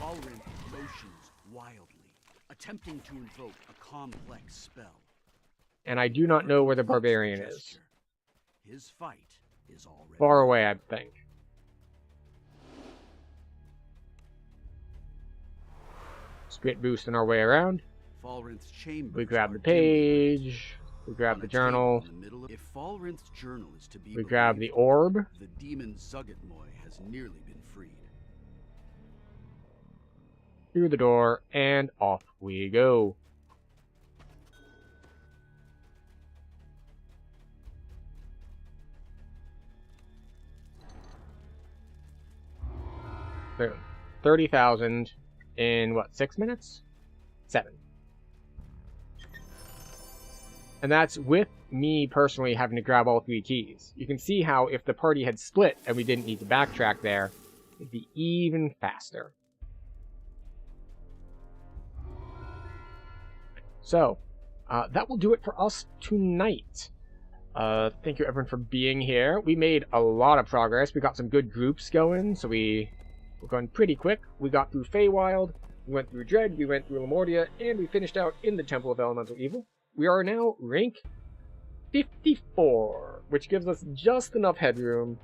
Fallring motions wildly, attempting to invoke a complex spell. And I do not know where the barbarian is. His fight is already far away, I think. Spit boosting our way around. We grab the page. We grab the journal. If Fallrinth's journal is to be we grab the orb. The demon Zuggitmoy has nearly been freed. Through the door, and off we go. Boom. 30,000 in, what, 6 minutes? 7. And that's with me personally having to grab all 3 keys. You can see how if the party had split and we didn't need to backtrack there, it'd be even faster. So, that will do it for us tonight. Thank you everyone for being here. We made a lot of progress. We got some good groups going, so we're going pretty quick. We got through Feywild, we went through Dread, we went through Lamordia, and we finished out in the Temple of Elemental Evil. We are now rank 54, which gives us just enough headroom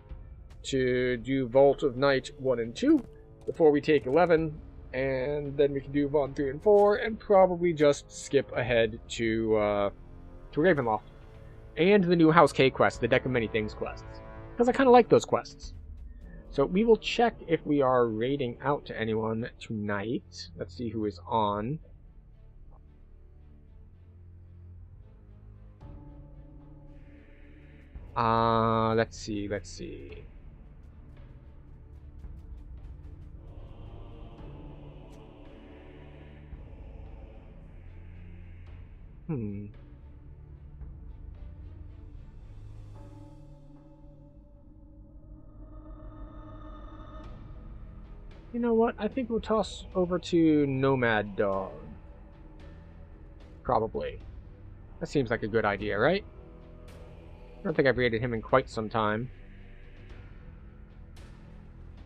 to do Vault of Night 1 and 2 before we take 11, and then we can do Vault 3 and 4, and probably just skip ahead to Ravenloft. And the new House K quest, the Deck of Many Things quests, because I kind of like those quests. So we will check if we are raiding out to anyone tonight. Let's see who is on. Let's see. You know what? I think we'll toss over to Nomad Dog. Probably. That seems like a good idea, right? I don't think I've raided him in quite some time.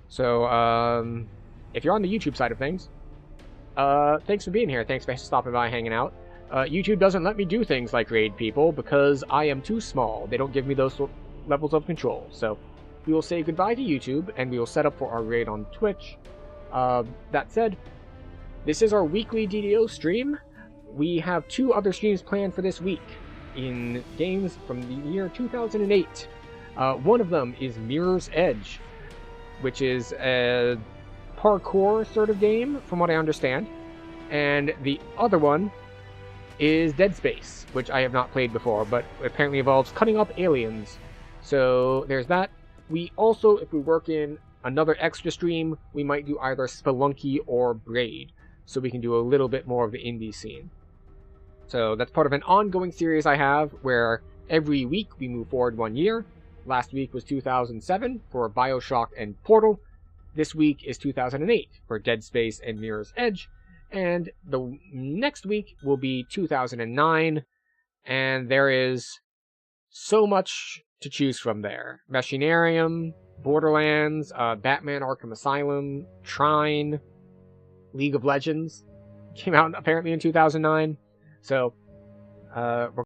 So, if you're on the YouTube side of things, thanks for being here. Thanks for stopping by, hanging out. YouTube doesn't let me do things like raid people because I am too small. They don't give me those levels of control. So, we will say goodbye to YouTube, and we will set up for our raid on Twitch. That said, this is our weekly DDO stream. We have 2 other streams planned for this week in games from the year 2008. One of them is Mirror's Edge, which is a parkour sort of game, from what I understand. And the other one is Dead Space, which I have not played before, but apparently involves cutting up aliens. So there's that. We also, if we work in another extra stream, we might do either Spelunky or Braid, so we can do a little bit more of the indie scene. So that's part of an ongoing series I have, where every week we move forward 1 year. Last week was 2007 for Bioshock and Portal. This week is 2008 for Dead Space and Mirror's Edge. And the next week will be 2009, and there is so much to choose from there. Machinarium, Borderlands, Batman Arkham Asylum, Trine, League of Legends came out apparently in 2009. So, we're